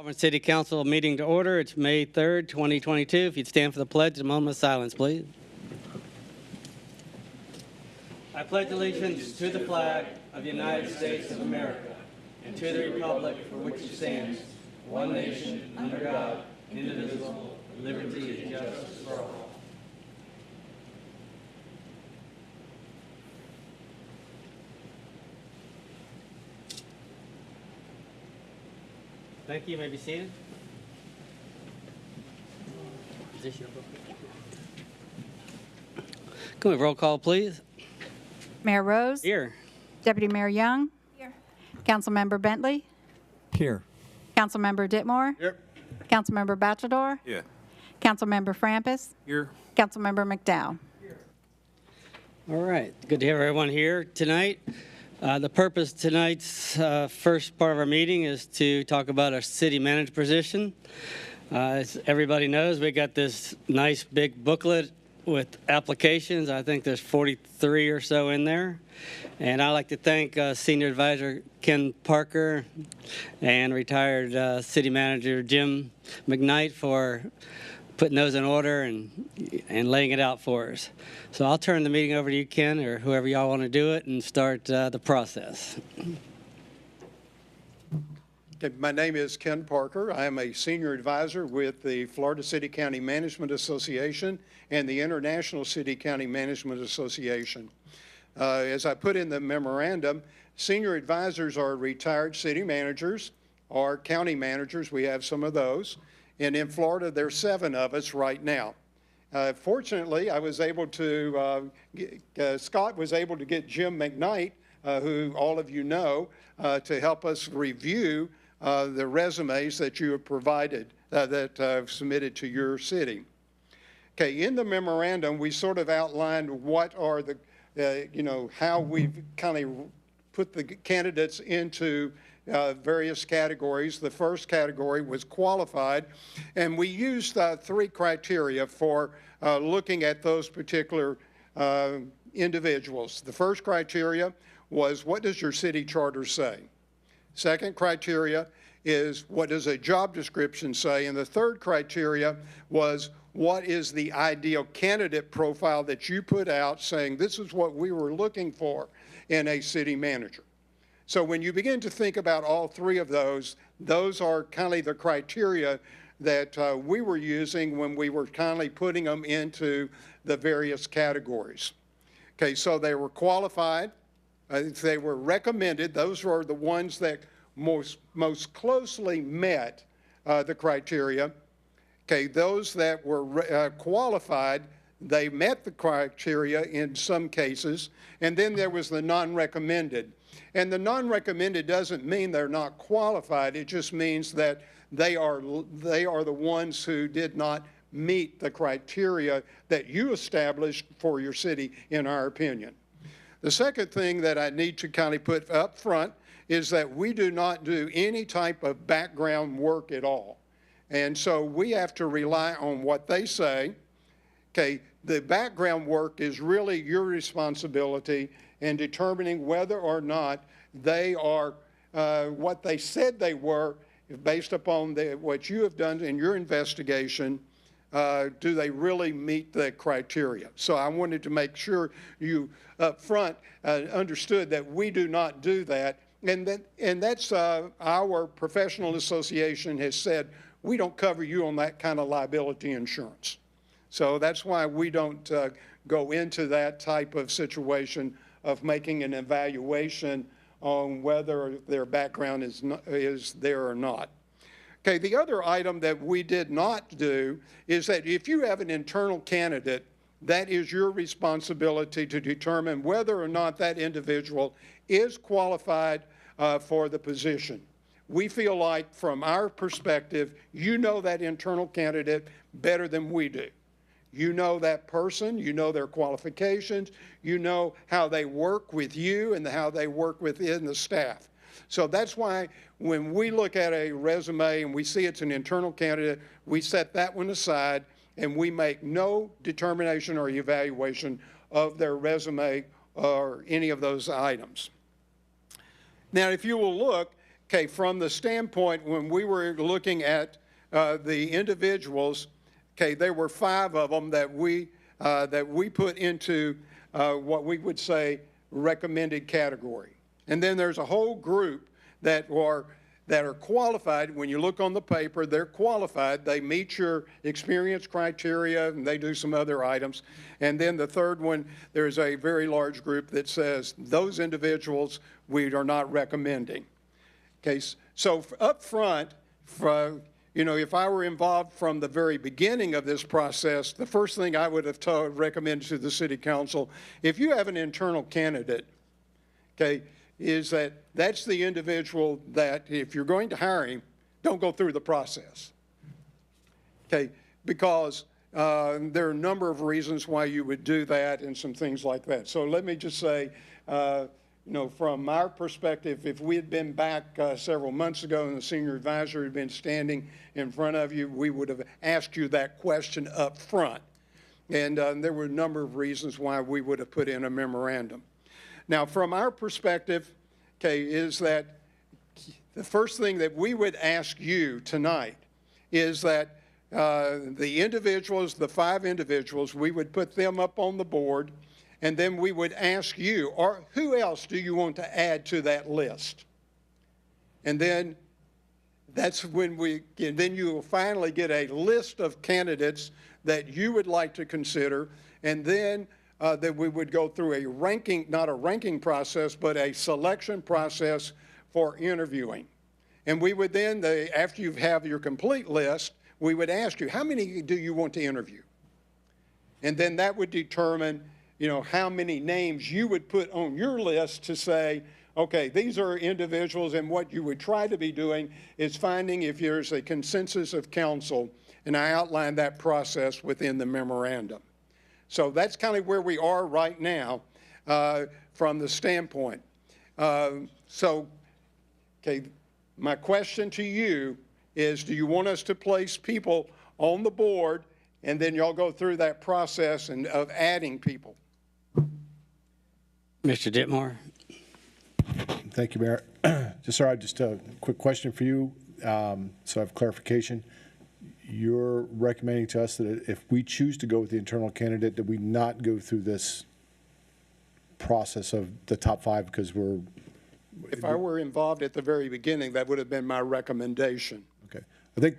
Melbourne City Council meeting to order. It's May 3rd, 2022. If you'd stand for the pledge, a moment of silence, please. I pledge allegiance to the flag of the United States of America and to the republic for which it stands, one nation, under God, indivisible, with liberty and justice for all. Thank you. You may be seated. Can we have roll call, please? Mayor Rose? Here. Deputy Mayor Young? Here. Councilmember Bentley? Here. Councilmember Ditmore? Here. Councilmember Bachelor? Yeah. Councilmember Frampus? Here. Councilmember McDowell? All right. Good to have everyone here tonight. The purpose of tonight's first part of our meeting is to talk about our city manager position. As everybody knows, we got this nice big booklet with applications. I think there's 43 or so in there. And I'd like to thank Senior Advisor Ken Parker and retired City Manager Jim McKnight for putting those in order and laying it out for us. So I'll turn the meeting over to you, Ken, or whoever y'all want to do it, and start the process. Okay, my name is Ken Parker. I am a senior advisor with the Florida City County Management Association and the International City County Management Association. As I put in the memorandum, senior advisors are retired city managers or county managers. We have some of those. And in Florida, there's 7 of us right now. Fortunately, I was able to, Scott was able to get Jim McKnight, who all of you know, to help us review the resumes that you have provided, that I've submitted to your city. Okay, in the memorandum, we sort of outlined what are the, how we've kind of put the candidates into various categories. The first category was qualified, and we used 3 criteria for looking at those particular individuals. The first criteria was, what does your city charter say? Second criteria is, what does a job description say? And the third criteria was, what is the ideal candidate profile that you put out saying this is what we were looking for in a city manager? So when you begin to think about all 3 of those are kind of the criteria that we were using when we were kind of putting them into the various categories. Okay, so they were qualified, they were recommended. Those were the ones that most closely met the criteria. Okay, those that were qualified, they met the criteria in some cases, and then there was the non-recommended. And the non-recommended doesn't mean they're not qualified. It just means that they are the ones who did not meet the criteria that you established for your city, in our opinion. The second thing that I need to kind of put up front is that we do not do any type of background work at all. And so we have to rely on what they say. Okay, the background work is really your responsibility in determining whether or not they are what they said they were based upon what you have done in your investigation. Do they really meet the criteria? So I wanted to make sure you up front understood that we do not do that. And that's our professional association has said, we don't cover you on that kind of liability insurance. So that's why we don't go into that type of situation of making an evaluation on whether their background is there or not. Okay, the other item that we did not do is that if you have an internal candidate, that is your responsibility to determine whether or not that individual is qualified for the position. We feel like, from our perspective, you know that internal candidate better than we do. You know that person, you know their qualifications, you know how they work with you and how they work within the staff. So that's why when we look at a resume and we see it's an internal candidate, we set that one aside and we make no determination or evaluation of their resume or any of those items. Now, if you will look, okay, from the standpoint when we were looking at the individuals, okay, there were 5 of them that we put into what we would say recommended category. And then there's a whole group that are qualified. When you look on the paper, they're qualified. They meet your experience criteria, and they do some other items. And then the third one, there's a very large group that says those individuals we are not recommending. Okay, so up front, you know, if I were involved from the very beginning of this process, the first thing I would have recommended to the city council, if you have an internal candidate, okay, is that's the individual that if you're going to hire him, don't go through the process. Okay, because there are a number of reasons why you would do that and some things like that. So let me just say, you know, from our perspective, if we had been back several months ago and the senior advisor had been standing in front of you, we would have asked you that question up front. And there were a number of reasons why we would have put in a memorandum. Now, from our perspective, okay, is that the first thing that we would ask you tonight is that the individuals, the 5 individuals, we would put them up on the board. And then we would ask you, or who else do you want to add to that list? And then that's when then you will finally get a list of candidates that you would like to consider. And then that we would go through a ranking, not a ranking process, but a selection process for interviewing. And we would then, after you have your complete list, we would ask you, how many do you want to interview? And then that would determine, you know, how many names you would put on your list to say, okay, these are individuals, and what you would try to be doing is finding if there's a consensus of council, and I outlined that process within the memorandum. So that's kind of where we are right now from the standpoint. So, okay, my question to you is, do you want us to place people on the board, and then y'all go through that process of adding people? Mr. Ditmore. Thank you, Mayor. Just a quick question for you, so I have clarification. You're recommending to us that if we choose to go with the internal candidate, that we not go through this process of the top 5 because we're... If I were involved at the very beginning, that would have been my recommendation. Okay. I think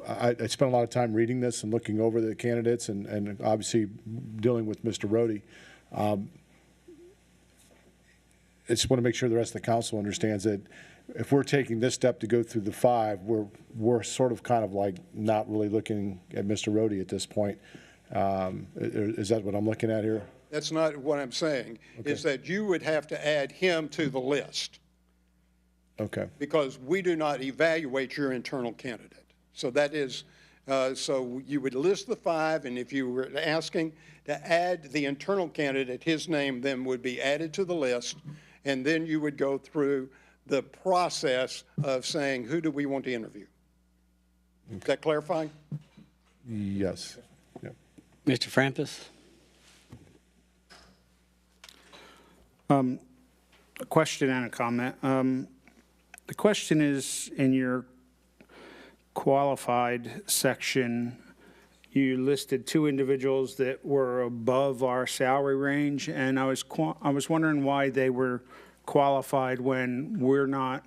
I spent a lot of time reading this and looking over the candidates and obviously dealing with Mr. Rohde. I just want to make sure the rest of the council understands that if we're taking this step to go through the 5, we're sort of kind of like not really looking at Mr. Rohde at this point. Is that what I'm looking at here? That's not what I'm saying. Okay. Is that you would have to add him to the list. Okay. Because we do not evaluate your internal candidate. So that is, so you would list the 5, and if you were asking to add the internal candidate, his name then would be added to the list, and then you would go through the process of saying, who do we want to interview? Okay. Is that clarifying? Yes. Yeah. Mr. Frampus. A question and a comment. The question is, in your qualified section, you listed 2 individuals that were above our salary range, and I was wondering why they were qualified when we're not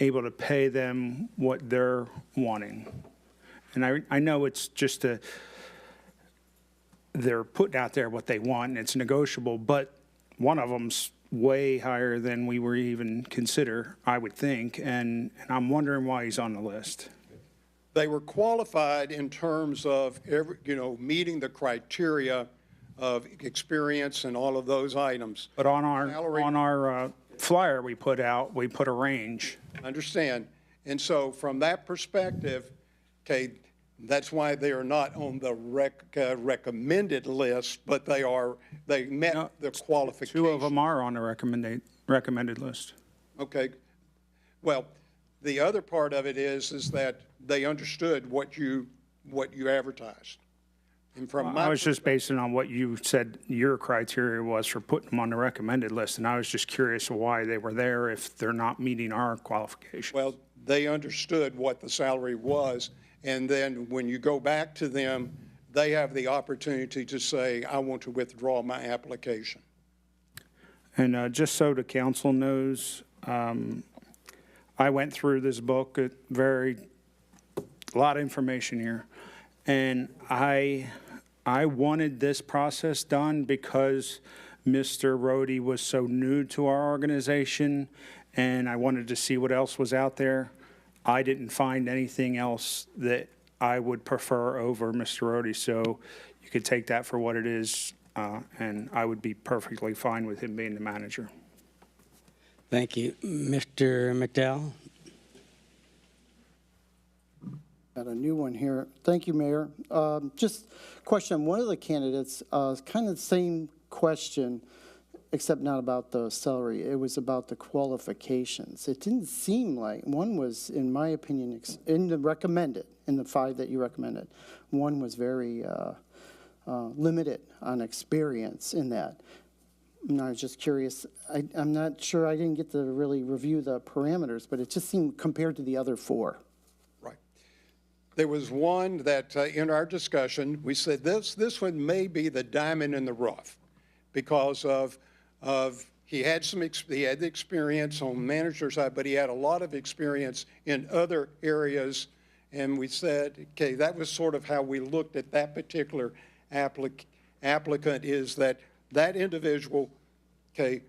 able to pay them what they're wanting. And I know it's just they're putting out there what they want, and it's negotiable, but one of them's way higher than we were even consider, I would think, and I'm wondering why he's on the list. They were qualified in terms of meeting the criteria of experience and all of those items. But on our flyer we put out, we put a range. Understand. And so from that perspective, okay, that's why they are not on the recommended list, but they met the qualifications. 2 of them are on the recommended list. Okay. Well, the other part of it is that they understood what you advertised. And from I my was just basing on what you said your criteria was for putting them on the recommended list, and I was just curious why they were there if they're not meeting our qualifications. Well, they understood what the salary was, and then when you go back to them, they have the opportunity to say, I want to withdraw my application. And just so the council knows, I went through this book, a lot of information here, and I wanted this process done because Mr. Rohde was so new to our organization, and I wanted to see what else was out there. I didn't find anything else that I would prefer over Mr. Rohde, so you could take that for what it is, and I would be perfectly fine with him being the manager. Thank you. Mr. McDowell? Got a new one here. Thank you, Mayor. Just question on one of the candidates, kind of the same question, except not about the salary. It was about the qualifications. It didn't seem like, one was, in my opinion, in the recommended, in the 5 that you recommended, one was very limited on experience in that. And I was just curious, I'm not sure, I didn't get to really review the parameters, but it just seemed compared to the other 4. There was one that in our discussion, we said this one may be the diamond in the rough because of he had the experience on manager side, but he had a lot of experience in other areas. And we said, okay, that was sort of how we looked at that particular applicant, is that individual, okay,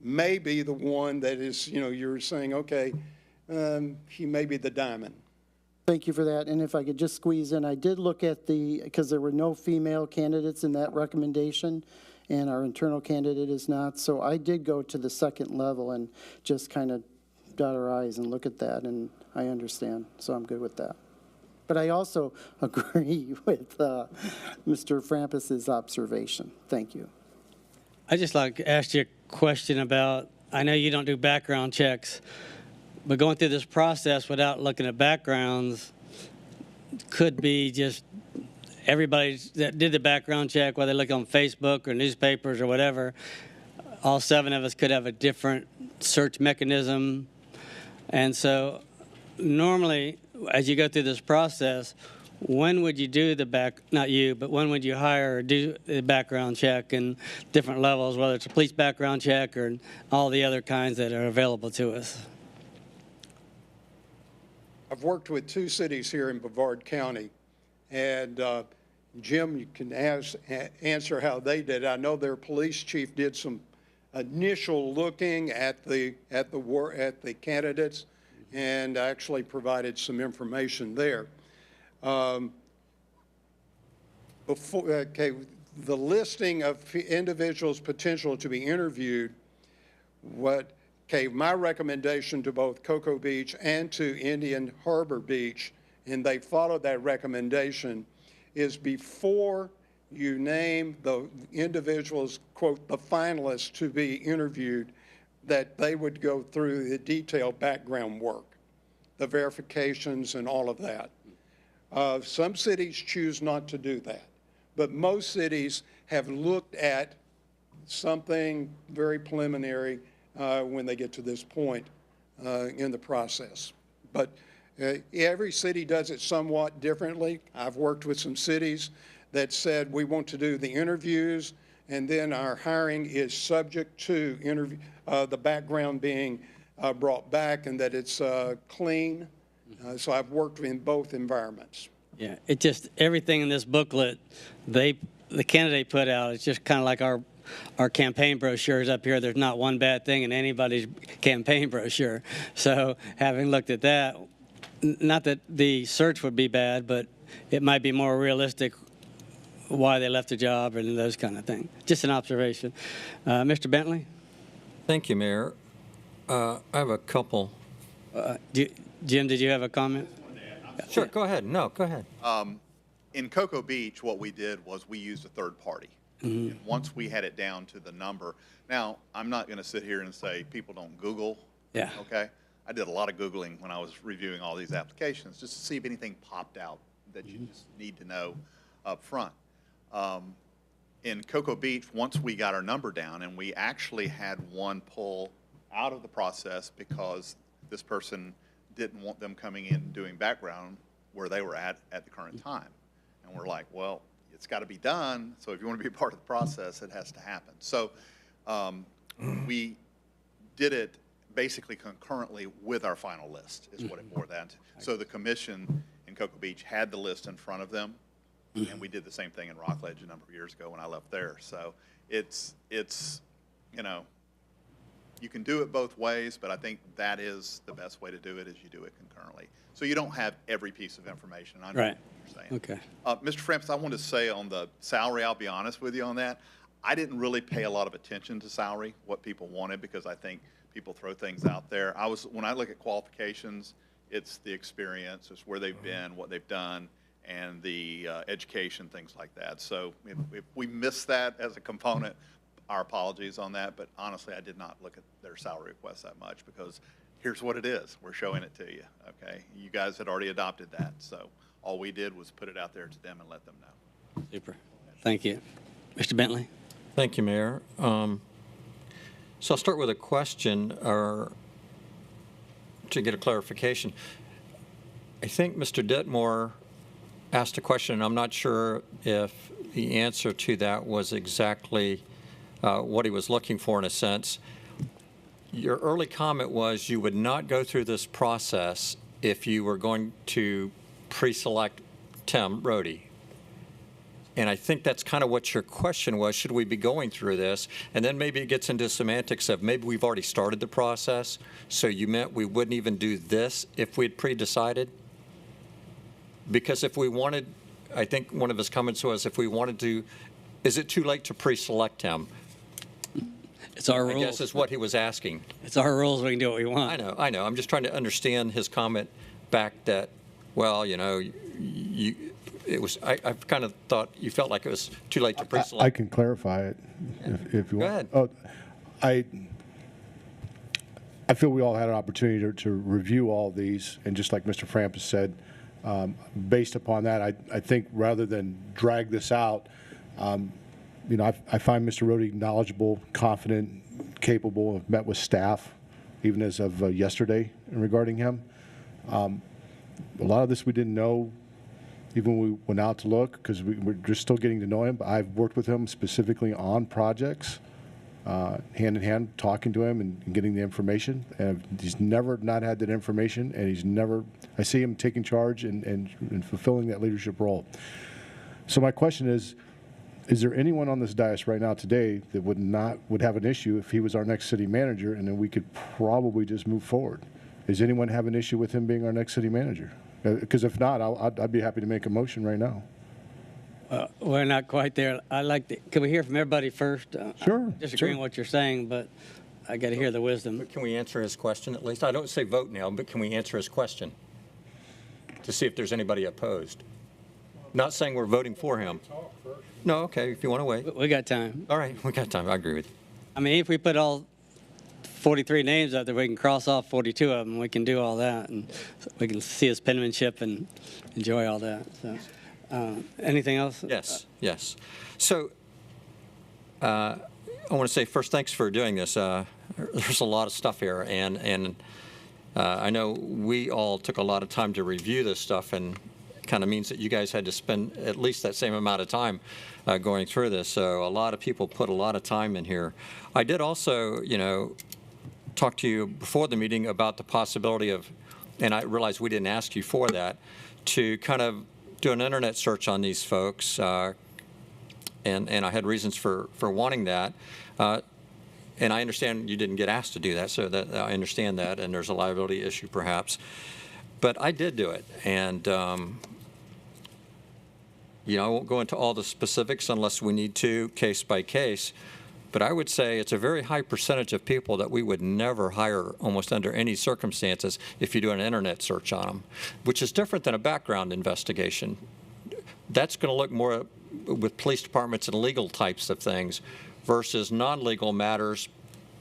may be the one that is, you're saying, okay, he may be the diamond. Thank you for that. And if I could just squeeze in, I did look at because there were no female candidates in that recommendation, and our internal candidate is not. So I did go to the second level and just kind of dot our I's and look at that, and I understand. So I'm good with that. But I also agree with Mr. Frampus's observation. Thank you. I just like to ask you a question about, I know you don't do background checks, but going through this process without looking at backgrounds could be just everybody that did the background check, whether they look on Facebook or newspapers or whatever, all 7 of us could have a different search mechanism. And so normally, as you go through this process, when would you do not you, but when would you hire or do the background check and different levels, whether it's a police background check or all the other kinds that are available to us? I've worked with 2 cities here in Brevard County, and Jim, you can answer how they did. I know their police chief did some initial looking at the candidates, and actually provided some information there. The listing of individuals potential to be interviewed, my recommendation to both Cocoa Beach and to Indian Harbor Beach, and they followed that recommendation, is before you name the individuals, quote, the finalists to be interviewed, that they would go through the detailed background work, the verifications and all of that. Some cities choose not to do that, but most cities have looked at something very preliminary when they get to this point in the process. But every city does it somewhat differently. I've worked with some cities that said we want to do the interviews, and then our hiring is subject to the background being brought back and that it's clean. So I've worked in both environments. Yeah, it just, everything in this booklet, the candidate put out, it's just kind of like our campaign brochures up here. There's not one bad thing in anybody's campaign brochure. So having looked at that, not that the search would be bad, but it might be more realistic why they left the job and those kind of things. Just an observation. Mr. Bentley? Thank you, Mayor. I have a couple. Jim, did you have a comment? Sure, go ahead. No, go ahead. In Cocoa Beach, what we did was we used a third party. Mm-hmm. And once we had it down to the number. Now, I'm not going to sit here and say people don't Google. Yeah. Okay? I did a lot of Googling when I was reviewing all these applications just to see if anything popped out that you just need to know up front. In Cocoa Beach, once we got our number down, and we actually had one pull out of the process because this person didn't want them coming in and doing background where they were at the current time. And we're like, well, it's got to be done, so if you want to be a part of the process, it has to happen. So we did it basically concurrently with our final list, is what it bore that. So the commission in Cocoa Beach had the list in front of them, and we did the same thing in Rockledge a number of years ago when I left there. So it's you know, you can do it both ways, but I think that is the best way to do it, is you do it concurrently. So you don't have every piece of information. I know Right. what you're saying. Okay. Mr. Francis, I want to say on the salary, I'll be honest with you on that. I didn't really pay a lot of attention to salary, what people wanted, because I think people throw things out there. When I look at qualifications, it's the experience, it's where they've been, what they've done, and the education, things like that. So if we miss that as a component, our apologies on that, but honestly, I did not look at their salary request that much, because here's what it is. We're showing it to you, okay? You guys had already adopted that, so all we did was put it out there to them and let them know. Super. Thank you. Mr. Bentley? Thank you, Mayor. So I'll start with a question, or to get a clarification. I think Mr. Ditmore asked a question, and I'm not sure if the answer to that was exactly what he was looking for in a sense. Your early comment was you would not go through this process if you were going to pre-select Tim Rohde. And I think that's kind of what your question was. Should we be going through this? And then maybe it gets into semantics of maybe we've already started the process, so you meant we wouldn't even do this if we had pre-decided? Because if we wanted, I think one of his comments was, if we wanted to, is it too late to pre-select him? It's our I rules. guess is what he was asking. It's our rules. We can do what we want. I know. I'm just trying to understand his comment back that, well, you know, I kind of thought you felt like it was too late to pre-select. I can clarify it if you Go want. ahead. Oh, I feel we all had an opportunity to review all these, and just like Mr. Frampus said, based upon that, I think rather than drag this out, you know, I find Mr. Rohde knowledgeable, confident, capable. I've met with staff, even as of yesterday, regarding him. A lot of this we didn't know even when we went out to look, because we're just still getting to know him. But I've worked with him specifically on projects, hand in hand, talking to him and getting the information. And he's never not had that information, and he's never, I see him taking charge and fulfilling that leadership role. So my question is there anyone on this dais right now today that would have an issue if he was our next city manager, and then we could probably just move forward? Does anyone have an issue with him being our next city manager? Because if not, I'd be happy to make a motion right now. We're not quite there. Can we hear from everybody first? Sure, Disagreeing sure. with what you're saying, but I got to hear the wisdom. Can we answer his question at least? I don't say vote now, but can we answer his question to see if there's anybody opposed? Not saying we're voting for him. No, okay, if you want to wait. We got time. All right, we got time. I agree with you. I mean, if we put all 43 names up there, we can cross off 42 of them. We can do all that, and we can see his penmanship and enjoy all that. So, anything else? Yes. So I want to say first, thanks for doing this. There's a lot of stuff here, and I know we all took a lot of time to review this stuff, and kind of means that you guys had to spend at least that same amount of time going through this. So a lot of people put a lot of time in here. I did also, you know, talk to you before the meeting about the possibility of, and I realize we didn't ask you for that, to kind of do an internet search on these folks, and I had reasons for wanting that. And I understand you didn't get asked to do that, so that I understand that, and there's a liability issue perhaps. But I did do it, and you know, I won't go into all the specifics unless we need to, case by case. But I would say it's a very high percentage of people that we would never hire almost under any circumstances if you do an internet search on them, which is different than a background investigation. That's going to look more with police departments and legal types of things versus non-legal matters,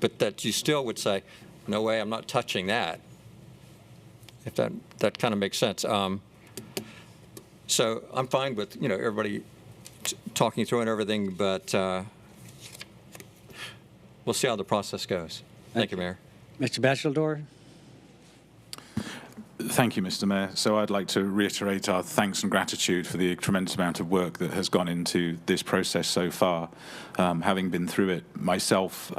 but that you still would say, no way, I'm not touching that, if that kind of makes sense. So I'm fine with, you know, everybody talking through and everything, but we'll see how the process goes. Thank you, Mayor. Mr. Bachelor? Thank you, Mr. Mayor. So I'd like to reiterate our thanks and gratitude for the tremendous amount of work that has gone into this process so far. Having been through it myself,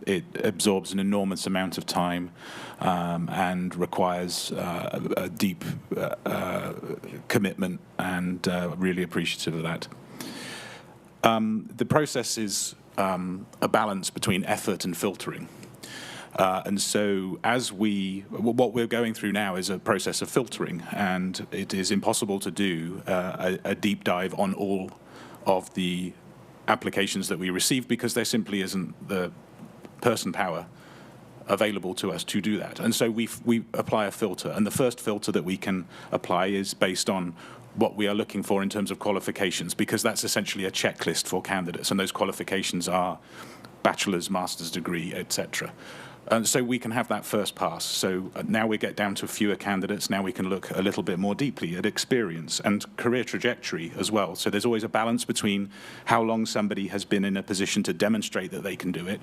it absorbs an enormous amount of time and requires a deep commitment, and really appreciative of that. The process is a balance between effort and filtering. And so what we're going through now is a process of filtering, and it is impossible to do a deep dive on all of the applications that we receive because there simply isn't the person power available to us to do that. And so we apply a filter, and the first filter that we can apply is based on what we are looking for in terms of qualifications, because that's essentially a checklist for candidates, and those qualifications are bachelor's, master's degree, etc. And so we can have that first pass. So now we get down to fewer candidates. Now we can look a little bit more deeply at experience and career trajectory as well. So there's always a balance between how long somebody has been in a position to demonstrate that they can do it,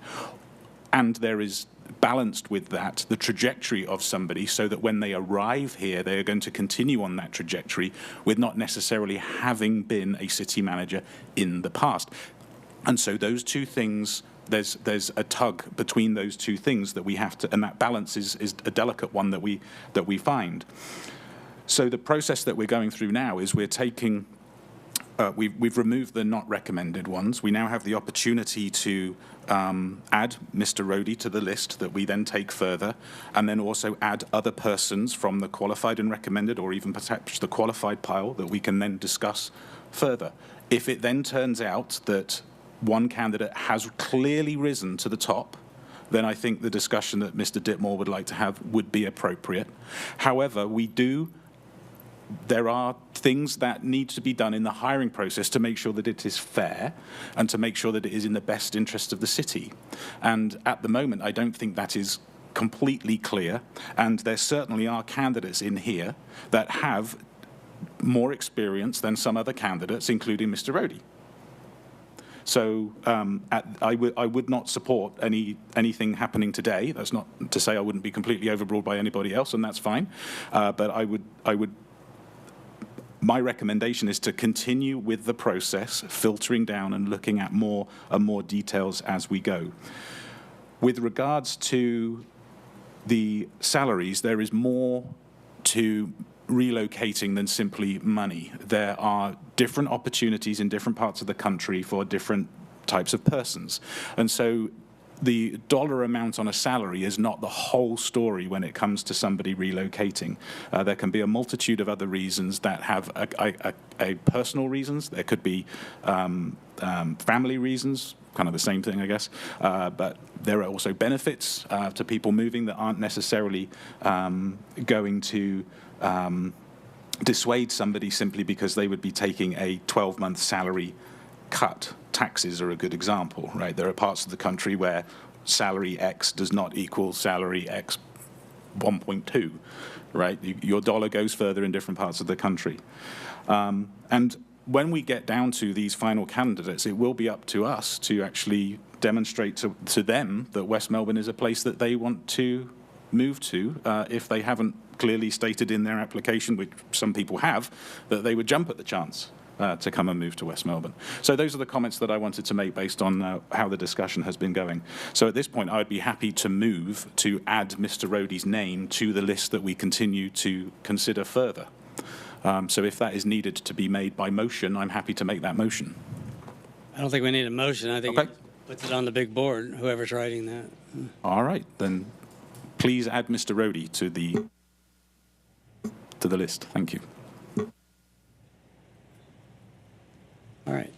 and there is balanced with that the trajectory of somebody, so that when they arrive here, they are going to continue on that trajectory with not necessarily having been a city manager in the past. And so those two things, there's a tug between those two things that we have to, and that balance is a delicate one that we find. So the process that we're going through now is we're taking, we've removed the not recommended ones. We now have the opportunity to add Mr. Rohde to the list that we then take further, and then also add other persons from the qualified and recommended, or even perhaps the qualified pile, that we can then discuss further. If it then turns out that one candidate has clearly risen to the top, then I think the discussion that Mr. Dittmore would like to have would be appropriate. However, there are things that need to be done in the hiring process to make sure that it is fair and to make sure that it is in the best interest of the city. And at the moment, I don't think that is completely clear. And there certainly are candidates in here that have more experience than some other candidates, including Mr. Rohde. So I would not support anything happening today. That's not to say I wouldn't be completely overruled by anybody else, and that's fine. But my recommendation is to continue with the process, filtering down and looking at more and more details as we go. With regards to the salaries, there is more to relocating than simply money. There are different opportunities in different parts of the country for different types of persons. And so the dollar amount on a salary is not the whole story when it comes to somebody relocating. There can be a multitude of other reasons that have a personal reasons. There could be family reasons, kind of the same thing, I guess. But there are also benefits to people moving that aren't necessarily going to dissuade somebody simply because they would be taking a 12-month salary cut. Taxes are a good example, right? There are parts of the country where salary X does not equal salary X 1.2, right? Your dollar goes further in different parts of the country. And when we get down to these final candidates, it will be up to us to actually demonstrate to them that West Melbourne is a place that they want to move to if they haven't clearly stated in their application, which some people have, that they would jump at the chance to come and move to West Melbourne. So those are the comments that I wanted to make based on how the discussion has been going. So at this point, I would be happy to move to add Mr. Rohde's name to the list that we continue to consider further. So if that is needed to be made by motion, I'm happy to make that motion. I don't think we need a motion. I think Okay. it puts it on the big board, whoever's writing that. All right, then please add Mr. Rohde to the list. Thank you. All right.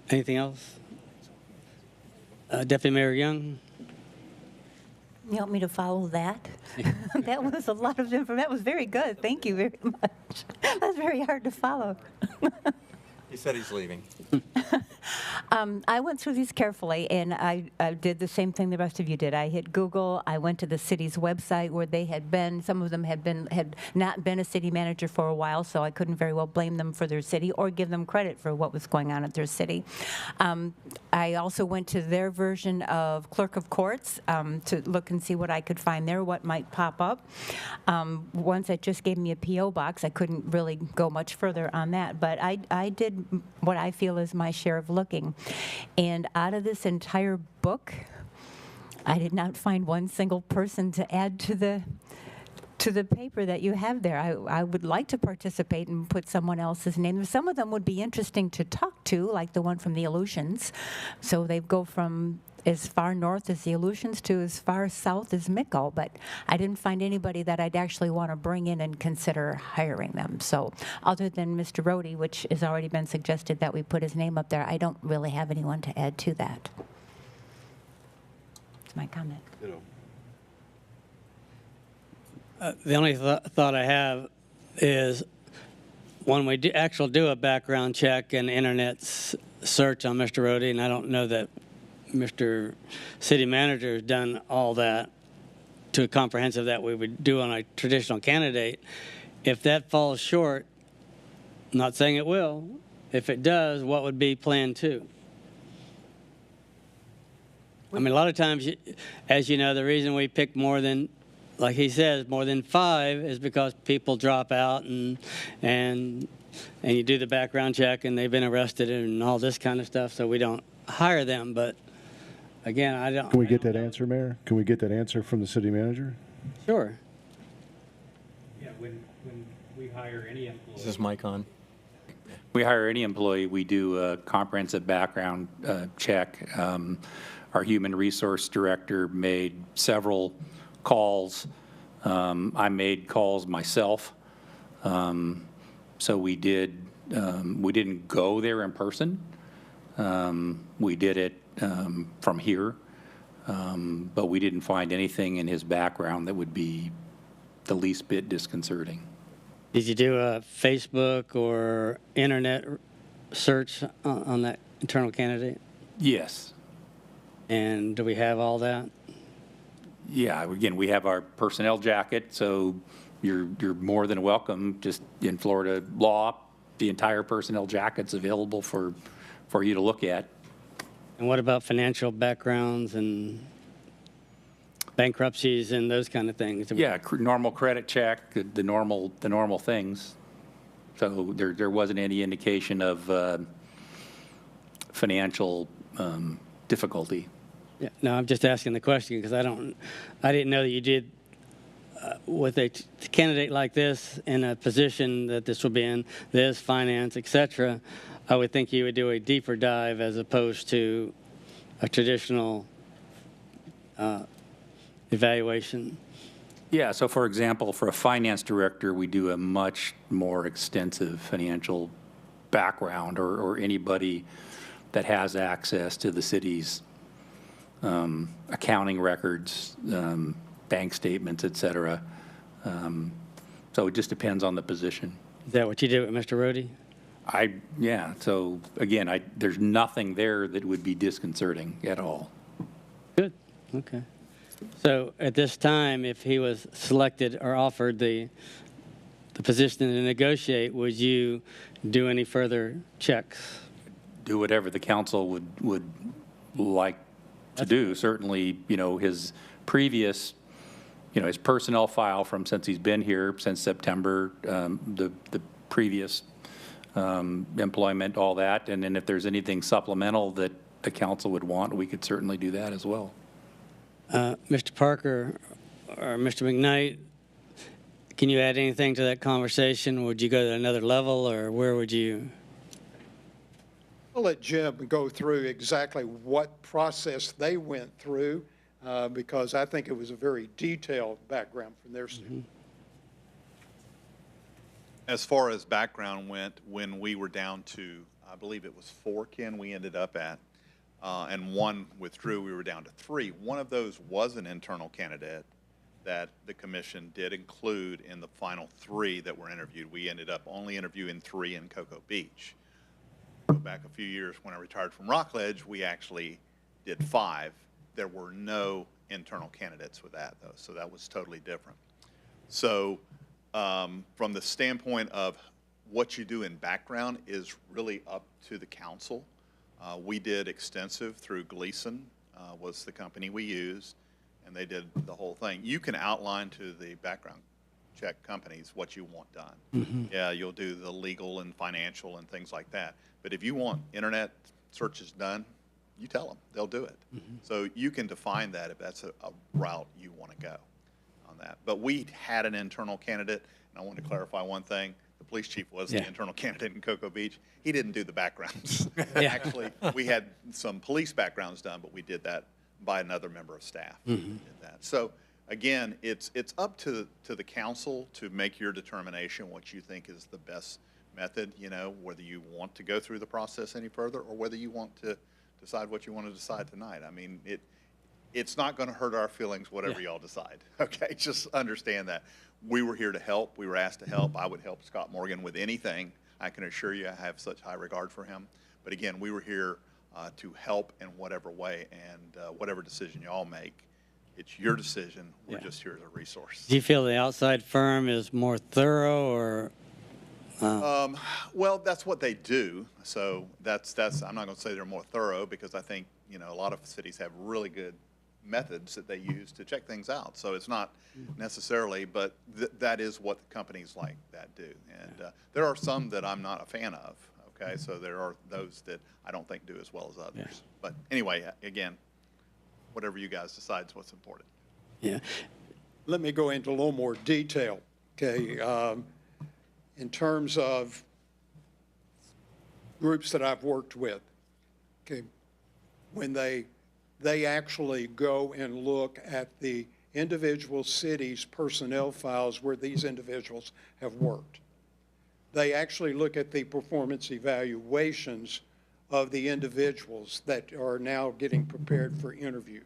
Anything else? Deputy Mayor Young? You want me to follow that? That was a lot of information. That was very good. Thank you very much. That's very hard to follow. He said he's leaving. I went through these carefully, and I did the same thing the rest of you did. I hit Google. I went to the city's website where they had been. Some of them had not been a city manager for a while, so I couldn't very well blame them for their city or give them credit for what was going on at their city. I also went to their version of Clerk of Courts to look and see what I could find there, what might pop up. Once it just gave me a P.O. box, I couldn't really go much further on that, but I did what I feel is my share of looking. And out of this entire book, I did not find one single person to add to the paper that you have there. I would like to participate and put someone else's name. Some of them would be interesting to talk to, like the one from the Aleutians. So they go from as far north as the Aleutians to as far south as Mico, but I didn't find anybody that I'd actually want to bring in and consider hiring them. So other than Mr. Rohde, which has already been suggested that we put his name up there, I don't really have anyone to add to that. That's my comment. The only thought I have is when we do a background check and internet search on Mr. Rohde, and I don't know that Mr. City Manager has done all that to a comprehensive that we would do on a traditional candidate. If that falls short, I'm not saying it will, if it does, what would be plan 2? I mean, a lot of times, as you know, the reason we pick more than, like he says, more than 5 is because people drop out and you do the background check and they've been arrested and all this kind of stuff, so we don't hire them. But again, I don't. Can we get that answer, Mayor? Can we get that answer from the city manager? Sure. Yeah, when we hire any employee. Is this mic on? We hire any employee, we do a comprehensive background check. Our human resource director made several calls. I made calls myself. So we didn't go there in person. We did it from here, but we didn't find anything in his background that would be the least bit disconcerting. Did you do a Facebook or internet search on that internal candidate? Yes. And do we have all that? Yeah, again, we have our personnel jacket, so you're more than welcome. Just in Florida law, the entire personnel jacket's available for you to look at. And what about financial backgrounds and bankruptcies and those kind of things? Yeah, normal credit check, the normal things. So there wasn't any indication of financial difficulty. Yeah, no, I'm just asking the question because I didn't know that you did with a candidate like this in a position that this will be in, this, finance, et cetera. I would think you would do a deeper dive as opposed to a traditional evaluation. Yeah, so for example, for a finance director, we do a much more extensive financial background or anybody that has access to the city's accounting records, bank statements, et cetera. So it just depends on the position. Is that what you did with Mr. Rohde? Yeah, so again, there's nothing there that would be disconcerting at all. Good, okay. So at this time, if he was selected or offered the position to negotiate, would you do any further checks? Do whatever the council would like to do. Certainly, his previous, his personnel file from since he's been here since September, the previous employment, all that. And then if there's anything supplemental that the council would want, we could certainly do that as well. Mr. Parker or Mr. McKnight, can you add anything to that conversation? Would you go to another level, or where would you? I'll let Jim go through exactly what process they went through because I think it was a very detailed background from their standpoint. As far as background went, when we were down to, I believe it was 4, Ken, we ended up at, and 1 withdrew, we were down to 3. One of those was an internal candidate that the commission did include in the final 3 that were interviewed. We ended up only interviewing 3 in Cocoa Beach. go back a few years when I retired from Rockledge, we actually did 5. There were no internal candidates with that, though, so that was totally different. So from the standpoint of what you do in background is really up to the council. We did extensive through Gleason, was the company we used, and they did the whole thing. You can outline to the background check companies what you want done. Mm-hmm. Yeah, you'll do the legal and financial and things like that. But if you want internet searches done, you tell them, they'll do it. Mm-hmm. So you can define that if that's a route you want to go on that. But we had an internal candidate, and I want to clarify one thing. The police chief was the internal candidate in Cocoa Beach. He didn't do the backgrounds. Actually, we had some police backgrounds done, but we did that by another member of staff. Did that. So again, it's up to the council to make your determination what you think is the best method, you know, whether you want to go through the process any further or whether you want to decide what you want to decide tonight. I mean, it's not going to hurt our feelings, whatever y'all decide. Okay, just understand that. We were here to help. We were asked to help. I would help Scott Morgan with anything. I can assure you I have such high regard for him. But again, we were here to help in whatever way, and whatever decision y'all make, it's your decision. We're just here as a resource. Do you feel the outside firm is more thorough, or? Well, that's what they do. So that's I'm not going to say they're more thorough, because I think, you know, a lot of cities have really good methods that they use to check things out. So it's not necessarily, but that is what companies like that do. And there are some that I'm not a fan of. Okay, so there are those that I don't think do as well as others. Yeah. But anyway, again, whatever you guys decide is what's important. Yeah. Let me go into a little more detail, okay? In terms of groups that I've worked with, okay, when they actually go and look at the individual cities' personnel files where these individuals have worked. They actually look at the performance evaluations of the individuals that are now getting prepared for interview.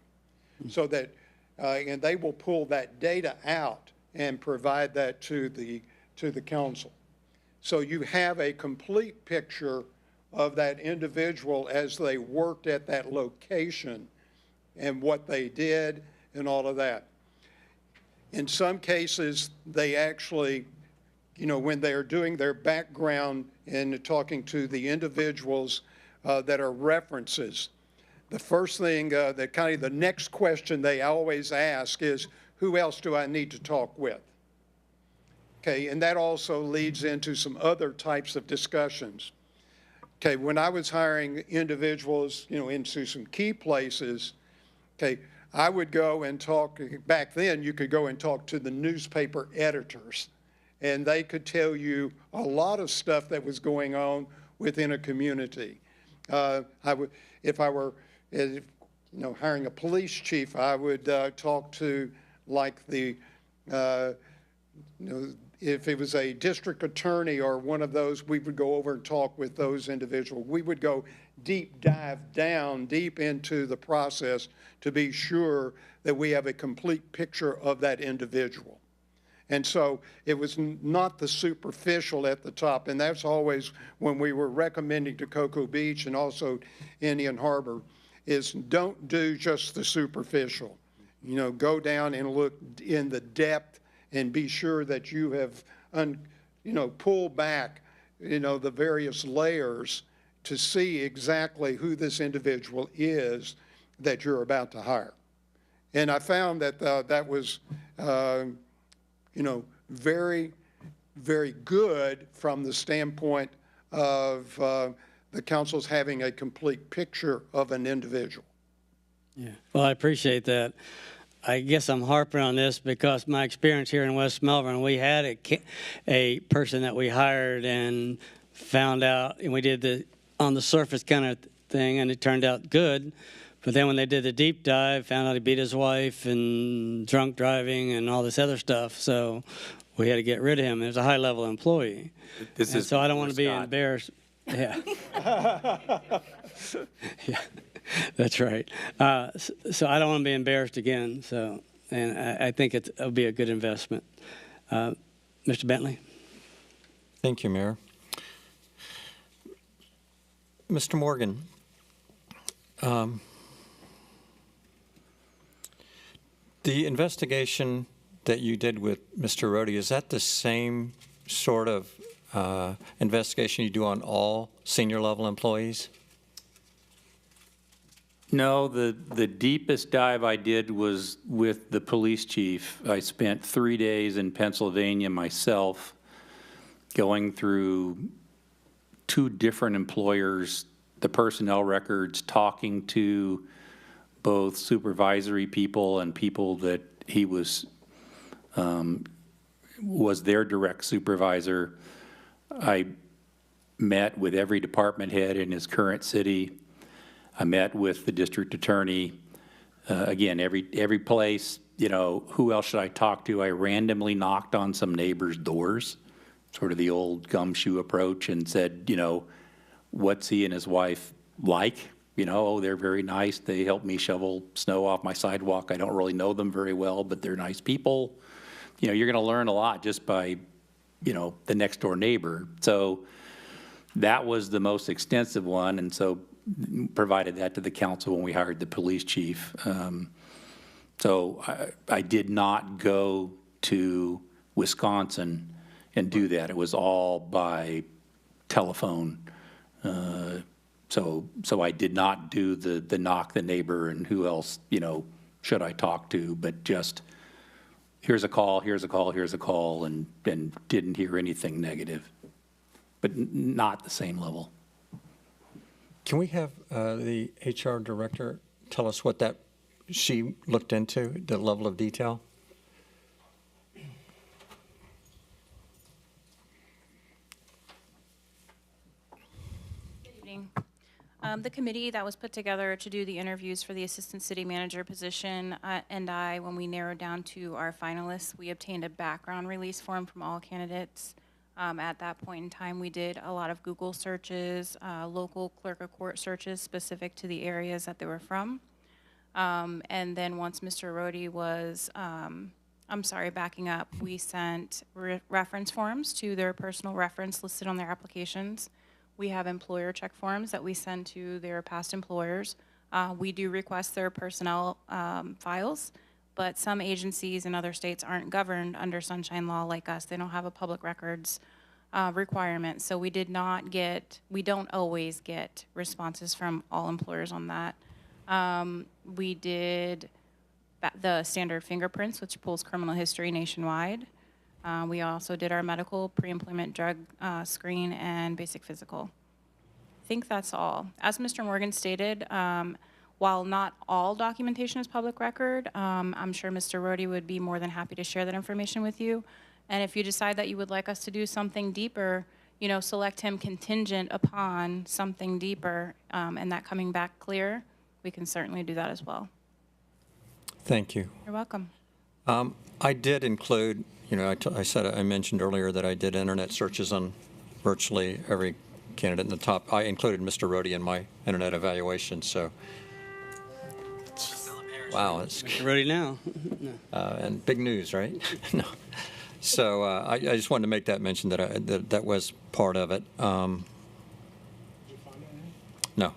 So that, and they will pull that data out and provide that to the council. So you have a complete picture of that individual as they worked at that location and what they did and all of that. In some cases, they actually, you know, when they're doing their background and talking to the individuals that are references, the first thing that kind of the next question they always ask is, who else do I need to talk with? Okay, and that also leads into some other types of discussions. Okay, when I was hiring individuals, you know, into some key places, okay, I would go and talk, back then you could go and talk to the newspaper editors, and they could tell you a lot of stuff that was going on within a community. If I were, you know, hiring a police chief, I would talk to, like, the, you know, if it was a district attorney or one of those, we would go over and talk with those individuals. We would go dive down deep into the process to be sure that we have a complete picture of that individual. And so it was not the superficial at the top, and that's always when we were recommending to Cocoa Beach and also Indian Harbor, is don't do just the superficial. You know, go down and look in the depth and be sure that you have, you know, pulled back, you know, the various layers to see exactly who this individual is that you're about to hire. And I found that that was, you know, very, very good from the standpoint of the council's having a complete picture of an individual. Yeah. Well, I appreciate that. I guess I'm harping on this because my experience here in West Melbourne, we had a person that we hired and found out, and we did the on the surface kind of thing, and it turned out good. But then when they did the deep dive, found out he beat his wife and drunk driving and all this other stuff. So we had to get rid of him. He was a high-level employee. So I don't want to be embarrassed. Yeah. Yeah. That's right. So I don't want to be embarrassed again. So, and I think it'll be a good investment. Mr. Bentley. Thank you, Mayor. Mr. Morgan, the investigation that you did with Mr. Rohde, is that the same sort of investigation you do on all senior level employees? No, the deepest dive I did was with the police chief. I spent 3 days in Pennsylvania myself, going through 2 different employers, the personnel records, talking to both supervisory people and people that he was their direct supervisor. I met with every department head in his current city. I met with the district attorney. Again, every place, you know, who else should I talk to? I randomly knocked on some neighbors' doors, sort of the old gumshoe approach, and said, you know, what's he and his wife like? You know, oh, they're very nice. They help me shovel snow off my sidewalk. I don't really know them very well, but they're nice people. You know, you're going to learn a lot just by, you know, the next door neighbor. So that was the most extensive one, and so provided that to the council when we hired the police chief. So I did not go to Wisconsin and do that. It was all by telephone. So I did not do the knock the neighbor and who else, you know, should I talk to, but just here's a call, here's a call, here's a call, and didn't hear anything negative, but not the same level. Can we have the HR director tell us what that she looked into, the level of detail? Good evening. The committee that was put together to do the interviews for the assistant city manager position and I, when we narrowed down to our finalists, we obtained a background release form from all candidates. At that point in time, we did a lot of Google searches, local clerk of court searches specific to the areas that they were from. And then once Mr. Rohde was, backing up, we sent reference forms to their personal reference listed on their applications. We have employer check forms that we send to their past employers. We do request their personnel files, but some agencies in other states aren't governed under sunshine law like us. They don't have a public records requirement. So we don't always get responses from all employers on that. We did the standard fingerprints, which pulls criminal history nationwide. We also did our medical, pre-employment drug screen, and basic physical. I think that's all. As Mr. Morgan stated, while not all documentation is public record, I'm sure Mr. Rohde would be more than happy to share that information with you. And if you decide that you would like us to do something deeper, you know, select him contingent upon something deeper and that coming back clear, we can certainly do that as well. Thank you. You're welcome. I did include, you know, I mentioned earlier that I did internet searches on virtually every candidate in the top. I included Mr. Rohde in my internet evaluation, so. Wow, it's Ready now. and big news, right? No. So I just wanted to make that mention that that was part of it. No.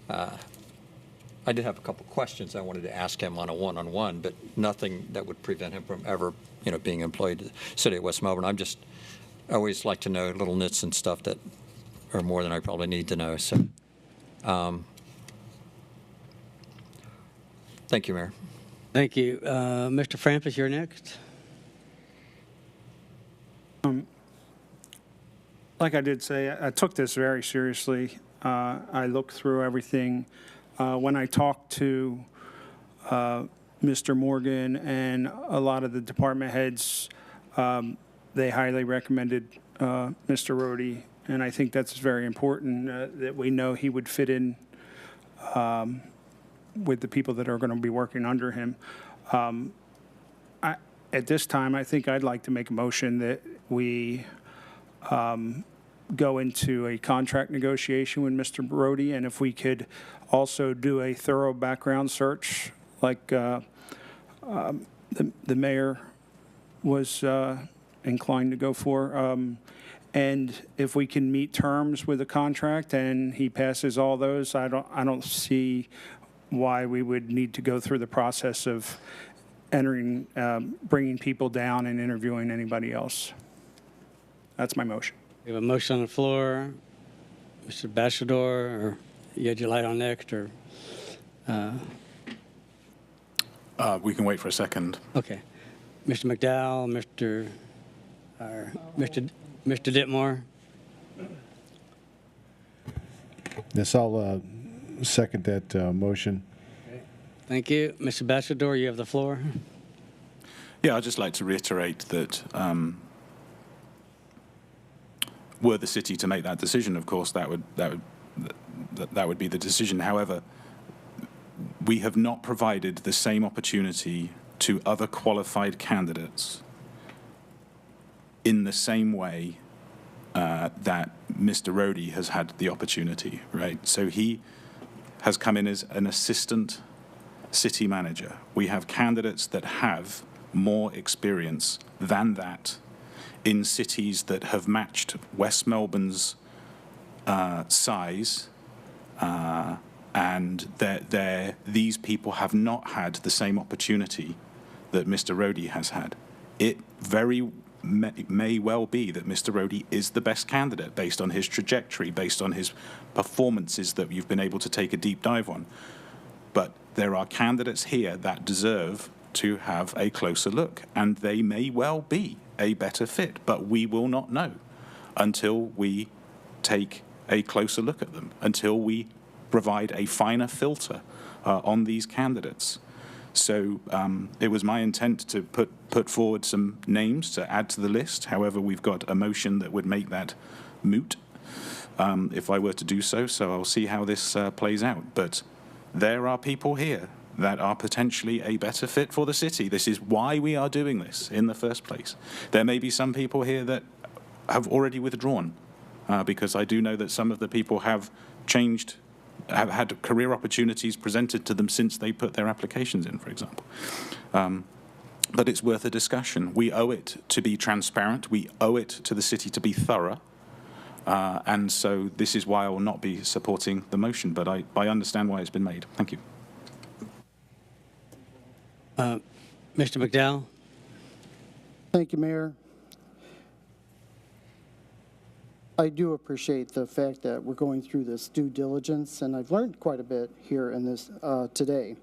I did have a couple questions I wanted to ask him on a one-on-one, but nothing that would prevent him from ever, you know, being employed at the City of West Melbourne. I always like to know little nits and stuff that are more than I probably need to know. So, thank you, Mayor. Thank you. Mr. Frampus, you're next. Like I did say, I took this very seriously. I looked through everything. When I talked to Mr. Morgan and a lot of the department heads, they highly recommended Mr. Rohde, and I think that's very important that we know he would fit in with the people that are going to be working under him. At this time, I think I'd like to make a motion that we go into a contract negotiation with Mr. Rohde, and if we could also do a thorough background search like the mayor was inclined to go for. And if we can meet terms with the contract and he passes all those, I don't see why we would need to go through the process of entering, bringing people down and interviewing anybody else. That's my motion. We have a motion on the floor. Mr. Bachelor, or you had your light on next, or? We can wait for a second. Okay. Mr. McDowell, Mr. Ditmore. Yes, I'll second that motion. Thank you. Mr. Bachelor, you have the floor. Yeah, I'd just like to reiterate that were the city to make that decision, of course, that would be the decision. However, we have not provided the same opportunity to other qualified candidates in the same way that Mr. Rohde has had the opportunity, right? So he has come in as an assistant city manager. We have candidates that have more experience than that in cities that have matched West Melbourne's size, and these people have not had the same opportunity that Mr. Rohde has had. It very may well be that Mr. Rohde is the best candidate based on his trajectory, based on his performances that you've been able to take a deep dive on. But there are candidates here that deserve to have a closer look, and they may well be a better fit, but we will not know until we take a closer look at them, until we provide a finer filter on these candidates. So it was my intent to put forward some names to add to the list. However, we've got a motion that would make that moot if I were to do so. So I'll see how this plays out. But there are people here that are potentially a better fit for the city. This is why we are doing this in the first place. There may be some people here that have already withdrawn because I do know that some of the people have changed, have had career opportunities presented to them since they put their applications in, for example. But it's worth a discussion. We owe it to be transparent. We owe it to the city to be thorough. And so this is why I will not be supporting the motion, but I understand why it's been made. Thank you. Mr. McDowell? Thank you, Mayor. I do appreciate the fact that we're going through this due diligence, and I've learned quite a bit here in this today.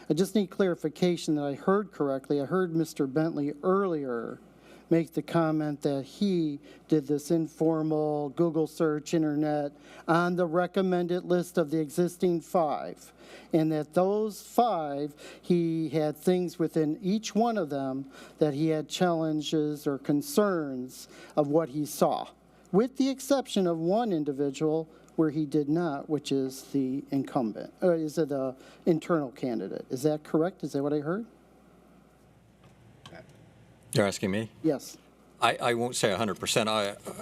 I just need clarification that I heard correctly. I heard Mr. Bentley earlier make the comment that he did this informal Google search, internet, on the recommended list of the existing 5, and that those 5, he had things within each one of them that he had challenges or concerns of what he saw, with the exception of one individual where he did not, which is the incumbent, or is it the internal candidate? Is that correct? Is that what I heard? You're asking me? Yes. I won't say 100%.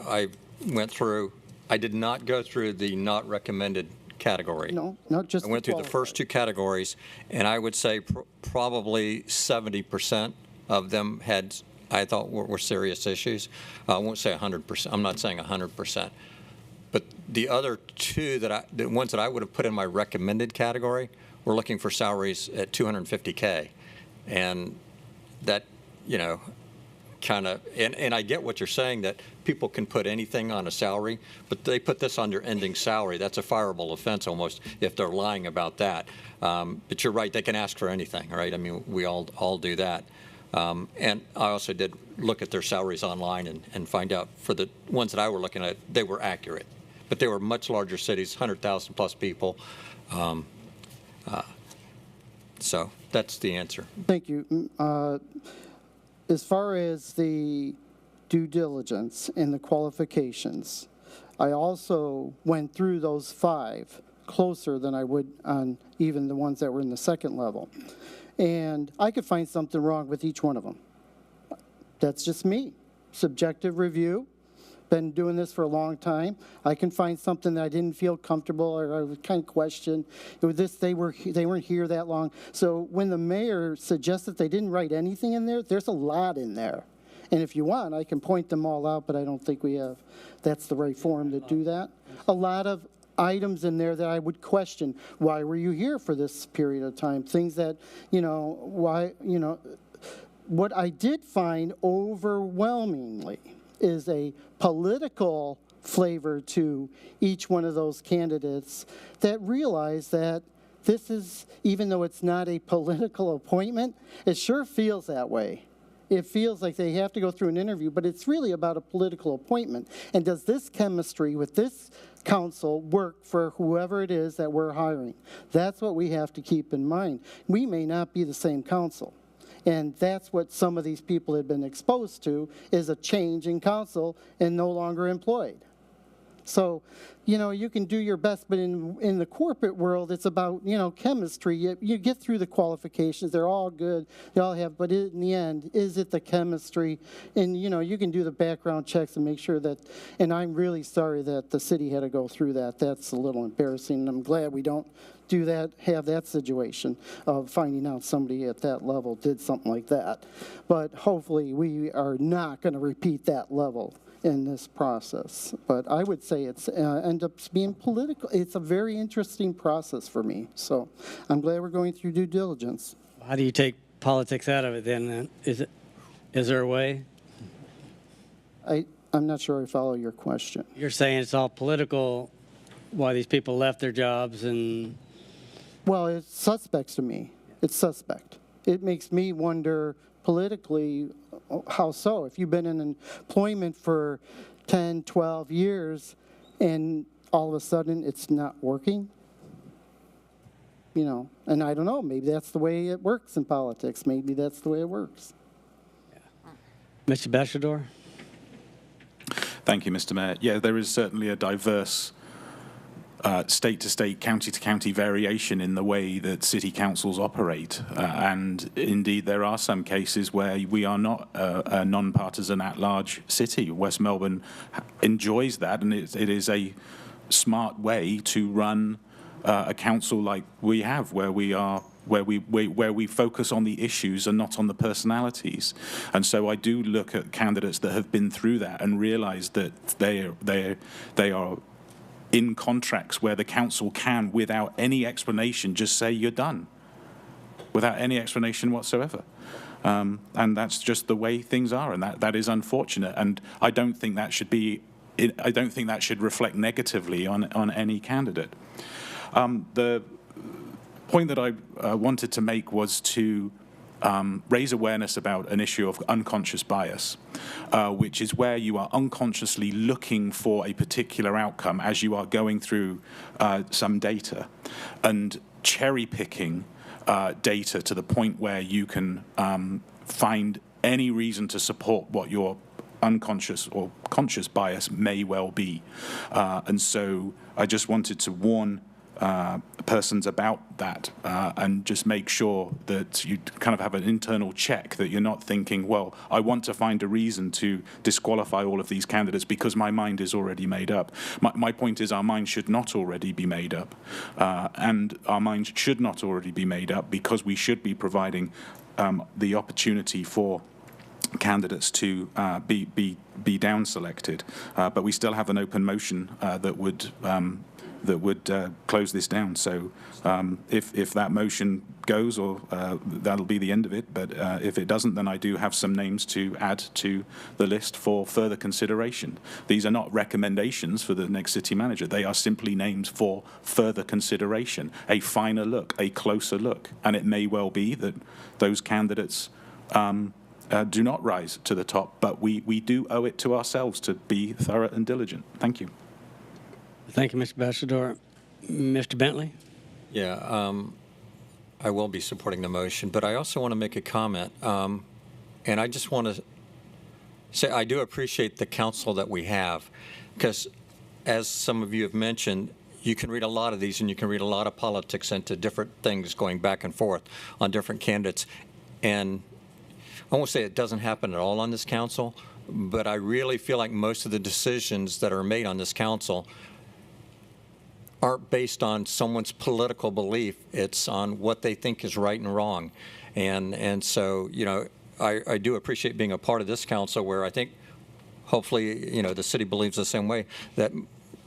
I went through, I did not go through the not recommended category. No, not just I went through the first 2 categories, and I would say probably 70% of them had, I thought were serious issues. I won't say 100%. I'm not saying 100%. But the other 2 the ones that I would have put in my recommended category were looking for salaries at $250K. And that, you know, kind of, and I get what you're saying, that people can put anything on a salary, but they put this on their ending salary. That's a fireable offense almost if they're lying about that. But you're right, they can ask for anything, right? I mean, we all do that. And I also did look at their salaries online and find out for the ones that I were looking at, they were accurate. But they were much larger cities, 100,000 plus people. So that's the answer. Thank you. As far as the due diligence and the qualifications, I also went through those 5 closer than I would on even the ones that were in the second level. And I could find something wrong with each one of them. That's just me. Subjective review. Been doing this for a long time. I can find something that I didn't feel comfortable or I would kind of question. It was this, they weren't here that long. So when the mayor suggested they didn't write anything in there, there's a lot in there. And if you want, I can point them all out, but I don't think that's the right forum to do that. A lot of items in there that I would question. Why were you here for this period of time? Things that, what I did find overwhelmingly is a political flavor to each one of those candidates that realize that this is, even though it's not a political appointment, it sure feels that way. It feels like they have to go through an interview, but it's really about a political appointment. And does this chemistry with this council work for whoever it is that we're hiring? That's what we have to keep in mind. We may not be the same council. And that's what some of these people have been exposed to, is a change in council and no longer employed. So, you can do your best, but in the corporate world, it's about, chemistry. You get through the qualifications. They're all good. They all have, but in the end, is it the chemistry? And, you can do the background checks and make sure that, and I'm really sorry that the city had to go through that. That's a little embarrassing, and I'm glad we don't do that, have that situation of finding out somebody at that level did something like that. But hopefully we are not going to repeat that level in this process. But I would say it's end up being political. It's a very interesting process for me. So I'm glad we're going through due diligence. How do you take politics out of it then? Is there a way? I'm not sure I follow your question. You're saying it's all political, why these people left their jobs and... Well, it's suspects to me. It's suspect. It makes me wonder politically, how so? If you've been in employment for 10, 12 years and all of a sudden it's not working, and I don't know, maybe that's the way it works in politics. Maybe that's the way it works. Yeah. Mr. Bachelor? Thank you, Mr. Mayor. Yeah, there is certainly a diverse state-to-state, county-to-county variation in the way that city councils operate. And indeed, there are some cases where we are not a non-partisan at-large city. West Melbourne enjoys that, and it is a smart way to run a council like we have, where we focus on the issues and not on the personalities. And so I do look at candidates that have been through that and realize that they are in contracts where the council can, without any explanation, just say you're done, without any explanation whatsoever. And that's just the way things are, and that is unfortunate. And I don't think that should be. I don't think that should reflect negatively on any candidate. The point that I wanted to make was to raise awareness about an issue of unconscious bias, which is where you are unconsciously looking for a particular outcome as you are going through some data and cherry picking data to the point where you can find any reason to support what your unconscious or conscious bias may well be. And so I just wanted to warn persons about that and just make sure that you kind of have an internal check, that you're not thinking, well, I want to find a reason to disqualify all of these candidates because my mind is already made up. My point is our mind should not already be made up, and our mind should not already be made up because we should be providing the opportunity for candidates to be down selected, but we still have an open motion that would close this down. So if that motion goes, or that'll be the end of it. But if it doesn't, then I do have some names to add to the list for further consideration. These are not recommendations for the next city manager. They are simply names for further consideration, a finer look, a closer look. And it may well be that those candidates do not rise to the top, but we do owe it to ourselves to be thorough and diligent. Thank you. Thank you, Mr. Bachelor. Mr. Bentley? Yeah, I will be supporting the motion, but I also want to make a comment. And I just want to say I do appreciate the council that we have, because as some of you have mentioned, you can read a lot of these and you can read a lot of politics into different things going back and forth on different candidates. And I won't say it doesn't happen at all on this council, but I really feel like most of the decisions that are made on this council aren't based on someone's political belief. It's on what they think is right and wrong. And so, you know, I do appreciate being a part of this council where I think hopefully, the city believes the same way, that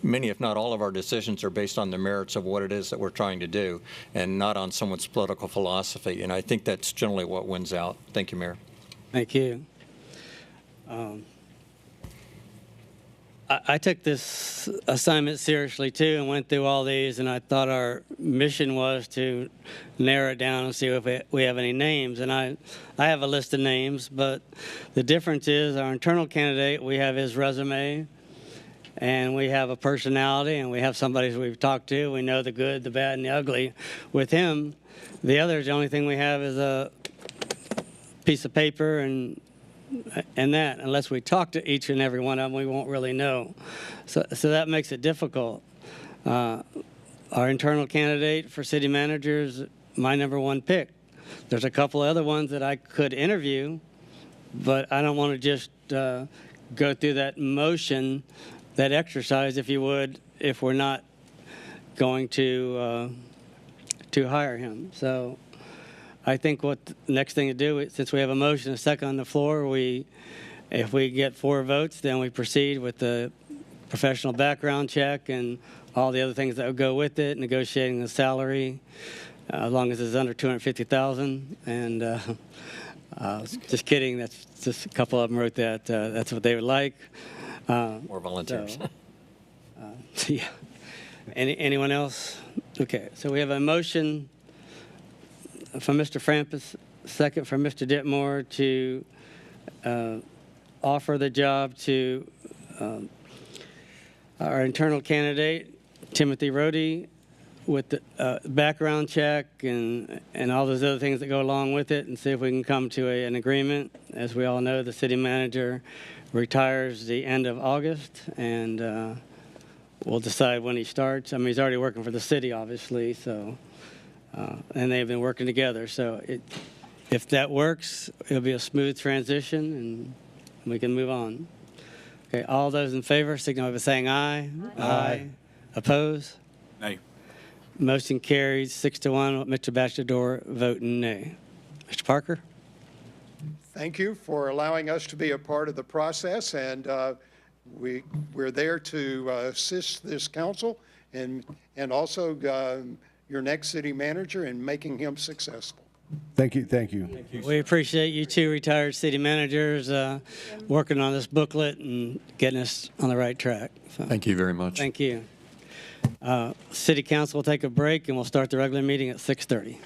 many, if not all of our decisions are based on the merits of what it is that we're trying to do and not on someone's political philosophy. And I think that's generally what wins out. Thank you, Mayor. Thank you. I took this assignment seriously too and went through all these, and I thought our mission was to narrow it down and see if we have any names. And I have a list of names, but the difference is our internal candidate, we have his resume, and we have a personality, and we have somebody who we've talked to. We know the good, the bad, and the ugly. With him, the only thing we have is a piece of paper and that, unless we talk to each and every one of them, we won't really know. So that makes it difficult. Our internal candidate for city manager is my #1 pick. There's a couple other ones that I could interview, but I don't want to just go through that motion, that exercise, if you would, if we're not going to hire him. So I think what the next thing to do, since we have a motion and a second on the floor, if we get 4 votes, then we proceed with the professional background check and all the other things that would go with it, negotiating the salary, as long as it's under $250,000. And just kidding, that's just a couple of them wrote that. That's what they would like. More volunteers. So, yeah. Anyone else? Okay, so we have a motion from Mr. Frampus, second from Mr. Ditmore to offer the job to our internal candidate, Timothy Rohde, with the background check and all those other things that go along with it, and see if we can come to an agreement. As we all know, the city manager retires the end of August, and we'll decide when he starts. I mean, he's already working for the city, obviously, so. And they've been working together. So if that works, it'll be a smooth transition, and we can move on. Okay, all those in favor, signify by saying aye. Aye. Oppose? Nay. Motion carries 6-1 with Mr. Bachelor voting nay. Mr. Parker? Thank you for allowing us to be a part of the process, and we're there to assist this council and also your next city manager in making him successful. Thank you. Thank you. We appreciate you two retired city managers working on this booklet and getting us on the right track. So, Thank you very much. thank you. City Council will take a break, and we'll start the regular meeting at 6:30.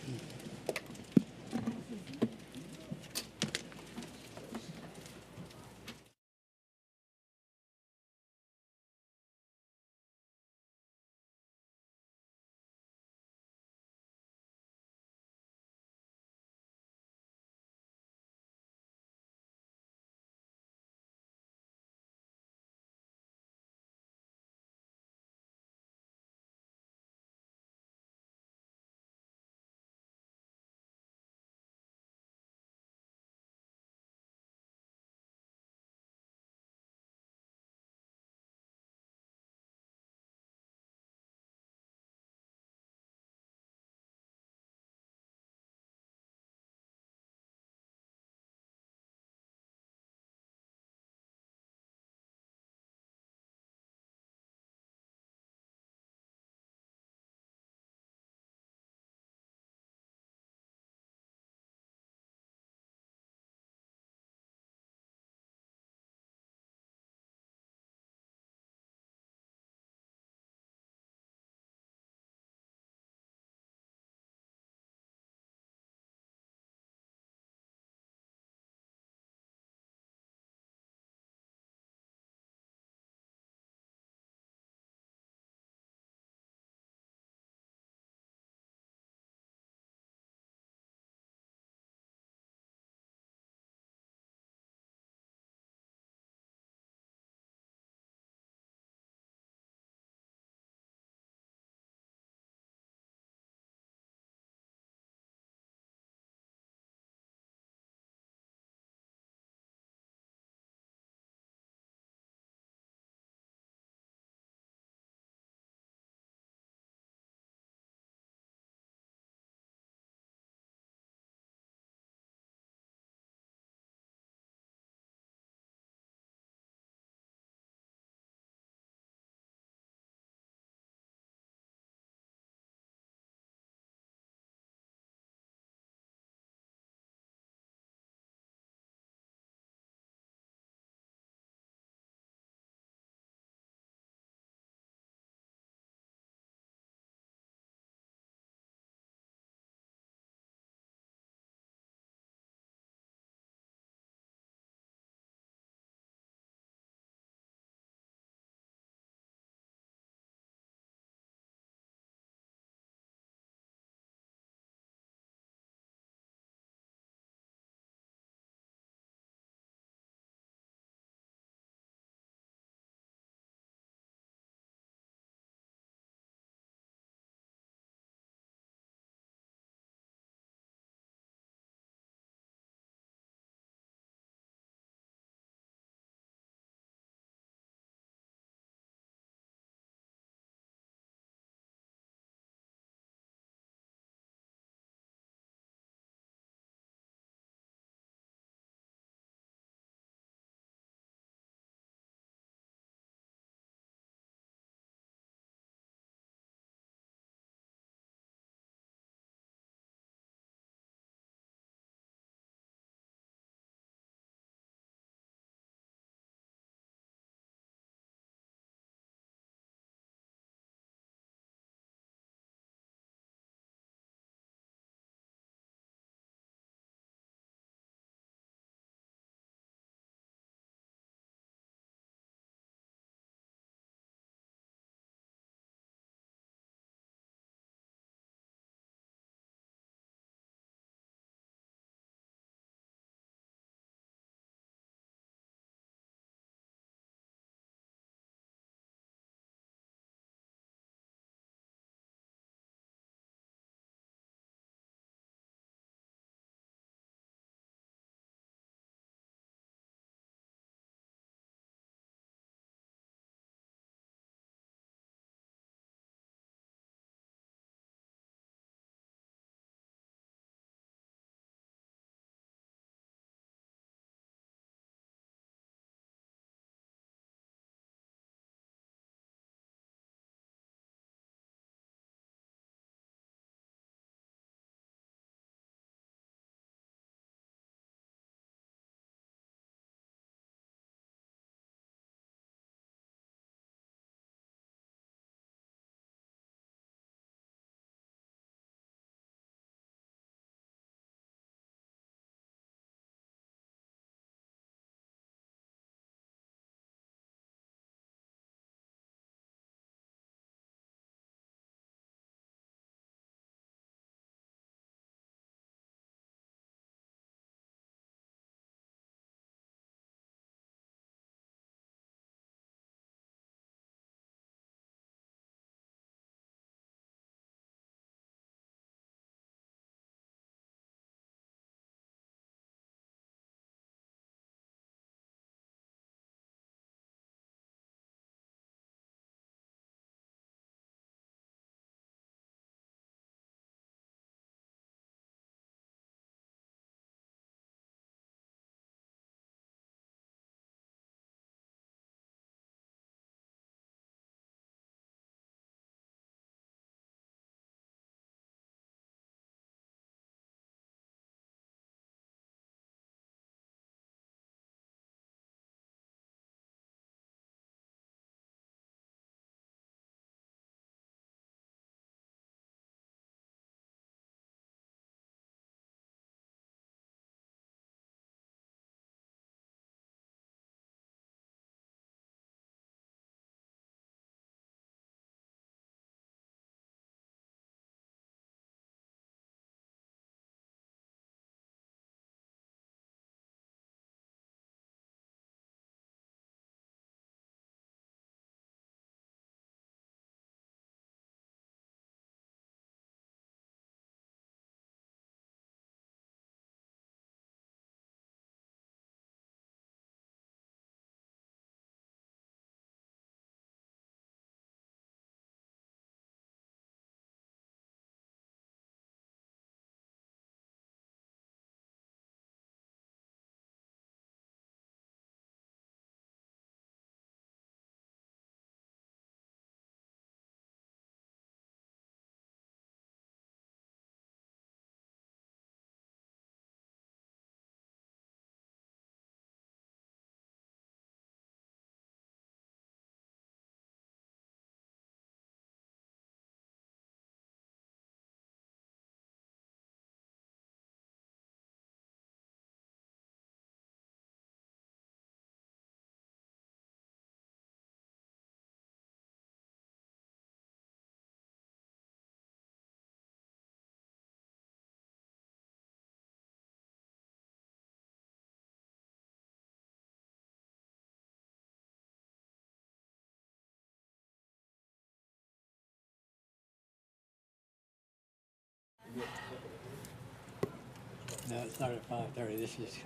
No, it started at 5:30. This is, okay.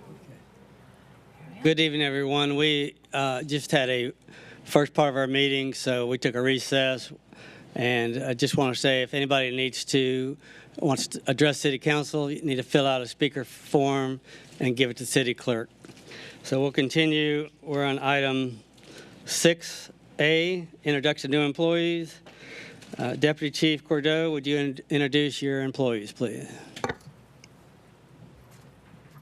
Good evening, everyone. We just had a first part of our meeting, so we took a recess. And I just want to say, if anybody wants to address City Council, you need to fill out a speaker form and give it to City Clerk. So we'll continue. We're on item 6A, introduction to new employees. Deputy Chief Cordeaux, would you introduce your employees, please?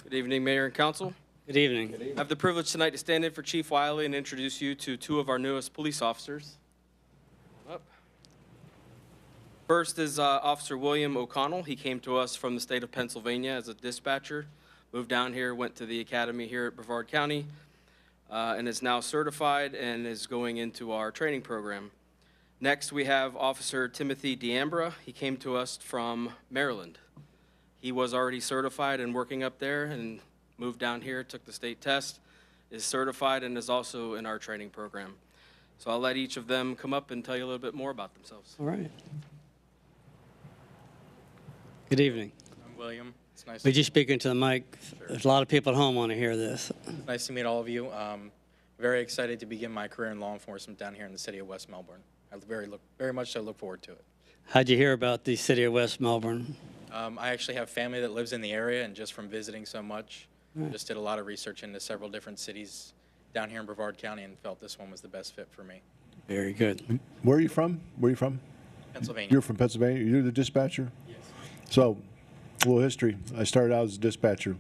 Good evening, Mayor and Council. Good evening. I have the privilege tonight to stand in for Chief Wiley and introduce you to two of our newest police officers. First is Officer William O'Connell. He came to us from the state of Pennsylvania as a dispatcher, moved down here, went to the academy here at Brevard County, and is now certified and is going into our training program. Next, we have Officer Timothy D'Ambra. He came to us from Maryland. He was already certified and working up there and moved down here, took the state test, is certified, and is also in our training program. So I'll let each of them come up and tell you a little bit more about themselves. All right. Good evening. I'm William. It's nice. Would you speak into the mic? Sure. There's a lot of people at home want to hear this. Nice to meet all of you. Very excited to begin my career in law enforcement down here in the city of West Melbourne. I very much so look forward to it. How'd you hear about the city of West Melbourne? I actually have family that lives in the area, and just from visiting so much, just did a lot of research into several different cities down here in Brevard County and felt this one was the best fit for me. Very good. Where are you from? Where are you from? Pennsylvania. You're from Pennsylvania? You're the dispatcher? Yes. So, a little history. I started out as a dispatcher.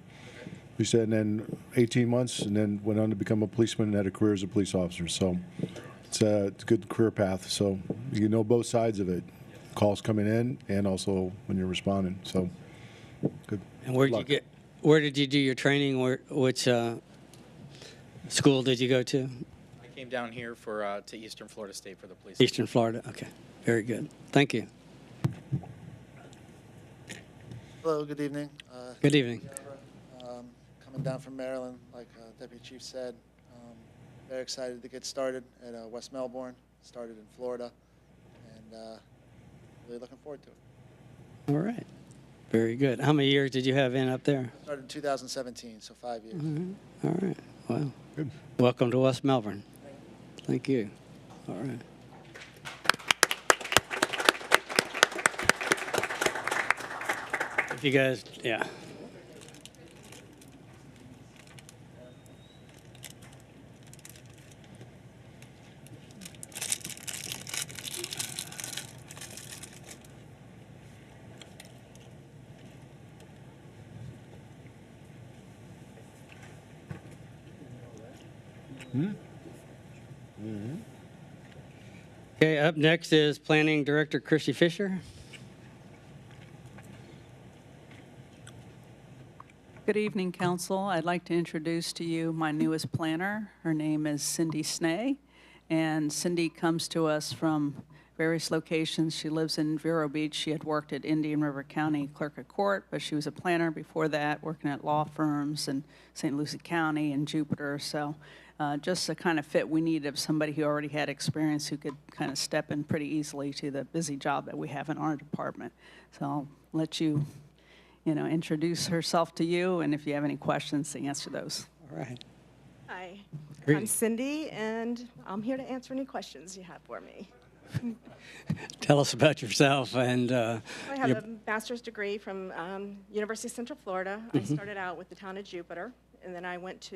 We said, and then 18 months, and then went on to become a policeman and had a career as a police officer. So, it's a good career path. So, you know both sides of it. Calls coming in and also when you're responding. So, good. And where did you do your training? Which school did you go to? I came down here to Eastern Florida State for the police. Eastern Florida. Okay. Very good. Thank you. Hello, good evening. Good evening. Coming down from Maryland, like Deputy Chief said, very excited to get started at West Melbourne, started in Florida, and really looking forward to it. All right. Very good. How many years did you have up there? Started in 2017, so 5 years. All right. Well, good. Welcome to West Melbourne. Thank you. All right. If you guys, yeah. Okay, up next is Planning Director Christy Fisher. Good evening, Council. I'd like to introduce to you my newest planner. Her name is Cindy Snay, and Cindy comes to us from various locations. She lives in Vero Beach. She had worked at Indian River County Clerk of Court, but she was a planner before that, working at law firms in St. Lucie County and Jupiter. So just the kind of fit we needed of somebody who already had experience who could kind of step in pretty easily to the busy job that we have in our department. So I'll let you introduce herself to you, and if you have any questions, to answer those. All right. Hi, Great. I'm Cindy, and I'm here to answer any questions you have for me. Tell us about yourself and I have a master's degree from University of Central Florida. I started out with the town of Jupiter, and then I went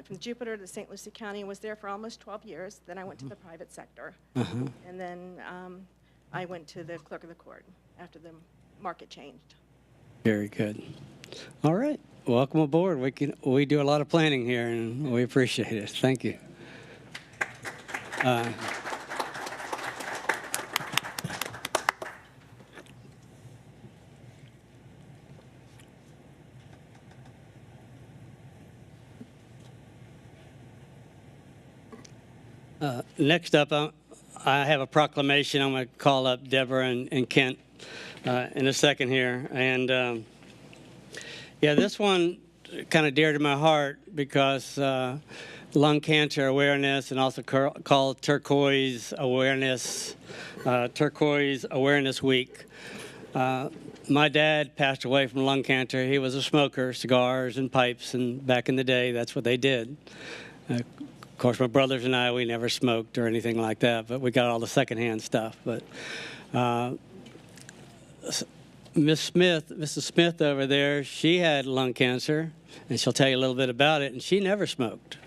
from Jupiter to St. Lucie County and was there for almost 12 years. Then I went to the private sector, and then I went to the clerk of the court after the market changed. Very good. All right. Welcome aboard. We do a lot of planning here, and we appreciate it. Thank you. Next up, I have a proclamation. I'm going to call up Deborah and Kent in a second here. And yeah, this one kind of dear to my heart because lung cancer awareness and also called Turquoise Awareness Week. My dad passed away from lung cancer. He was a smoker, cigars and pipes, and back in the day, that's what they did. Of course, my brothers and I, we never smoked or anything like that, but we got all the secondhand stuff. But Mrs. Smith over there, she had lung cancer, and she'll tell you a little bit about it, and she never smoked.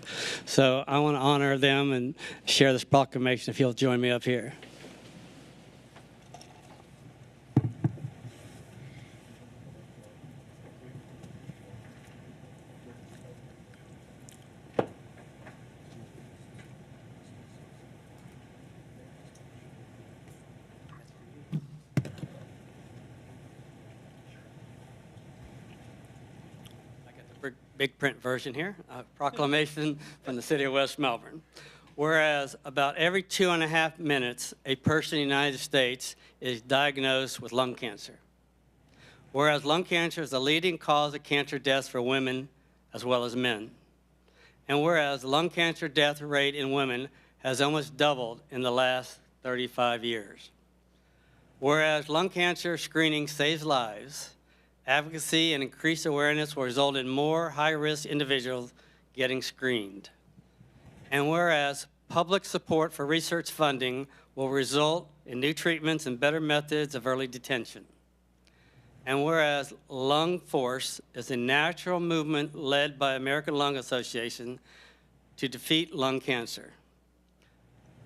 So I want to honor them and share this proclamation if you'll join me up here. Big print version here, a proclamation from the city of West Melbourne. Whereas about every 2.5 minutes, a person in the United States is diagnosed with lung cancer. Whereas lung cancer is the leading cause of cancer deaths for women as well as men. And whereas the lung cancer death rate in women has almost doubled in the last 35 years. Whereas lung cancer screening saves lives, advocacy and increased awareness will result in more high-risk individuals getting screened. And whereas public support for research funding will result in new treatments and better methods of early detection. And whereas Lung Force is a natural movement led by American Lung Association to defeat lung cancer.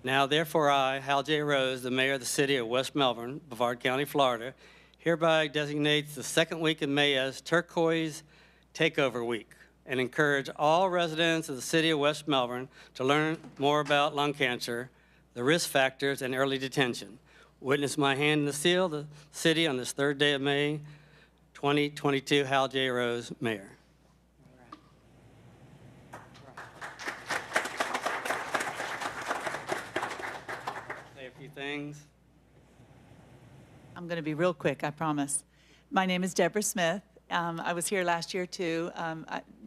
Now, therefore, I, Hal J. Rose, the mayor of the city of West Melbourne, Brevard County, Florida, hereby designates the second week in May as Turquoise Takeover Week and encourage all residents of the city of West Melbourne to learn more about lung cancer, the risk factors, and early detention. Witness my hand in the seal of the city on this 3rd day of May, 2022, Hal J. Rose, Mayor. Say a few things. I'm going to be real quick, I promise. My name is Deborah Smith. I was here last year, too.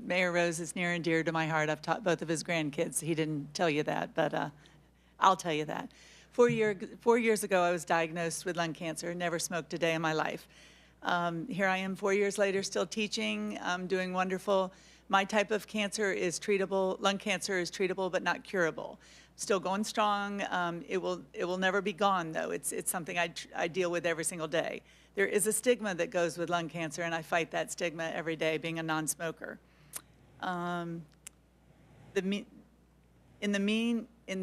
Mayor Rose is near and dear to my heart. I've taught both of his grandkids. He didn't tell you that, but I'll tell you that. 4 years ago, I was diagnosed with lung cancer, never smoked a day in my life. Here I am 4 years later, still teaching. I'm doing wonderful. My type of cancer is treatable. Lung cancer is treatable, but not curable. Still going strong. It will never be gone, though. It's something I deal with every single day. There is a stigma that goes with lung cancer, and I fight that stigma every day, being a non-smoker. In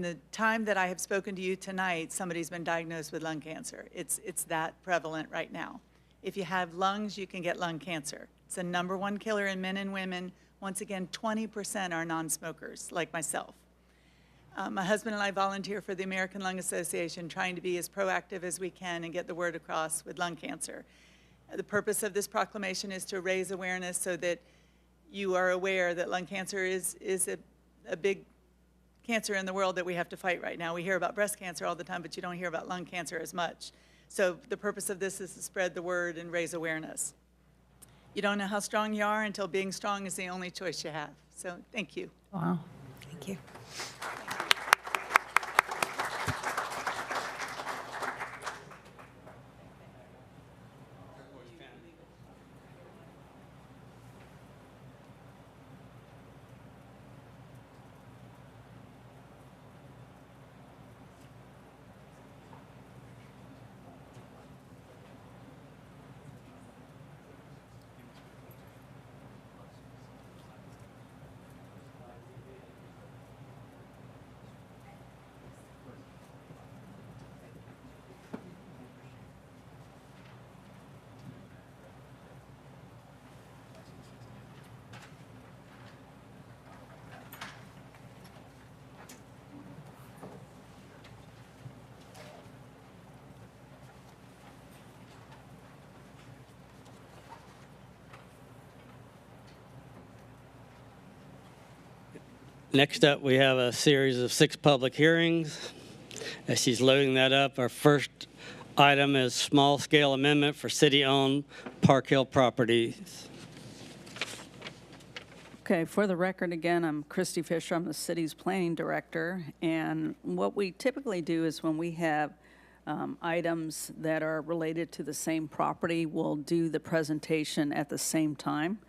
the time that I have spoken to you tonight, somebody's been diagnosed with lung cancer. It's that prevalent right now. If you have lungs, you can get lung cancer. It's the #1 killer in men and women. Once again, 20% are non-smokers, like myself. My husband and I volunteer for the American Lung Association, trying to be as proactive as we can and get the word across with lung cancer. The purpose of this proclamation is to raise awareness so that you are aware that lung cancer is a big cancer in the world that we have to fight right now. We hear about breast cancer all the time, but you don't hear about lung cancer as much. So the purpose of this is to spread the word and raise awareness. You don't know how strong you are until being strong is the only choice you have. So thank you. Wow. Thank you. Next up, we have a series of 6 public hearings. As she's loading that up, our first item is small-scale amendment for city-owned Park Hill properties. Okay, for the record, again, I'm Christy Fisher. I'm the city's planning director. And what we typically do is when we have items that are related to the same property will do the presentation at the same time,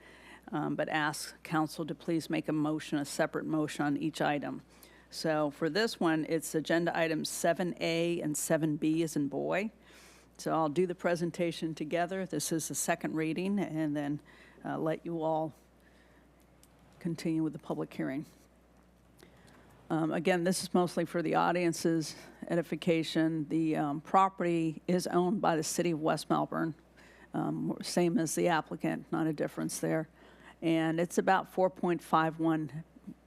but ask council to please make a motion, a separate motion on each item. So for this one, it's agenda items 7A and 7B as in boy. So I'll do the presentation together. This is the second reading, and then let you all continue with the public hearing. Again, this is mostly for the audience's edification. The property is owned by the city of West Melbourne, same as the applicant, not a difference there. And it's about 4.51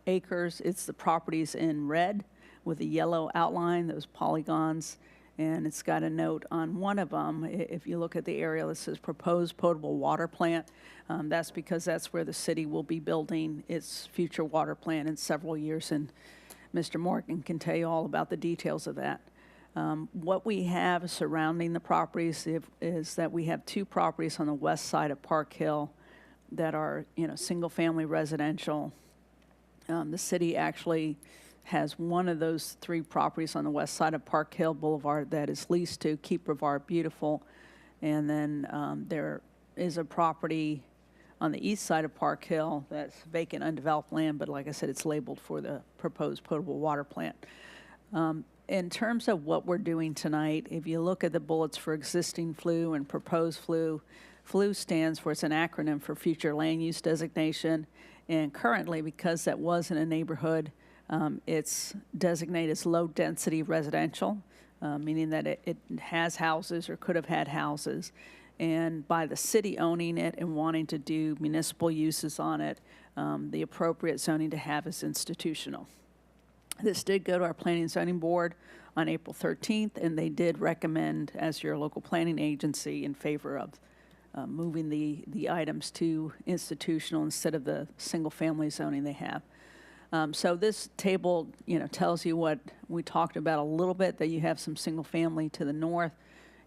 acres. It's the properties in red with a yellow outline, those polygons. And it's got a note on one of them. If you look at the area that says proposed potable water plant, that's because that's where the city will be building its future water plant in several years. And Mr. Morgan can tell you all about the details of that. What we have surrounding the properties is that we have 2 properties on the west side of Park Hill that are, single-family residential. The city actually has one of those 3 properties on the west side of Park Hill Boulevard that is leased to Keep Brevard Beautiful. And then there is a property on the east side of Park Hill that's vacant, undeveloped land, but like I said, it's labeled for the proposed potable water plant. In terms of what we're doing tonight, if you look at the bullets for existing FLU and proposed FLU, FLU stands for, it's an acronym for Future Land Use Designation. And currently, because that was in a neighborhood, it's designated as low-density residential, meaning that it has houses or could have had houses. And by the city owning it and wanting to do municipal uses on it, the appropriate zoning to have is institutional. This did go to our Planning and Zoning Board on April 13th, and they did recommend, as your local planning agency, in favor of moving the items to institutional instead of the single-family zoning they have. So this table, tells you what we talked about a little bit, that you have some single-family to the north.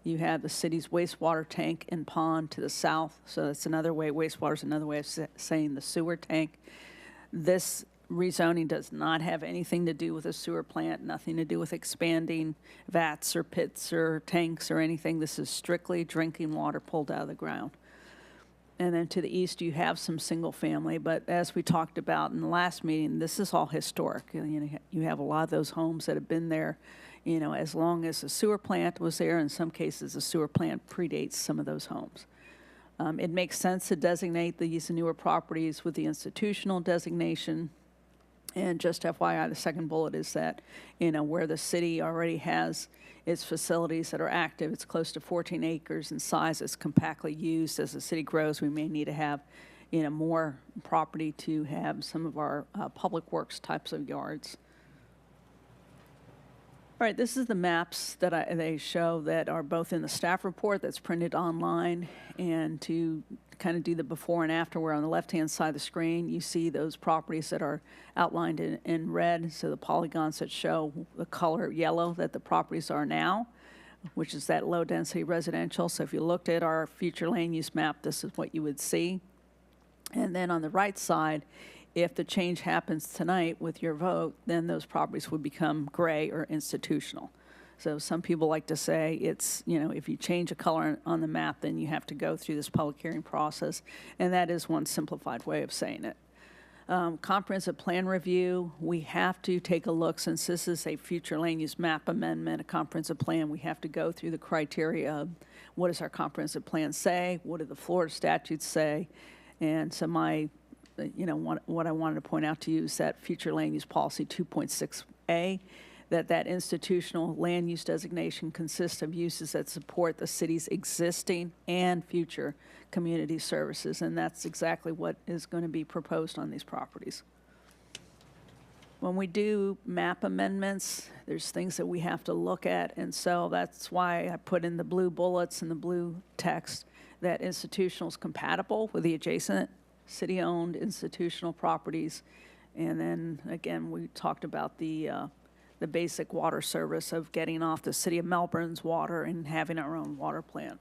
You have the city's wastewater tank and pond to the south. So that's another way, wastewater is another way of saying the sewer tank. This rezoning does not have anything to do with a sewer plant, nothing to do with expanding vats or pits or tanks or anything. This is strictly drinking water pulled out of the ground. And then to the east, you have some single family, but as we talked about in the last meeting, this is all historic. You have a lot of those homes that have been there, as long as the sewer plant was there. In some cases, the sewer plant predates some of those homes. It makes sense to designate these newer properties with the institutional designation. And just FYI, the second bullet is that, where the city already has its facilities that are active, it's close to 14 acres in size. It's compactly used. As the city grows, we may need to have, more property to have some of our public works types of yards. All right, this is the maps that they show that are both in the staff report that's printed online, and to kind of do the before and after, where on the left-hand side of the screen, you see those properties that are outlined in red, so the polygons that show the color yellow that the properties are now, which is that low-density residential. So if you looked at our future land use map, this is what you would see. And then on the right side, if the change happens tonight with your vote, then those properties would become gray or institutional. So some people like to say it's, if you change a color on the map, then you have to go through this public hearing process. And that is one simplified way of saying it. Comprehensive plan review, we have to take a look, since this is a future land use map amendment, a comprehensive plan, we have to go through the criteria of what does our comprehensive plan say, what do the Florida statutes say, and so what I wanted to point out to you is that future land use policy 2.6A, that institutional land use designation consists of uses that support the city's existing and future community services, and that's exactly what is going to be proposed on these properties. When we do map amendments, there's things that we have to look at, and so that's why I put in the blue bullets and the blue text that institutional is compatible with the adjacent city-owned institutional properties. And then, again, we talked about the basic water service of getting off the city of Melbourne's water and having our own water plant.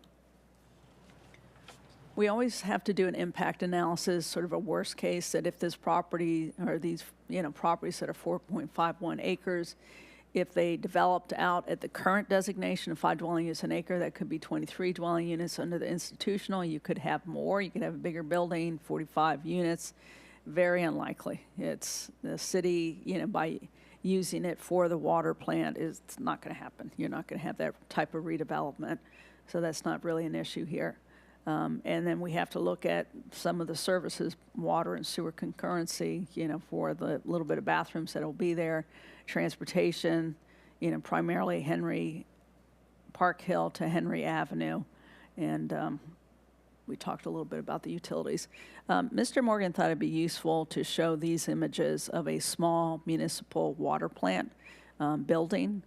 We always have to do an impact analysis, sort of a worst case, that if this property or these properties that are 4.51 acres, If they developed out at the current designation of 5 dwelling units an acre, that could be 23 dwelling units. Under the institutional, you could have more. You could have a bigger building, 45 units. Very unlikely. It's the city, by using it for the water plant, it's not going to happen. You're not going to have that type of redevelopment. So that's not really an issue here. And then we have to look at some of the services, water and sewer concurrency, for the little bit of bathrooms that will be there, transportation, primarily Henry Park Hill to Henry Avenue. And we talked a little bit about the utilities. Mr. Morgan thought it'd be useful to show these images of a small municipal water plant building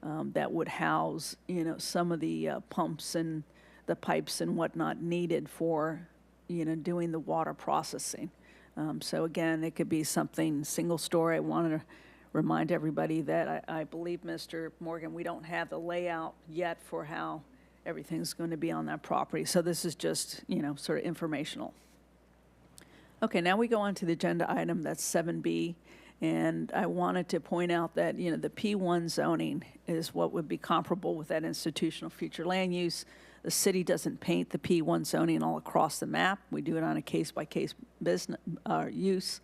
that would house, some of the pumps and the pipes and whatnot needed for, doing the water processing. So again, it could be something single story. I wanted to remind everybody that I believe, Mr. Morgan, we don't have the layout yet for how everything's going to be on that property. So this is just, sort of informational. Okay, now we go on to the agenda item, that's 7B. And I wanted to point out that, the P1 zoning is what would be comparable with that institutional future land use. The city doesn't paint the P1 zoning all across the map. We do it on a case-by-case business use.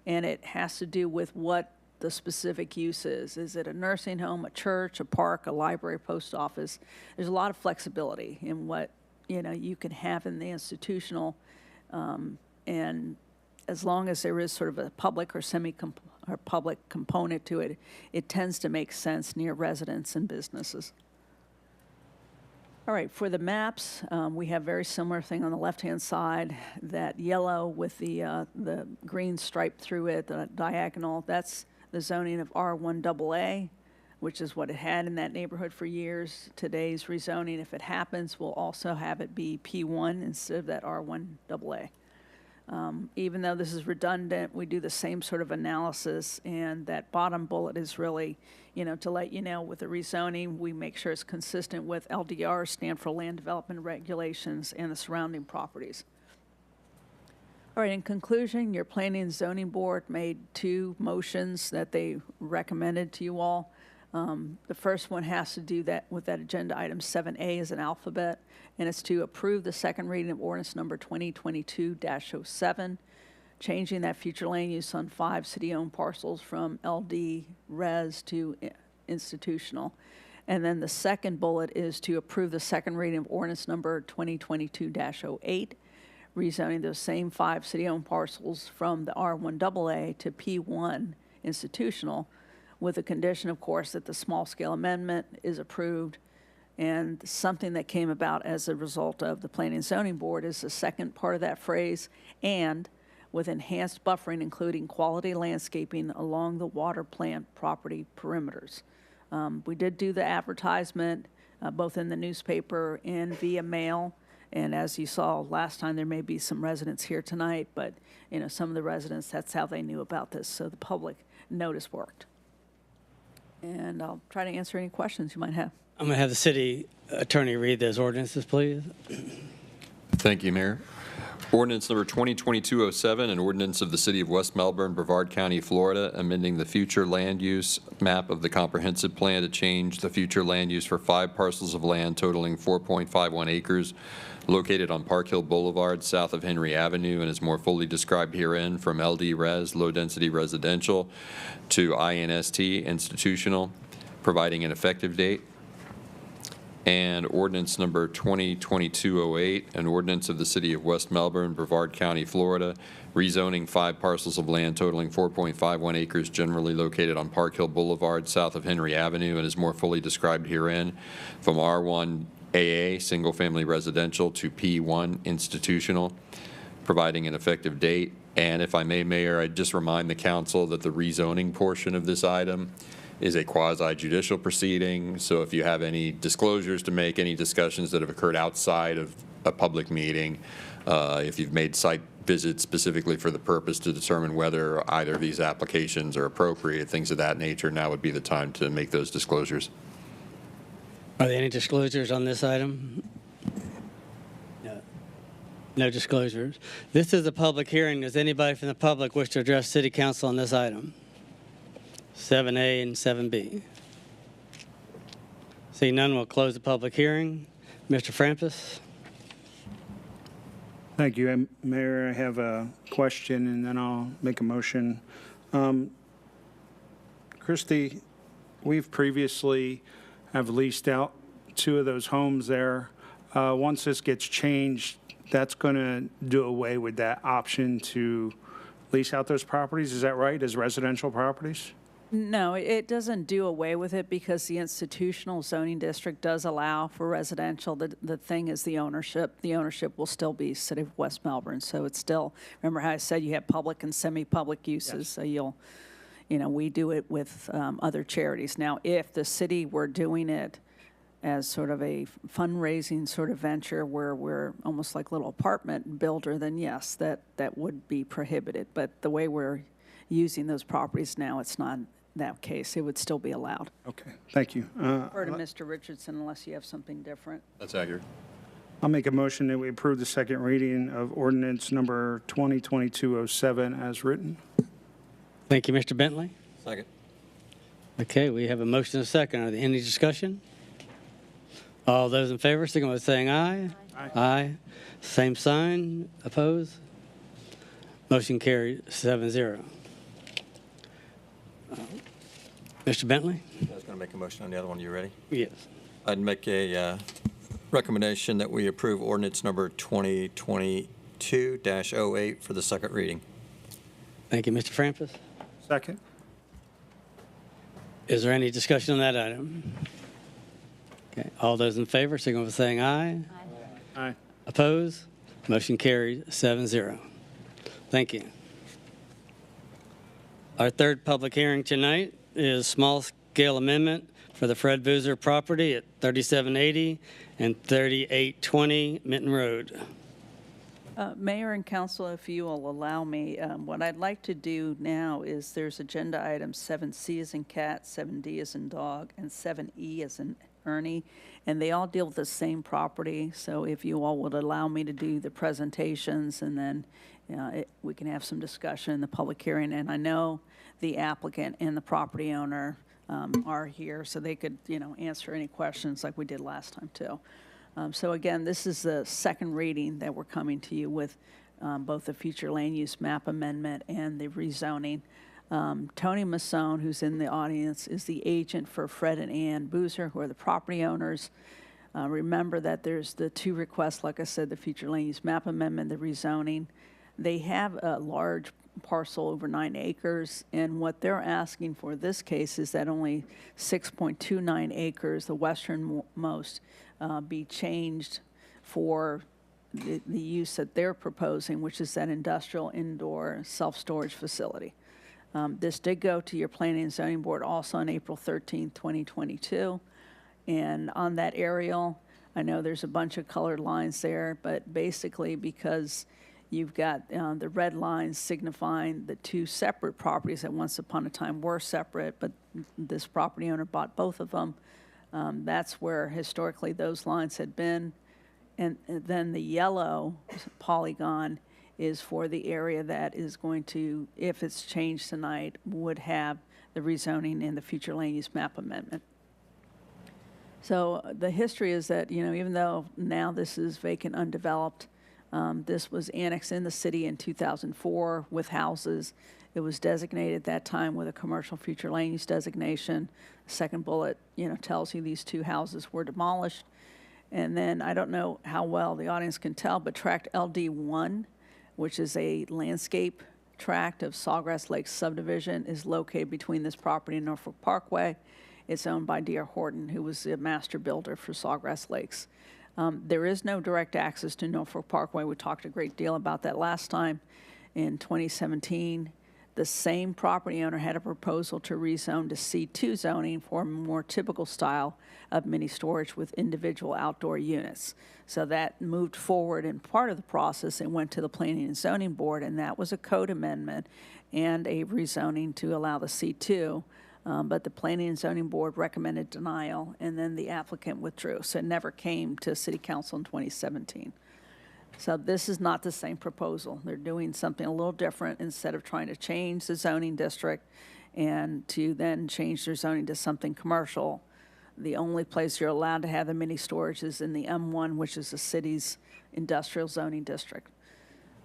And it has to do with what the specific use is. Is it a nursing home, a church, a park, a library, post office? There's a lot of flexibility in what, you can have in the institutional. And as long as there is sort of a public or public component to it, it tends to make sense near residents and businesses. All right, for the maps, we have very similar thing on the left-hand side. That yellow with the green stripe through it, the diagonal, that's the zoning of R1AA, which is what it had in that neighborhood for years. Today's rezoning, if it happens, will also have it be P1 instead of that R1AA. Even though this is redundant, we do the same sort of analysis, and that bottom bullet is really, to let you know with the rezoning, we make sure it's consistent with LDR, stand for Land Development Regulations, and the surrounding properties. All right, in conclusion, your Planning and Zoning Board made 2 motions that they recommended to you all. The first one has to do that with that agenda item 7A as an alphabet, and it's to approve the second reading of ordinance number 2022-07, changing that future land use on 5 city-owned parcels from LD res to institutional. And then the second bullet is to approve the second reading of ordinance number 2022-08, rezoning those same 5 city-owned parcels from the R1AA to P1 institutional, with the condition, of course, that the small-scale amendment is approved. And something that came about as a result of the Planning and Zoning Board is the second part of that phrase, and with enhanced buffering, including quality landscaping along the water plant property perimeters. We did do the advertisement, both in the newspaper and via mail. And as you saw last time, there may be some residents here tonight, but some of the residents, that's how they knew about this. So the public notice worked. And I'll try to answer any questions you might have. I'm going to have the city attorney read those ordinances, please. Thank you, Mayor. Ordinance number 2022-07, an ordinance of the City of West Melbourne, Brevard County, Florida, amending the future land use map of the comprehensive plan to change the future land use for 5 parcels of land totaling 4.51 acres located on Park Hill Boulevard south of Henry Avenue and is more fully described herein, from LD Res, low density residential, to INST, institutional, providing an effective date. And ordinance number 2022-08, an ordinance of the City of West Melbourne, Brevard County, Florida, rezoning 5 parcels of land totaling 4.51 acres generally located on Park Hill Boulevard south of Henry Avenue and is more fully described herein, from R1AA, single-family residential, to P1, institutional, providing an effective date. And if I may, Mayor, I'd just remind the council that the rezoning portion of this item is a quasi-judicial proceeding, so if you have any disclosures to make, any discussions that have occurred outside of a public meeting, if you've made site visits specifically for the purpose to determine whether either of these applications are appropriate, things of that nature, now would be the time to make those disclosures. Are there any disclosures on this item? No. No disclosures. This is a public hearing. Does anybody from the public wish to address City Council on this item? 7A and 7B. Seeing none, we'll close the public hearing. Mr. Frampus? Thank you. Mayor, I have a question, and then I'll make a motion. Christy, we've previously have leased out 2 of those homes there. Once this gets changed, that's going to do away with that option to lease out those properties. Is that right, as residential properties? No, it doesn't do away with it because the institutional zoning district does allow for residential. The thing is the ownership. The ownership will still be City of West Melbourne. So it's still, remember how I said you have public and semi-public uses. So we do it with other charities. Now, if the city were doing it as sort of a fundraising sort of venture where we're almost like a little apartment builder, then yes, that would be prohibited. But the way we're using those properties now, it's not that case. It would still be allowed. Okay, thank you. Refer to Mr. Richardson unless you have something different. That's accurate. I'll make a motion that we approve the second reading of ordinance number 2022-07 as written. Thank you, Mr. Bentley. Second. Okay, we have a motion and a second. Are there any discussion? All those in favor, signal by saying aye. Aye. Aye. Same sign. Opposed? Motion carried 7-0. Mr. Bentley? I was going to make a motion on the other one. You ready? Yes. I'd make a recommendation that we approve ordinance number 2022-08 for the second reading. Thank you, Mr. Frampus. Second. Is there any discussion on that item? Okay, all those in favor, signal by saying aye. Aye. Opposed? Motion carried 7-0. Thank you. Our third public hearing tonight is small-scale amendment for the Fred Boozer property at 3780 and 3820 Minton Road. Mayor and council, if you will allow me, what I'd like to do now is there's agenda items 7C as in cat, 7D as in dog, and 7E as in Ernie, and they all deal with the same property. So if you all would allow me to do the presentations, and then we can have some discussion in the public hearing. And I know the applicant and the property owner are here, so they could, answer any questions like we did last time too. So again, this is the second reading that we're coming to you with both the future land use map amendment and the rezoning. Tony Masson, who's in the audience, is the agent for Fred and Ann Boozer, who are the property owners. Remember that there's the 2 requests, like I said, the future land use map amendment, the rezoning. They have a large parcel over 9 acres, and what they're asking for this case is that only 6.29 acres, the westernmost, be changed for the use that they're proposing, which is that industrial indoor self-storage facility. This did go to your Planning and Zoning Board also on April 13, 2022. And on that aerial, I know there's a bunch of colored lines there, but basically because you've got the red lines signifying the 2 separate properties that once upon a time were separate, but this property owner bought both of them. That's where historically those lines had been. And then the yellow polygon is for the area that is going to, if it's changed tonight, would have the rezoning and the future land use map amendment. So the history is that, even though now this is vacant, undeveloped, this was annexed in the city in 2004 with houses. It was designated at that time with a commercial future land use designation. The second bullet, tells you these 2 houses were demolished. And then I don't know how well the audience can tell, but tract LD1, which is a landscape tract of Sawgrass Lake subdivision, is located between this property and Norfolk Parkway. It's owned by D.R. Horton, who was the master builder for Sawgrass Lakes. There is no direct access to Norfolk Parkway. We talked a great deal about that last time. In 2017, the same property owner had a proposal to rezone to C2 zoning for a more typical style of mini storage with individual outdoor units. So that moved forward, and part of the process, it went to the Planning and Zoning Board, and that was a code amendment and a rezoning to allow the C2. But the Planning and Zoning Board recommended denial, and then the applicant withdrew. So it never came to City Council in 2017. So this is not the same proposal. They're doing something a little different. Instead of trying to change the zoning district and to then change their zoning to something commercial, the only place you're allowed to have the mini storage is in the M1, which is the city's industrial zoning district.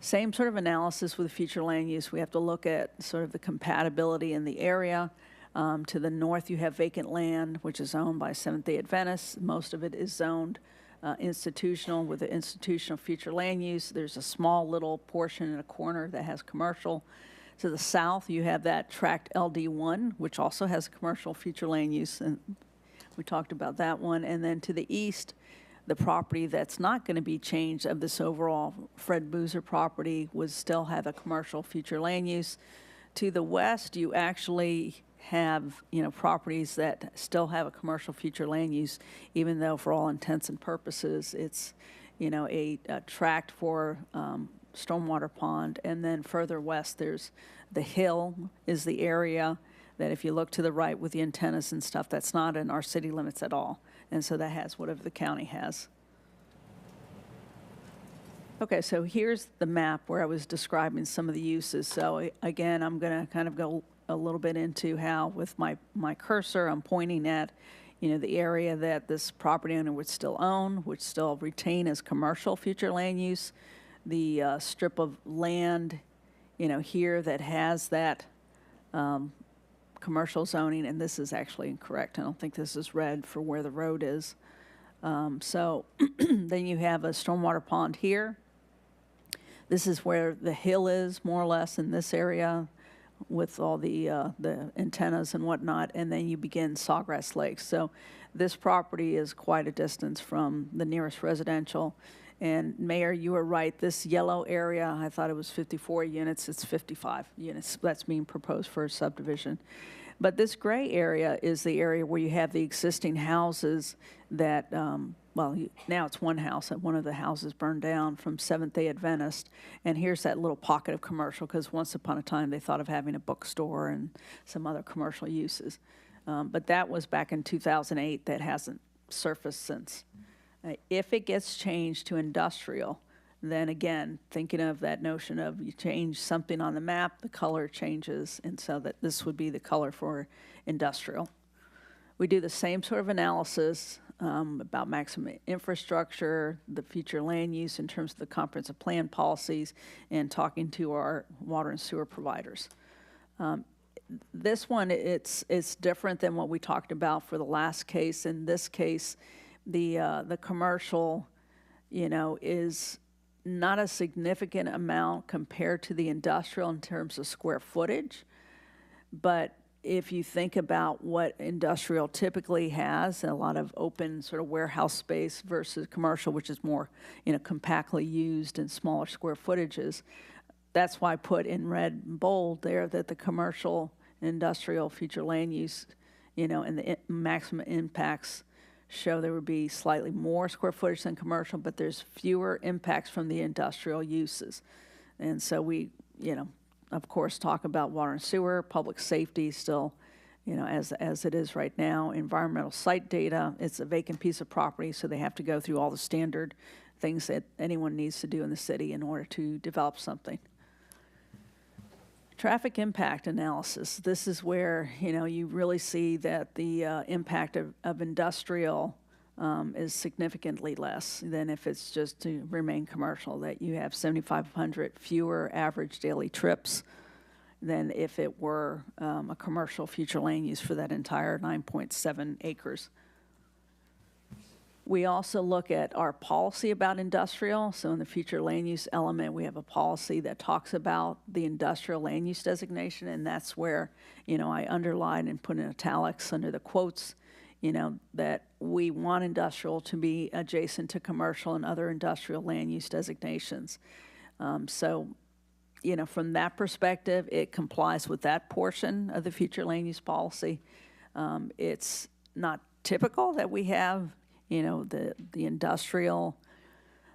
Same sort of analysis with future land use. We have to look at sort of the compatibility in the area. To the north, you have vacant land, which is owned by Seventh-day Adventists. Most of it is zoned institutional with the institutional future land use. There's a small little portion in a corner that has commercial. To the south, you have that tract LD1, which also has commercial future land use, and we talked about that one. And then to the east, the property that's not going to be changed of this overall Fred Boozer property would still have a commercial future land use. To the west, you actually have, properties that still have a commercial future land use, even though for all intents and purposes, it's, a tract for stormwater pond. And then further west, there's the hill is the area that if you look to the right with the antennas and stuff, that's not in our city limits at all. And so that has whatever the county has. Okay, so here's the map where I was describing some of the uses. So again, I'm going to kind of go a little bit into how with my cursor, I'm pointing at, the area that this property owner would still own, would still retain as commercial future land use. The strip of land, here that has that commercial zoning, and this is actually incorrect. I don't think this is red for where the road is. So then you have a stormwater pond here. This is where the hill is, more or less, in this area with all the antennas and whatnot, and then you begin Sawgrass Lake. So this property is quite a distance from the nearest residential. And Mayor, you were right, this yellow area, I thought it was 54 units, it's 55 units. That's being proposed for a subdivision. But this gray area is the area where you have the existing houses that, now it's one house, one of the houses burned down from Seventh-day Adventist. And here's that little pocket of commercial, because once upon a time they thought of having a bookstore and some other commercial uses. But that was back in 2008. That hasn't surfaced since. If it gets changed to industrial, then again, thinking of that notion of you change something on the map, the color changes, and so that this would be the color for industrial. We do the same sort of analysis about maximum infrastructure, the future land use in terms of the comprehensive plan policies, and talking to our water and sewer providers. This one, it's different than what we talked about for the last case. In this case, the commercial, is not a significant amount compared to the industrial in terms of square footage. But if you think about what industrial typically has, a lot of open sort of warehouse space versus commercial, which is more, compactly used and smaller square footages, that's why I put in red and bold there that the commercial and industrial future land use, and the maximum impacts show there would be slightly more square footage than commercial, but there's fewer impacts from the industrial uses. And so we, of course, talk about water and sewer, public safety still, as it is right now. Environmental site data, it's a vacant piece of property, so they have to go through all the standard things that anyone needs to do in the city in order to develop something. Traffic impact analysis. This is where, you really see that the impact of industrial is significantly less than if it's just to remain commercial, that you have 7,500 fewer average daily trips than if it were a commercial future land use for that entire 9.7 acres. We also look at our policy about industrial. So in the future land use element, we have a policy that talks about the industrial land use designation, and that's where, I underline and put in italics under the quotes, that we want industrial to be adjacent to commercial and other industrial land use designations. So, from that perspective, it complies with that portion of the future land use policy. It's not typical that we have the industrial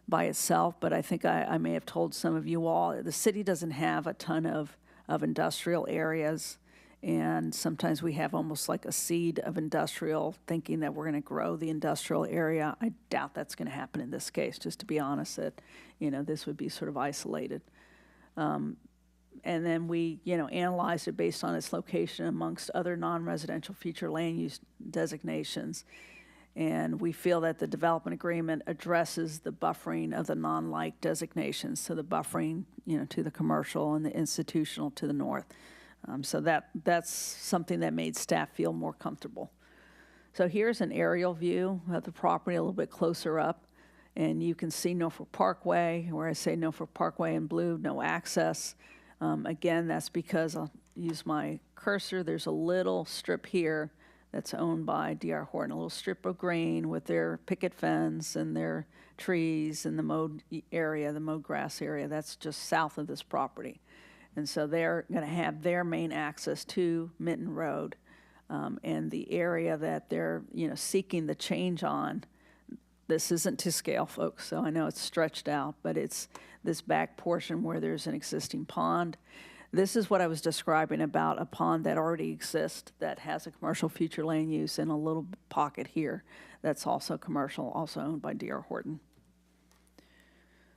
by itself, but I think I may have told some of you all, the city doesn't have a ton of industrial areas, and sometimes we have almost like a seed of industrial, thinking that we're going to grow the industrial area. I doubt that's going to happen in this case, just to be honest, that, this would be sort of isolated. And then we, analyzed it based on its location amongst other non-residential future land use designations. And we feel that the development agreement addresses the buffering of the non-like designations, so the buffering, to the commercial and the institutional to the north. So that's something that made staff feel more comfortable. So here's an aerial view of the property a little bit closer up. And you can see Norfolk Parkway, where I say Norfolk Parkway in blue, no access. Again, that's because I'll use my cursor. There's a little strip here that's owned by D.R. Horton, a little strip of green with their picket fence and their trees and the mowed area, the mowed grass area. That's just south of this property. And so they're going to have their main access to Minton Road. And the area that they're, seeking the change on, this isn't to scale, folks, so I know it's stretched out, but it's this back portion where there's an existing pond. This is what I was describing about a pond that already exists that has a commercial future land use in a little pocket here that's also commercial, also owned by D.R. Horton.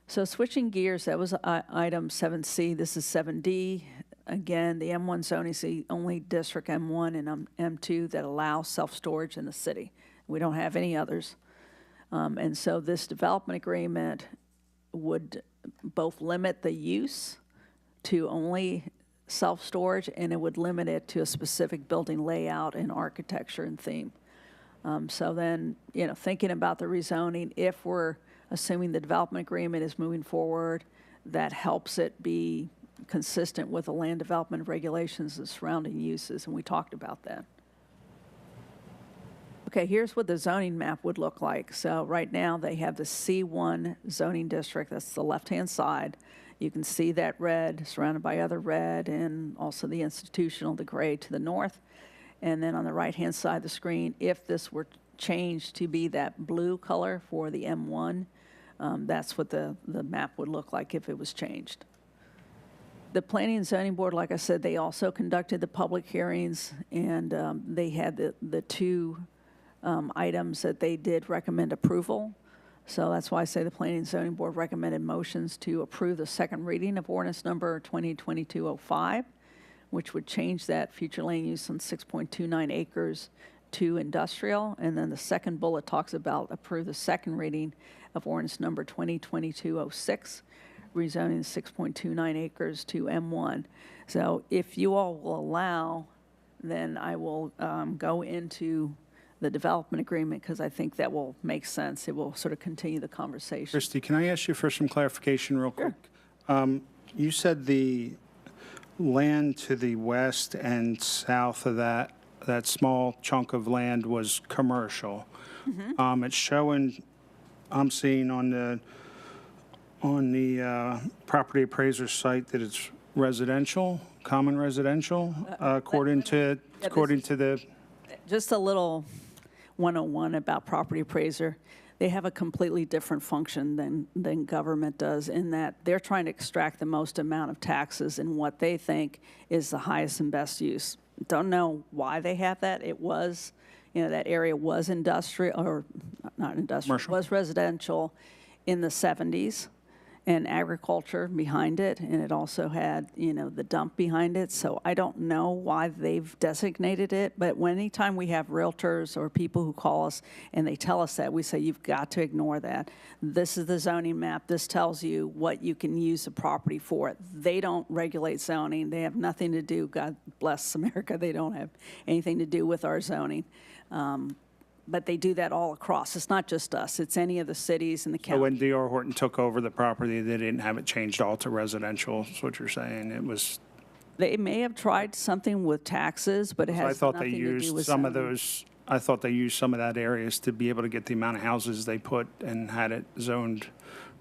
So switching gears, that was item 7C. This is 7D. Again, the M1 zoning is the only district, M1 and M2, that allows self-storage in the city. We don't have any others. And so this development agreement would both limit the use to only self-storage, and it would limit it to a specific building layout and architecture and theme. So then, thinking about the rezoning, if we're assuming the development agreement is moving forward, that helps it be consistent with the land development regulations and surrounding uses, and we talked about that. Okay, here's what the zoning map would look like. So right now they have the C1 zoning district, that's the left-hand side. You can see that red surrounded by other red, and also the institutional, the gray to the north. And then on the right-hand side of the screen, if this were changed to be that blue color for the M1, that's what the map would look like if it was changed. The Planning and Zoning Board, like I said, they also conducted the public hearings, and they had the two items that they did recommend approval. So that's why I say the Planning and Zoning Board recommended motions to approve the second reading of ordinance number 2022-05, which would change that future land use on 6.29 acres to industrial. And then the second bullet talks about approve the second reading of ordinance number 2022-06, rezoning 6.29 acres to M1. So if you all will allow, then I will go into the development agreement, because I think that will make sense. It will sort of continue the conversation. Christy, can I ask you for some clarification real quick? You said the land to the west and south of that small chunk of land was commercial. Mm-hmm. It's showing, I'm seeing on the property appraiser site that it's residential, common residential, according to the. Just a little 101 about property appraiser. They have a completely different function than government does, in that they're trying to extract the most amount of taxes in what they think is the highest and best use. Don't know why they have that. It was, that area was industrial, or not industrial, commercial. Was residential in the 70s, and agriculture behind it, and it also had, the dump behind it. So I don't know why they've designated it, but anytime we have realtors or people who call us and they tell us that, we say, you've got to ignore that. This is the zoning map. This tells you what you can use the property for. They don't regulate zoning. They have nothing to do, God bless America, they don't have anything to do with our zoning. But they do that all across. It's not just us. It's any of the cities in the county. So when D.R. Horton took over the property, they didn't have it changed all to residential, is what you're saying? It was. They may have tried something with taxes, but it has nothing to do with some of zoning. those. I thought they used some of that areas to be able to get the amount of houses they put, and had it zoned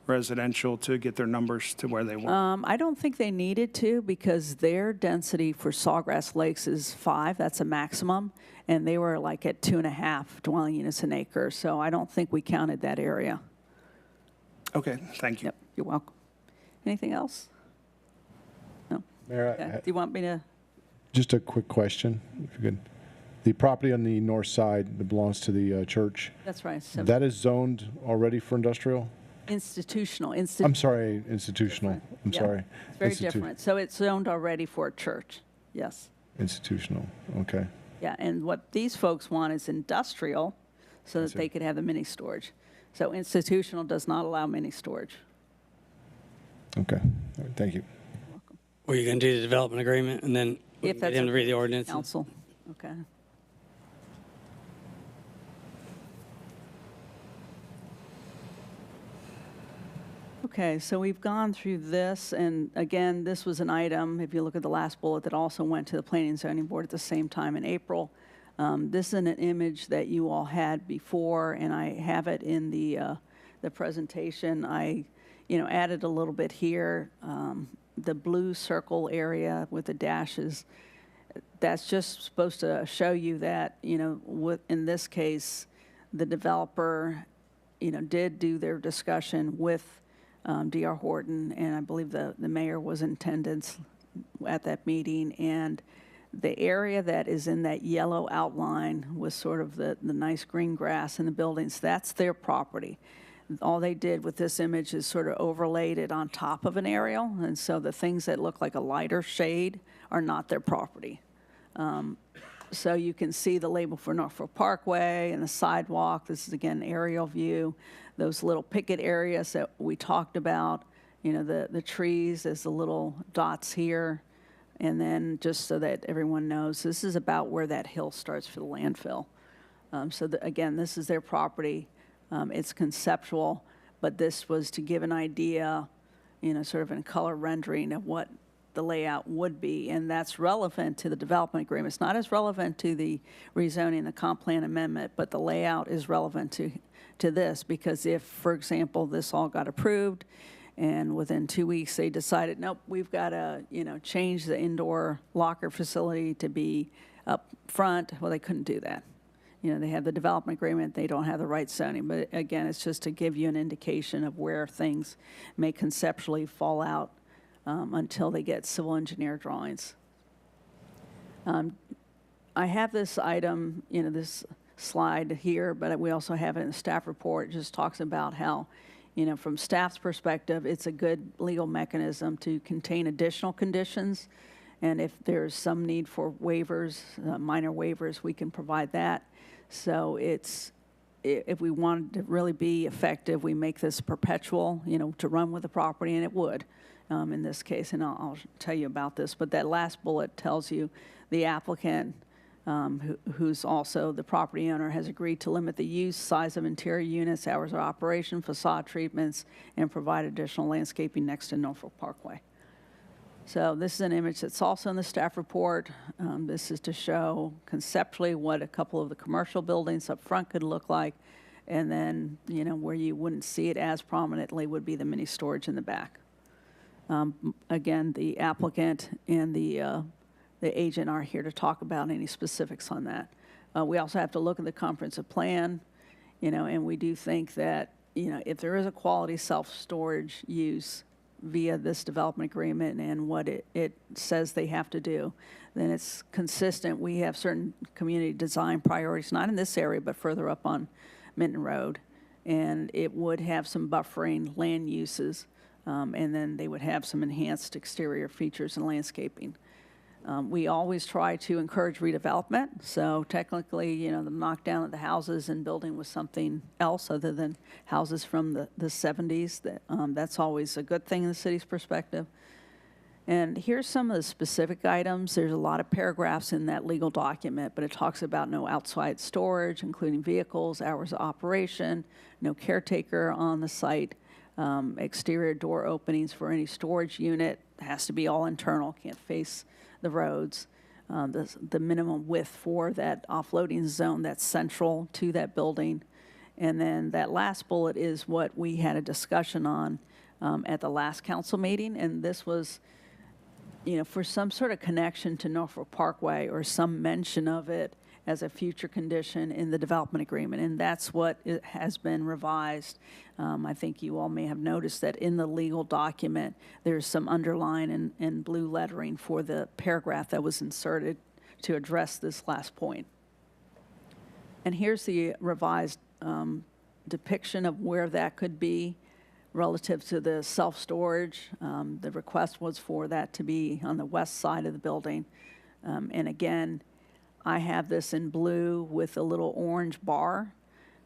residential to get their numbers to where they want. I don't think they needed to, because their density for Sawgrass Lakes is 5. That's a maximum. And they were like at 2.5 dwelling units an acre. So I don't think we counted that area. Okay, thank you. Yep, you're welcome. Anything else? No? Mayor, Okay. Do you want me to? just a quick question, if you could. The property on the north side that belongs to the church, That's right. that is zoned already for industrial? Institutional. I'm sorry, institutional. I'm Yeah, sorry. It's very different. So it's zoned already for a church, yes. Institutional, okay. Yeah, and what these folks want is industrial, so that see. they could have the mini storage. So institutional does not allow mini storage. Okay, all right, thank you. Were you going to do the development agreement and then If get that's him to read okay the with ordinance? Council, okay. Okay, so we've gone through this, and again, this was an item, if you look at the last bullet, that also went to the Planning and Zoning Board at the same time in April. This is an image that you all had before, and I have it in the presentation. I, added a little bit here. The blue circle area with the dashes, that's just supposed to show you that, in this case, the developer, did do their discussion with D.R. Horton, and I believe the mayor was in attendance at that meeting. And the area that is in that yellow outline was sort of the nice green grass in the buildings. That's their property. All they did with this image is sort of overlaid it on top of an aerial, and so the things that look like a lighter shade are not their property. So you can see the label for Norfolk Parkway and the sidewalk. This is, again, aerial view. Those little picket areas that we talked about, the trees as the little dots here. And then just so that everyone knows, this is about where that hill starts for the landfill. Again, this is their property. It's conceptual, but this was to give an idea, sort of in a color rendering of what the layout would be, and that's relevant to the development agreement. It's not as relevant to the rezoning, the comp plan amendment, but the layout is relevant to this, because if, for example, this all got approved and within 2 weeks they decided, nope, we've got to, change the indoor locker facility to be up front, well, they couldn't do that. They have the development agreement, they don't have the right zoning, but again, it's just to give you an indication of where things may conceptually fall out until they get civil engineer drawings. I have this item, this slide here, but we also have it in the staff report. It just talks about how, from staff's perspective, it's a good legal mechanism to contain additional conditions. And if there's some need for waivers, minor waivers, we can provide that. So if we wanted to really be effective, we make this perpetual, to run with the property, and it would. In this case, and I'll tell you about this, but that last bullet tells you the applicant, who's also the property owner, has agreed to limit the use, size of interior units, hours of operation, facade treatments, and provide additional landscaping next to Norfolk Parkway. So this is an image that's also in the staff report. This is to show conceptually what a couple of the commercial buildings up front could look like, and then, where you wouldn't see it as prominently would be the mini storage in the back. Again, the applicant and the agent are here to talk about any specifics on that. We also have to look at the comprehensive plan, and we do think that, if there is a quality self-storage use via this development agreement and what it says they have to do, then it's consistent. We have certain community design priorities, not in this area, but further up on Minton Road, and it would have some buffering land uses. And then they would have some enhanced exterior features and landscaping. We always try to encourage redevelopment. So technically, the knockdown of the houses and building with something else other than houses from the 70s, that's always a good thing in the city's perspective. And here's some of the specific items. There's a lot of paragraphs in that legal document, but it talks about no outside storage, including vehicles, hours of operation, no caretaker on the site. Exterior door openings for any storage unit has to be all internal, can't face the roads. The minimum width for that offloading zone that's central to that building. And then that last bullet is what we had a discussion on at the last council meeting, and this was, for some sort of connection to Norfolk Parkway or some mention of it as a future condition in the development agreement, and that's what has been revised. I think you all may have noticed that in the legal document, there's some underline and blue lettering for the paragraph that was inserted to address this last point. And here's the revised depiction of where that could be. relative to the self-storage. The request was for that to be on the west side of the building. And again, I have this in blue with a little orange bar,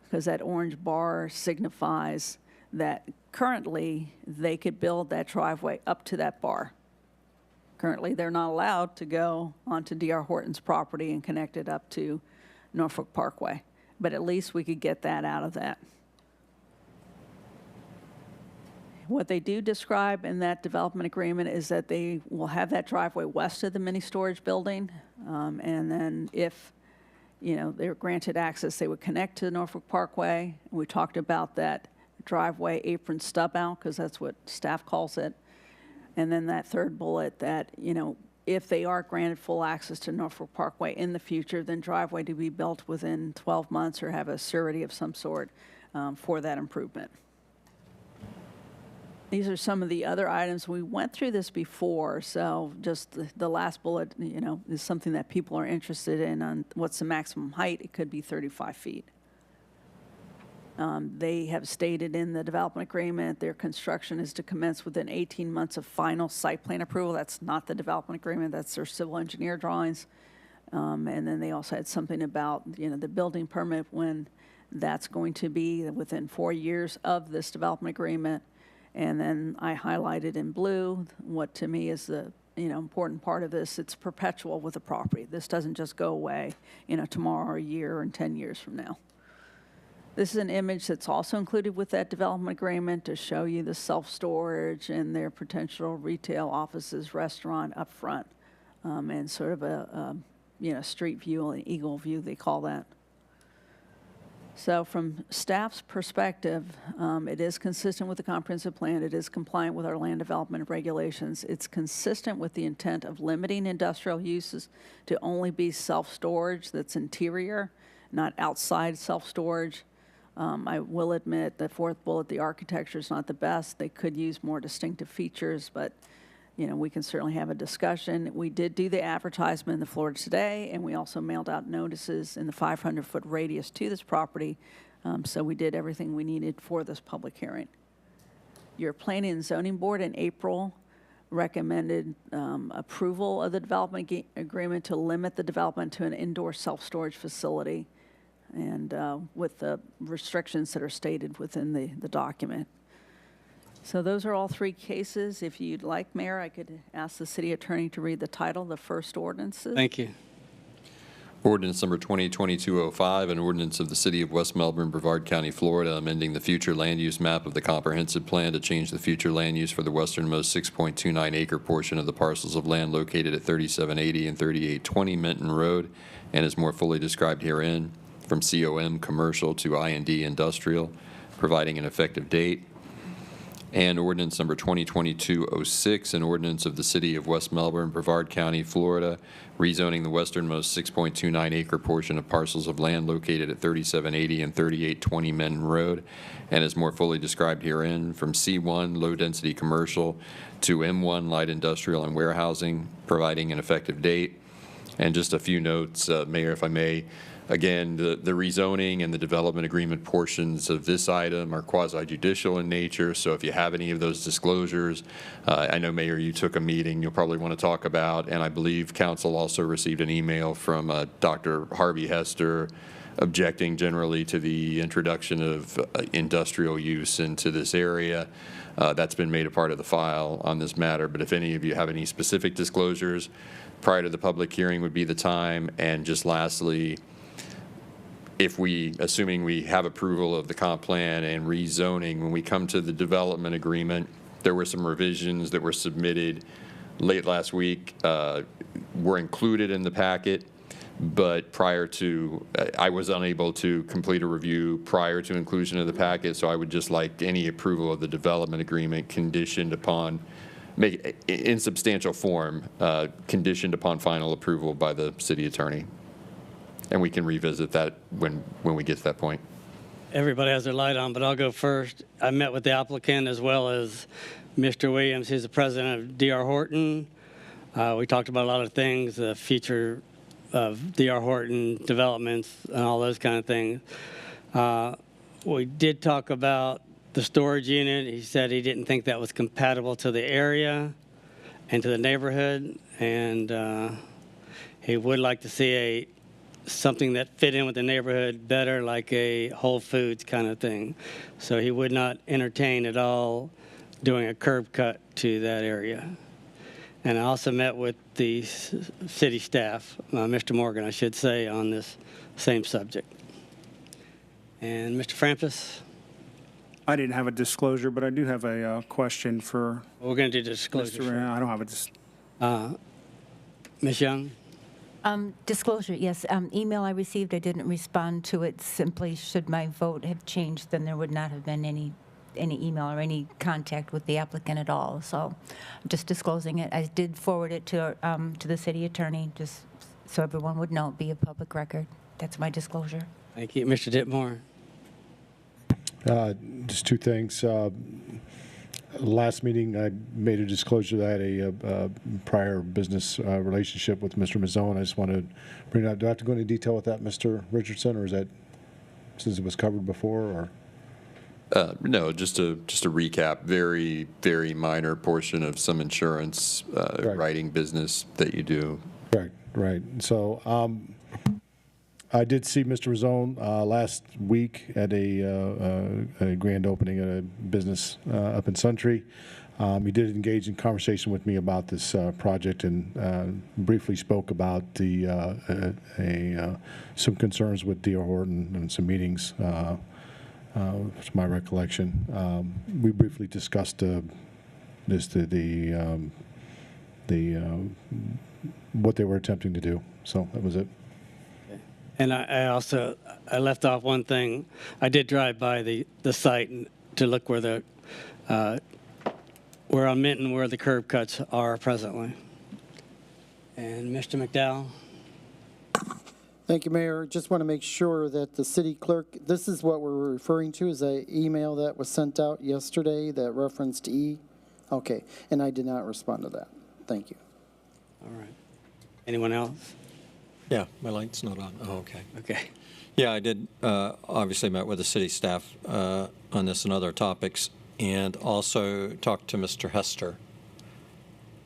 because that orange bar signifies that currently they could build that driveway up to that bar. Currently, they're not allowed to go onto D.R. Horton's property and connect it up to Norfolk Parkway, but at least we could get that out of that. What they do describe in that development agreement is that they will have that driveway west of the mini storage building, and then if, you know, they're granted access, they would connect to Norfolk Parkway. We talked about that driveway apron stub out, because that's what staff calls it. And then that third bullet that, you know, if they are granted full access to Norfolk Parkway in the future, then driveway to be built within 12 months or have a surety of some sort for that improvement. These are some of the other items. We went through this before, so just the last bullet, you know, is something that people are interested in on what's the maximum height. It could be 35 feet. They have stated in the development agreement their construction is to commence within 18 months of final site plan approval. That's not the development agreement, that's their civil engineer drawings. And then they also had something about, you know, the building permit, when that's going to be within 4 years of this development agreement. And then I highlighted in blue what to me is the, you know, important part of this. It's perpetual with the property. This doesn't just go away, you know, tomorrow or a year or 10 years from now. This is an image that's also included with that development agreement to show you the self-storage and their potential retail offices, restaurant up front, and sort of a you know, street view, an eagle view, they call that. So from staff's perspective, it is consistent with the comprehensive plan. It is compliant with our land development regulations. It's consistent with the intent of limiting industrial uses to only be self-storage that's interior, not outside self-storage. I will admit the fourth bullet, the architecture is not the best. They could use more distinctive features, but you know, we can certainly have a discussion. We did do the advertisement in the Florida Today, and we also mailed out notices in the 500-foot radius to this property. So we did everything we needed for this public hearing. Your Planning and Zoning Board in April recommended approval of the development agreement to limit the development to an indoor self-storage facility, and with the restrictions that are stated within the document. So those are all three cases. If you'd like, Mayor, I could ask the city attorney to read the title, the first ordinances. Thank you. Ordinance number 2022-05, an ordinance of the City of West Melbourne, Brevard County, Florida, amending the future land use map of the comprehensive plan to change the future land use for the westernmost 6.29 acre portion of the parcels of land located at 3780 and 3820 Minton Road, and is more fully described herein, from COM commercial to IND industrial, providing an effective date. And ordinance number 2022-06, an ordinance of the City of West Melbourne, Brevard County, Florida, rezoning the westernmost 6.29 acre portion of parcels of land located at 3780 and 3820 Minton Road, and is more fully described herein, from C1 low-density commercial to M1 light industrial and warehousing, providing an effective date. And just a few notes, Mayor, if I may. Again, the rezoning and the development agreement portions of this item are quasi-judicial in nature, so if you have any of those disclosures, I know, Mayor, you took a meeting you'll probably want to talk about, and I believe council also received an email from Dr. Harvey Hester objecting generally to the introduction of industrial use into this area. That's been made a part of the file on this matter, but if any of you have any specific disclosures prior to the public hearing would be the time. And just lastly, if assuming we have approval of the comp plan and rezoning, when we come to the development agreement, there were some revisions that were submitted late last week, were included in the packet, but prior to, I was unable to complete a review prior to inclusion of the packet, so I would just like any approval of the development agreement conditioned upon, make in substantial form, conditioned upon final approval by the city attorney. And we can revisit that when we get to that point. Everybody has their light on, but I'll go first. I met with the applicant as well as Mr. Williams, who's the president of D.R. Horton. We talked about a lot of things, the future of D.R. Horton developments and all those kind of things. We did talk about the storage unit. He said he didn't think that was compatible to the area and to the neighborhood, and he would like to see something that fit in with the neighborhood better, like a Whole Foods kind of thing. So he would not entertain at all doing a curb cut to that area. And I also met with the city staff, Mr. Morgan, I should say, on this same subject. And Mr. Frampus? I didn't have a disclosure, but I do have a question for. We're going to do disclosure. I don't have a. Ms. Young? Disclosure, yes. Email I received, I didn't respond to it. Simply, should my vote have changed, then there would not have been any email or any contact with the applicant at all. So I'm just disclosing it. I did forward it to the city attorney, just so everyone would know, be a public record. That's my disclosure. Thank you. Mr. Ditmore? Just two things. Last meeting, I made a disclosure that I had a prior business relationship with Mr. Mazzone. I just want to bring it up. Do I have to go into detail with that, Mr. Richardson, or is that since it was covered before? Or no, just a recap. Very, very minor portion of some insurance writing business that you do. Right. So I did see Mr. Mazzone last week at a grand opening at a business up in Sundry. He did engage in conversation with me about this project and briefly spoke about some concerns with D.R. Horton and some meetings. It's my recollection. We briefly discussed what they were attempting to do. So that was it. And I left off one thing. I did drive by the site to look where on Minton where the curb cuts are presently. And Mr. McDowell? Thank you, Mayor. Just want to make sure that the city clerk, this is what we're referring to, is an email that was sent out yesterday that referenced E? Okay, and I did not respond to that. Thank you. All right. Anyone else? Yeah, my light's not on. Oh, okay. Okay. Yeah, I did obviously met with the city staff on this and other topics, and also talked to Mr. Hester.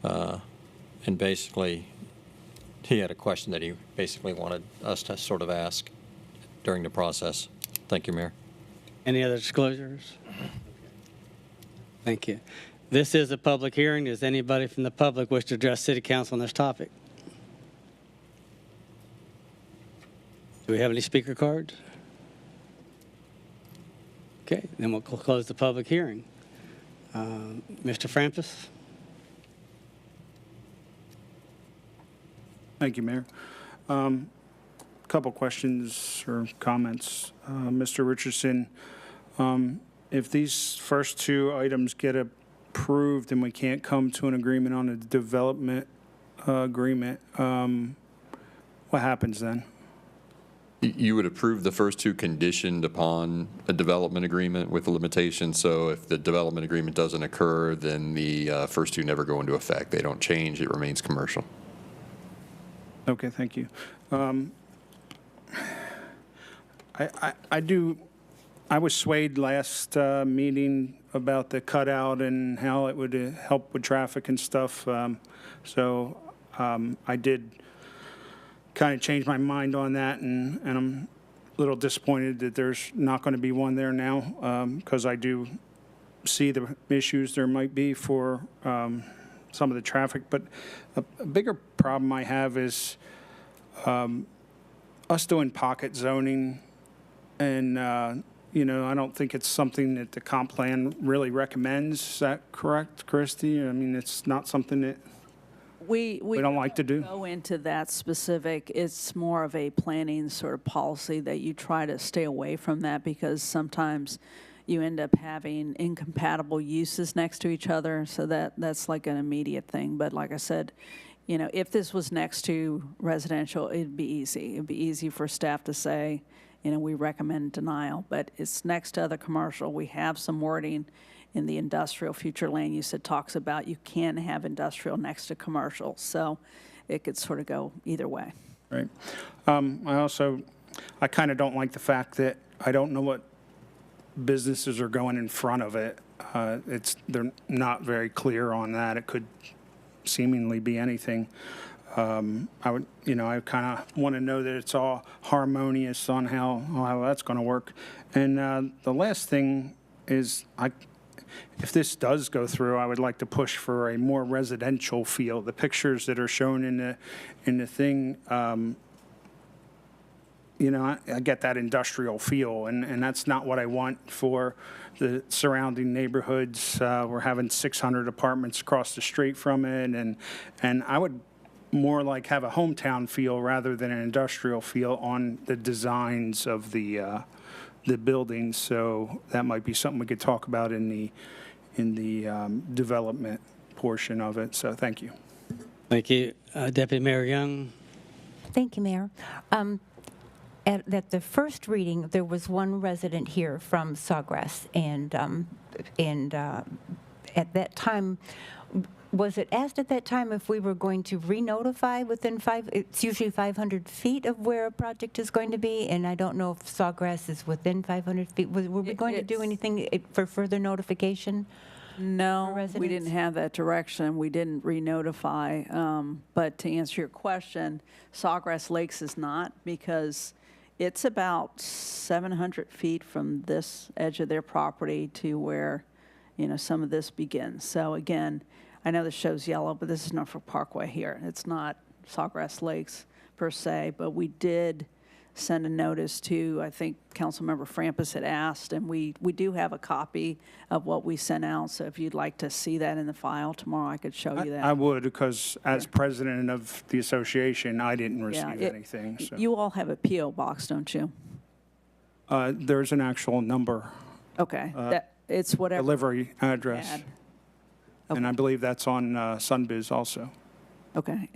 And basically, he had a question that he basically wanted us to sort of ask during the process. Thank you, Mayor. Any other disclosures? Thank you. This is a public hearing. Does anybody from the public wish to address City Council on this topic? Do we have any speaker cards? Okay, then we'll close the public hearing. Mr. Frampus? Thank you, Mayor. Couple questions or comments. Mr. Richardson, if these first two items get approved and we can't come to an agreement on a development agreement, what happens then? You would approve the first two conditioned upon a development agreement with a limitation. So if the development agreement doesn't occur, then the first two never go into effect. They don't change. It remains commercial. Okay, thank you. I was swayed last meeting about the cutout and how it would help with traffic and stuff. So I did kind of change my mind on that, and I'm a little disappointed that there's not going to be one there now, because I do see the issues there might be for some of the traffic. But a bigger problem I have is us doing pocket zoning, and I don't think it's something that the comp plan really recommends. Is that correct, Christy? I mean, it's not something that we don't like to do. Go into that specific. It's more of a planning sort of policy that you try to stay away from that, because sometimes you end up having incompatible uses next to each other. So that's like an immediate thing. But like I said, if this was next to residential, it'd be easy. It'd be easy for staff to say, we recommend denial. But it's next to other commercial. We have some wording in the industrial future land use that talks about you can have industrial next to commercial. So it could sort of go either way. Right. I kind of don't like the fact that I don't know what businesses are going in front of it. They're not very clear on that. It could seemingly be anything. I kind of want to know that it's all harmonious on how that's going to work. And the last thing is, if this does go through, I would like to push for a more residential feel. The pictures that are shown in the thing, I get that industrial feel, and that's not what I want for the surrounding neighborhoods. We're having 600 apartments across the street from it, and I would more like have a hometown feel rather than an industrial feel on the designs of the buildings. So that might be something we could talk about in the development portion of it. So thank you. Thank you. Deputy Mayor Young. Thank you, Mayor. At the first reading, there was one resident here from Sawgrass, and at that time, was it asked at that time if we were going to re-notify within it's usually 500 feet of where a project is going to be, and I don't know if Sawgrass is within 500 feet. Were we going to do anything for further notification? No, we didn't have that direction. We didn't re-notify. But to answer your question, Sawgrass Lakes is not, because it's about 700 feet from this edge of their property to where, some of this begins. So again, I know this shows yellow, but this is Norfolk Parkway here. It's not Sawgrass Lakes per se, but we did send a notice to, I think Councilmember Frampus had asked, and we do have a copy of what we sent out. So if you'd like to see that in the file tomorrow, I could show you that. I would, because as president of the association, I didn't receive anything. So. You all have a P.O. box, don't you? There's an actual number. Okay, it's whatever. Delivery address. Okay. And I believe that's on Sunbiz also. Okay,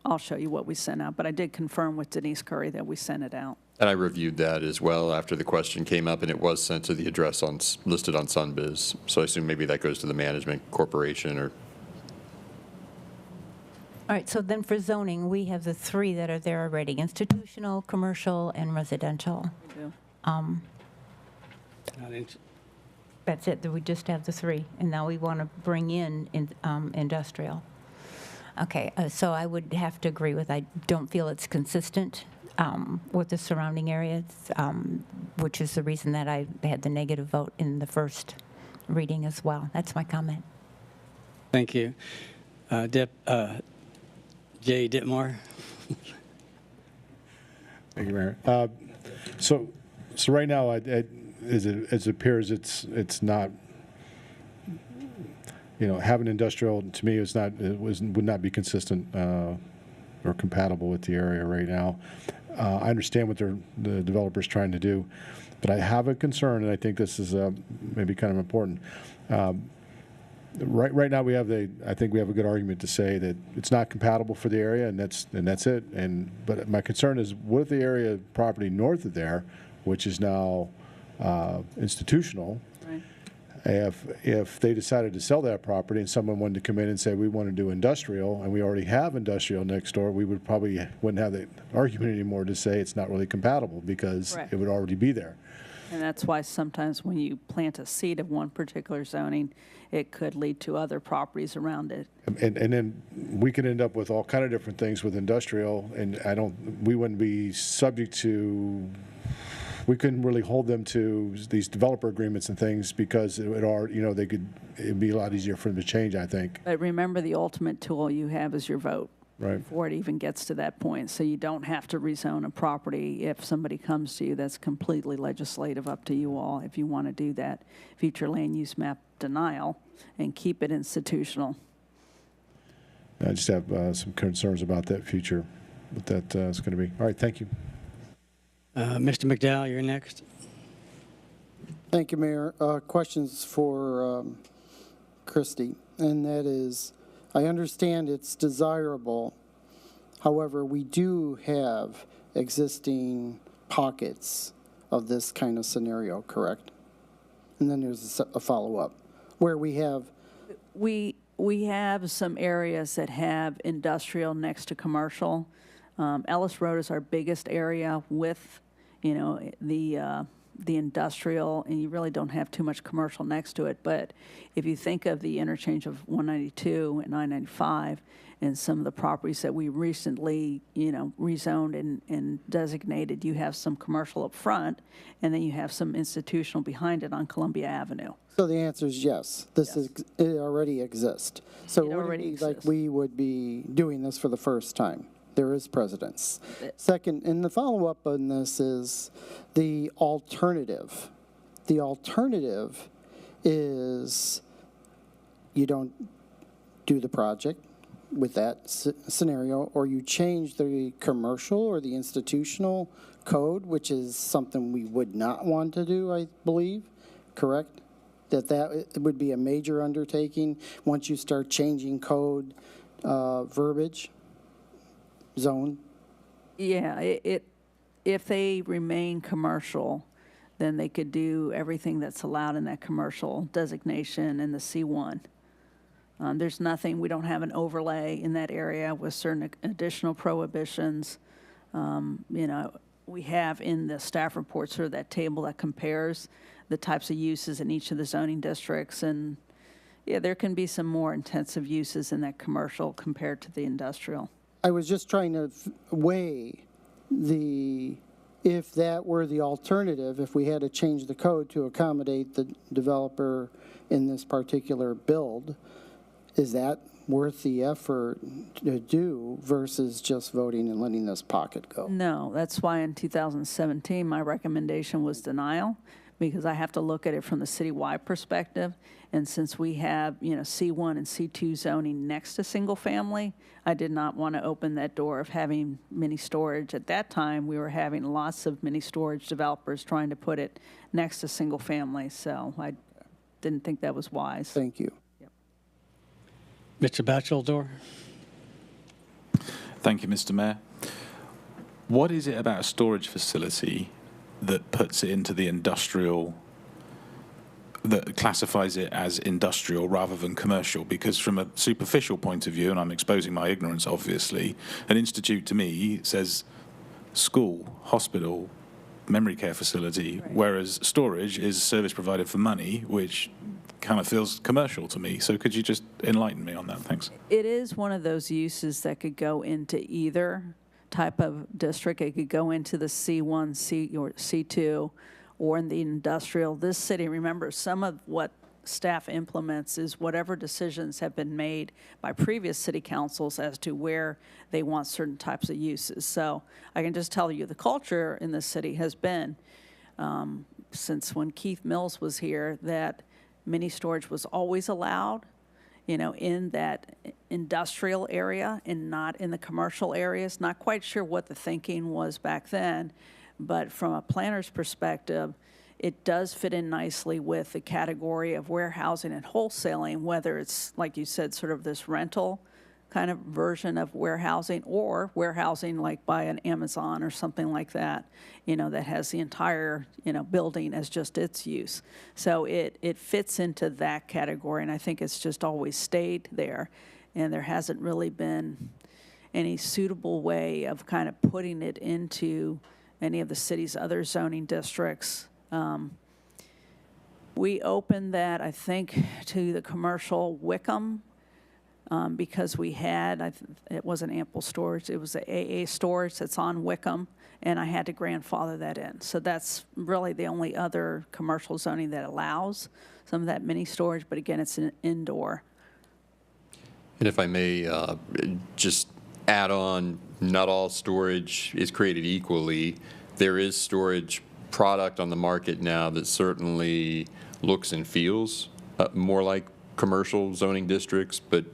I'll show you what we sent out, but I did confirm with Denise Curry that we sent it out. And I reviewed that as well after the question came up, and it was sent to the address listed on Sunbiz. So I assume maybe that goes to the management corporation or. All right, so then for zoning, we have the three that are there already: institutional, commercial, and residential. We do. That's it. We just have the three, and now we want to bring in industrial. Okay, so I would have to agree with. I don't feel it's consistent with the surrounding areas, which is the reason that I had the negative vote in the first reading as well. That's my comment. Thank you. Jay Ditmore. Thank you, Mayor. So right now, as it appears, it's not. Having industrial to me would not be consistent or compatible with the area right now. I understand what the developer's trying to do, but I have a concern, and I think this is maybe kind of important. Right now, I think we have a good argument to say that it's not compatible for the area, and that's it. But my concern is, what if the area property north of there, which is now institutional, if they decided to sell that property and someone wanted to come in and say, we want to do industrial, and we already have industrial next door, we wouldn't have the argument anymore to say it's not really compatible, because it would already be there. And that's why sometimes when you plant a seed of one particular zoning, it could lead to other properties around it. And then we could end up with all kind of different things with industrial, and we wouldn't be subject to. We couldn't really hold them to these developer agreements and things, because it'd be a lot easier for them to change, I think. But remember, the ultimate tool you have is your vote. Right. Before it even gets to that point. So you don't have to rezone a property if somebody comes to you. That's completely legislative, up to you all if you want to do that. Future land use map denial and keep it institutional. I just have some concerns about that future, what that is going to be. All right, thank you. Mr. McDowell, you're next. Thank you, Mayor. Questions for Christy, and that is, I understand it's desirable. However, we do have existing pockets of this kind of scenario, correct? And then there's a follow-up where we have. We have some areas that have industrial next to commercial. Ellis Road is our biggest area with, the the industrial, and you really don't have too much commercial next to it. But if you think of the interchange of 192 and 995 and some of the properties that we recently, rezoned and designated, you have some commercial up front, and then you have some institutional behind it on Columbia Avenue. So the answer is yes. It already exists. So it wouldn't be like we would be doing this for the first time. There is precedence. Second, and the follow-up on this is the alternative. The alternative is you don't do the project with that scenario, or you change the commercial or the institutional code, which is something we would not want to do, I believe, correct? That would be a major undertaking once you start changing code verbiage, zone. Yeah, if they remain commercial, then they could do everything that's allowed in that commercial designation in the C1. There's nothing, we don't have an overlay in that area with certain additional prohibitions. We have in the staff report sort of that table that compares the types of uses in each of the zoning districts. And yeah, there can be some more intensive uses in that commercial compared to the industrial. I was just trying to weigh if that were the alternative, if we had to change the code to accommodate the developer in this particular build, is that worth the effort to do versus just voting and letting this pocket go? No, that's why in 2017, my recommendation was denial, because I have to look at it from the citywide perspective. And since we have, C1 and C2 zoning next to single family, I did not want to open that door of having mini storage. At that time, we were having lots of mini storage developers trying to put it next to single family. So I didn't think that was wise. Thank you. Mr. Batcheldor. Thank you, Mr. Mayor. What is it about a storage facility that puts it into the industrial, that classifies it as industrial rather than commercial? Because from a superficial point of view, and I'm exposing my ignorance, obviously, an institute to me says school, hospital, memory care facility, right, whereas storage is service provided for money, which kind of feels commercial to me. So could you just enlighten me on that? Thanks. It is one of those uses that could go into either type of district. It could go into the C1, C or C2, or in the industrial. This city, remember, some of what staff implements is whatever decisions have been made by previous city councils as to where they want certain types of uses. So I can just tell you the culture in the city has been, since when Keith Mills was here, that mini storage was always allowed, in that industrial area and not in the commercial areas. Not quite sure what the thinking was back then, but from a planner's perspective, it does fit in nicely with the category of warehousing and wholesaling, whether it's, like you said, sort of this rental kind of version of warehousing, or warehousing like by an Amazon or something like that, that has the entire, building as just its use. So it fits into that category, and I think it's just always stayed there. And there hasn't really been any suitable way of kind of putting it into any of the city's other zoning districts. We opened that, I think, to the commercial Wickham, because we had, it wasn't ample storage, it was the AA storage that's on Wickham, and I had to grandfather that in. So that's really the only other commercial zoning that allows some of that mini storage, but again, it's an indoor. And if I may just add on, not all storage is created equally. There is storage product on the market now that certainly looks and feels more like commercial zoning districts, but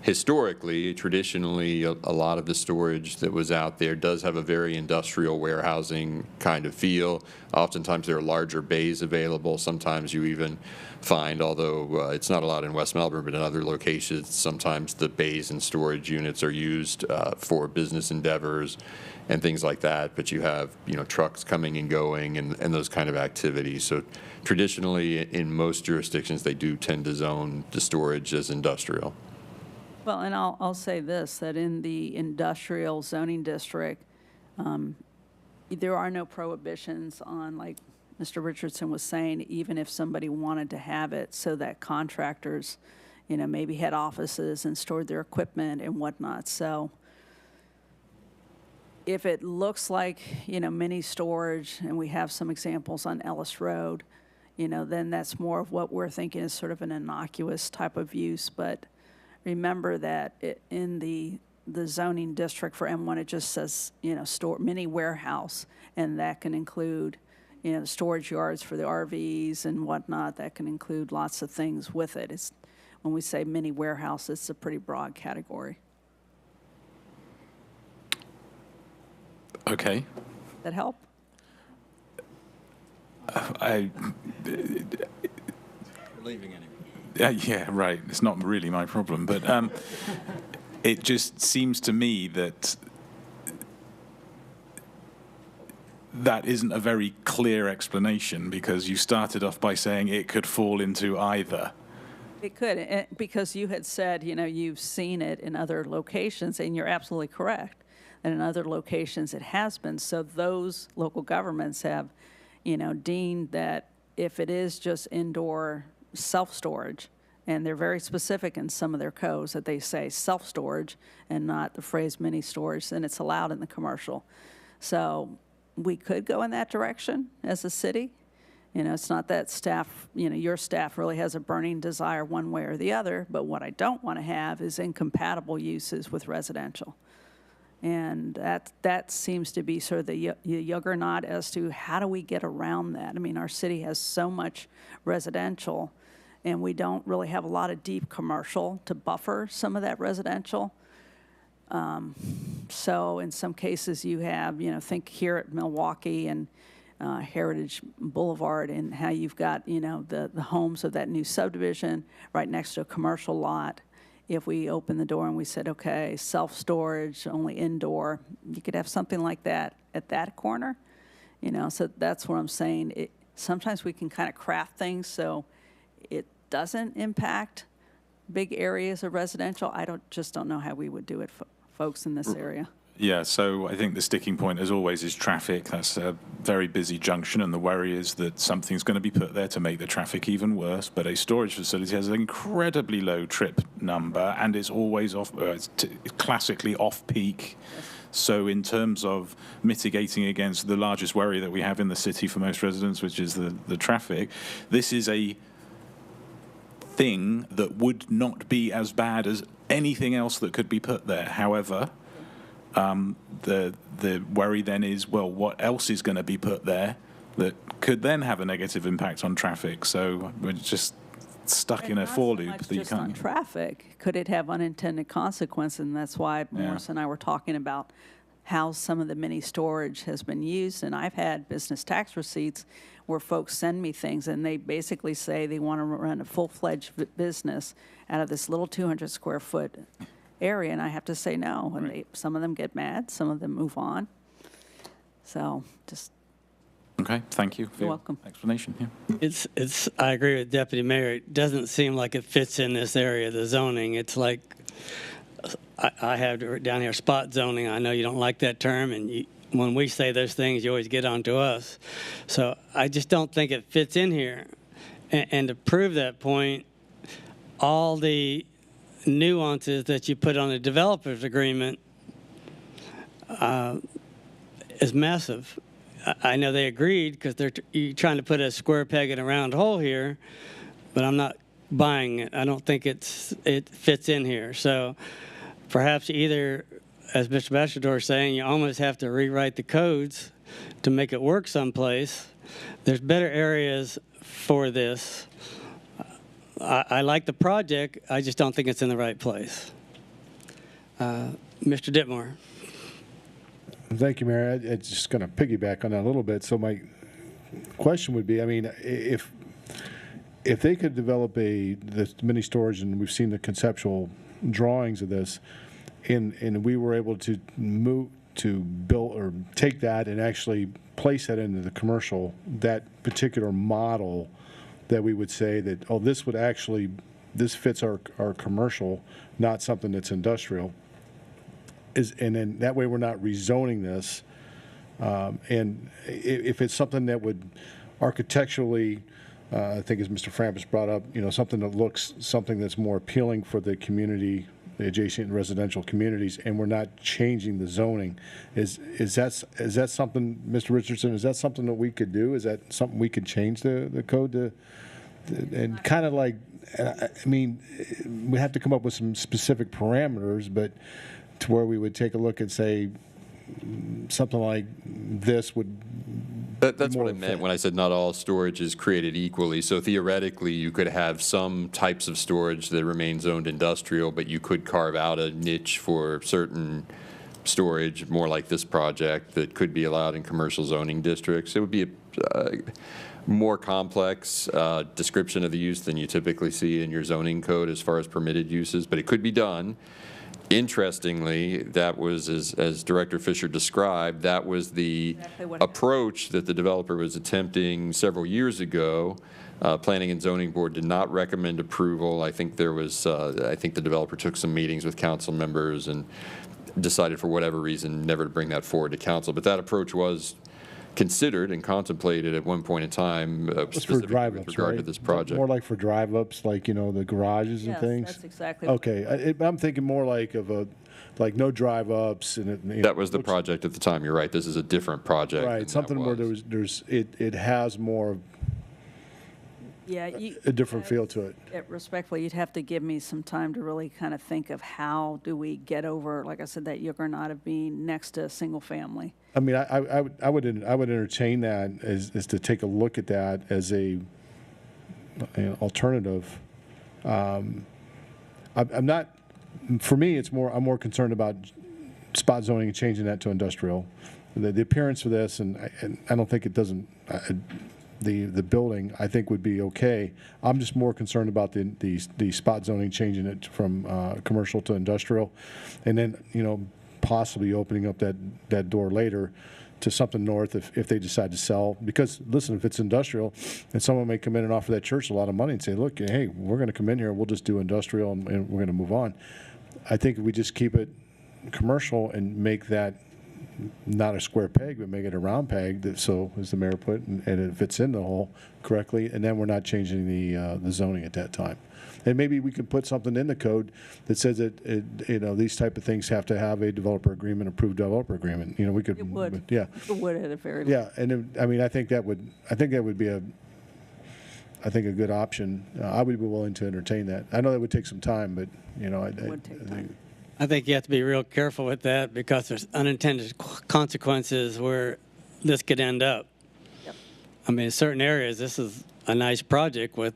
historically, traditionally, a lot of the storage that was out there does have a very industrial warehousing kind of feel. Oftentimes there are larger bays available. Sometimes you even find, although it's not allowed in West Melbourne, but in other locations, sometimes the bays and storage units are used for business endeavors and things like that. But you have, trucks coming and going and those kind of activities. So traditionally, in most jurisdictions, they do tend to zone the storage as industrial. Well, and I'll say this, that in the industrial zoning district, there are no prohibitions on like Mr. Richardson was saying, even if somebody wanted to have it so that contractors, you know, maybe had offices and stored their equipment and whatnot. So if it looks like, you know, mini storage, and we have some examples on Ellis Road, you know, then that's more of what we're thinking is sort of an innocuous type of use. But remember that in the zoning district for M1, it just says, you know, mini warehouse, and that can include, you know, the storage yards for the RVs and whatnot. That can include lots of things with it. It's, when we say mini warehouse, it's a pretty broad category. Okay. That help? Leaving anyway. Yeah, right. It's not really my problem, but it just seems to me that that isn't a very clear explanation, because you started off by saying it could fall into either. It could, because you had said, you know, you've seen it in other locations, and you're absolutely correct. And in other locations it has been. So those local governments have, you know, deemed that if it is just indoor self-storage, and they're very specific in some of their codes that they say self-storage and not the phrase mini storage, then it's allowed in the commercial. So we could go in that direction as a city. You know, it's not that staff, you know, your staff really has a burning desire one way or the other, but what I don't want to have is incompatible uses with residential. And that seems to be sort of the juggernaut as to how do we get around that. I mean, our city has so much residential, and we don't really have a lot of deep commercial to buffer some of that residential. So in some cases you have, you know, think here at Milwaukee and Heritage Boulevard, and how you've got, you know, the homes of that new subdivision right next to a commercial lot. If we open the door and we said, okay, self-storage, only indoor, you could have something like that at that corner, you know. So that's what I'm saying. Sometimes we can kind of craft things so it doesn't impact big areas of residential. I just don't know how we would do it, folks in this area. Yeah, so I think the sticking point, as always, is traffic. That's a very busy junction, and the worry is that something's going to be put there to make the traffic even worse. But a storage facility has an incredibly low trip number, and it's always off. It's classically off-peak. So in terms of mitigating against the largest worry that we have in the city for most residents, which is the traffic, this is a thing that would not be as bad as anything else that could be put there. However, the worry then is, well, what else is going to be put there that could then have a negative impact on traffic? So we're just stuck in a for loop that you just on can't. traffic, could it have unintended consequences? And that's why Morris and I were talking about how some of the mini storage has been used. And I've had business tax receipts where folks send me things, and they basically say they want to run a full-fledged business out of this little 200 square foot area, and I have to say no. And some of them get mad, some of them move on. So just. Okay, thank you for You're your welcome. explanation. Yeah. I agree with Deputy Mayor. It doesn't seem like it fits in this area, the zoning. It's like, I have down here spot zoning. I know you don't like that term, and when we say those things, you always get onto us. So I just don't think it fits in here. And to prove that point, all the nuances that you put on a developer's agreement is massive. I know they agreed because you're trying to put a square peg in a round hole here, but I'm not buying it. I don't think it fits in here. So perhaps either, as Mr. Bachelor is saying, you almost have to rewrite the codes to make it work someplace. There's better areas for this. I like the project. I just don't think it's in the right place. Mr. Ditmore. Thank you, Mayor. I'm just going to piggyback on that a little bit. So my question would be, I mean, if they could develop this mini storage, and we've seen the conceptual drawings of this, and we were able to move to build or take that and actually place that into the commercial, that particular model, that we would say that, oh, this fits our commercial, not something that's industrial. And then that way we're not rezoning this. And if it's something that would architecturally, I think as Mr. Frampus brought up, something that looks, something that's more appealing for the community, the adjacent residential communities, and we're not changing the zoning. Is that something, Mr. Richardson, is that something that we could do? Is that something we could change the code to and kind of like, I mean, we have to come up with some specific parameters, but to where we would take a look and say something like this would. That's what I meant when I said not all storage is created equally. So theoretically, you could have some types of storage that remain zoned industrial, but you could carve out a niche for certain storage, more like this project, that could be allowed in commercial zoning districts. It would be a more complex description of the use than you typically see in your zoning code as far as permitted uses, but it could be done. Interestingly, that was, as Director Fisher described, that was the approach that the developer was attempting several years ago. Planning and Zoning Board did not recommend approval. I think there was, I think the developer took some meetings with council members and decided for whatever reason never to bring that forward to council. But that approach was considered and contemplated at one point in time, specifically with regard to this project. More like for drive-ups, like, the garages and things? That's exactly. Okay, I'm thinking more like of like no drive-ups and that was the project at the time. You're right. This is a different project. Right, something where it has more Yeah, a different feel to it. Respectfully, you'd have to give me some time to really kind of think of how do we get over, like I said, that juggernaut of being next to a single family. I mean, I would entertain that as to take a look at that as an alternative. I'm not. For me, I'm more concerned about spot zoning and changing that to industrial. The appearance of this, and I don't think it doesn't. The building, I think, would be okay. I'm just more concerned about the spot zoning, changing it from commercial to industrial, and then possibly opening up that door later to something north if they decide to sell. Because listen, if it's industrial, and someone may come in and offer that church a lot of money and say, look, hey, we're going to come in here, we'll just do industrial, and we're going to move on. I think if we just keep it commercial and make that not a square peg, but make it a round peg, so as the mayor put, and it fits in the hole correctly, and then we're not changing the zoning at that time. And maybe we could put something in the code that says that these type of things have to have a developer agreement, approved developer agreement. We could. It would. Yeah. It would at a very. Yeah, and I mean, I think that would be a good option. I would be willing to entertain that. I know that would take some time, but It would take time. I think you have to be real careful with that because there's unintended consequences where this could end up. Yep. I mean, in certain areas, this is a nice project with,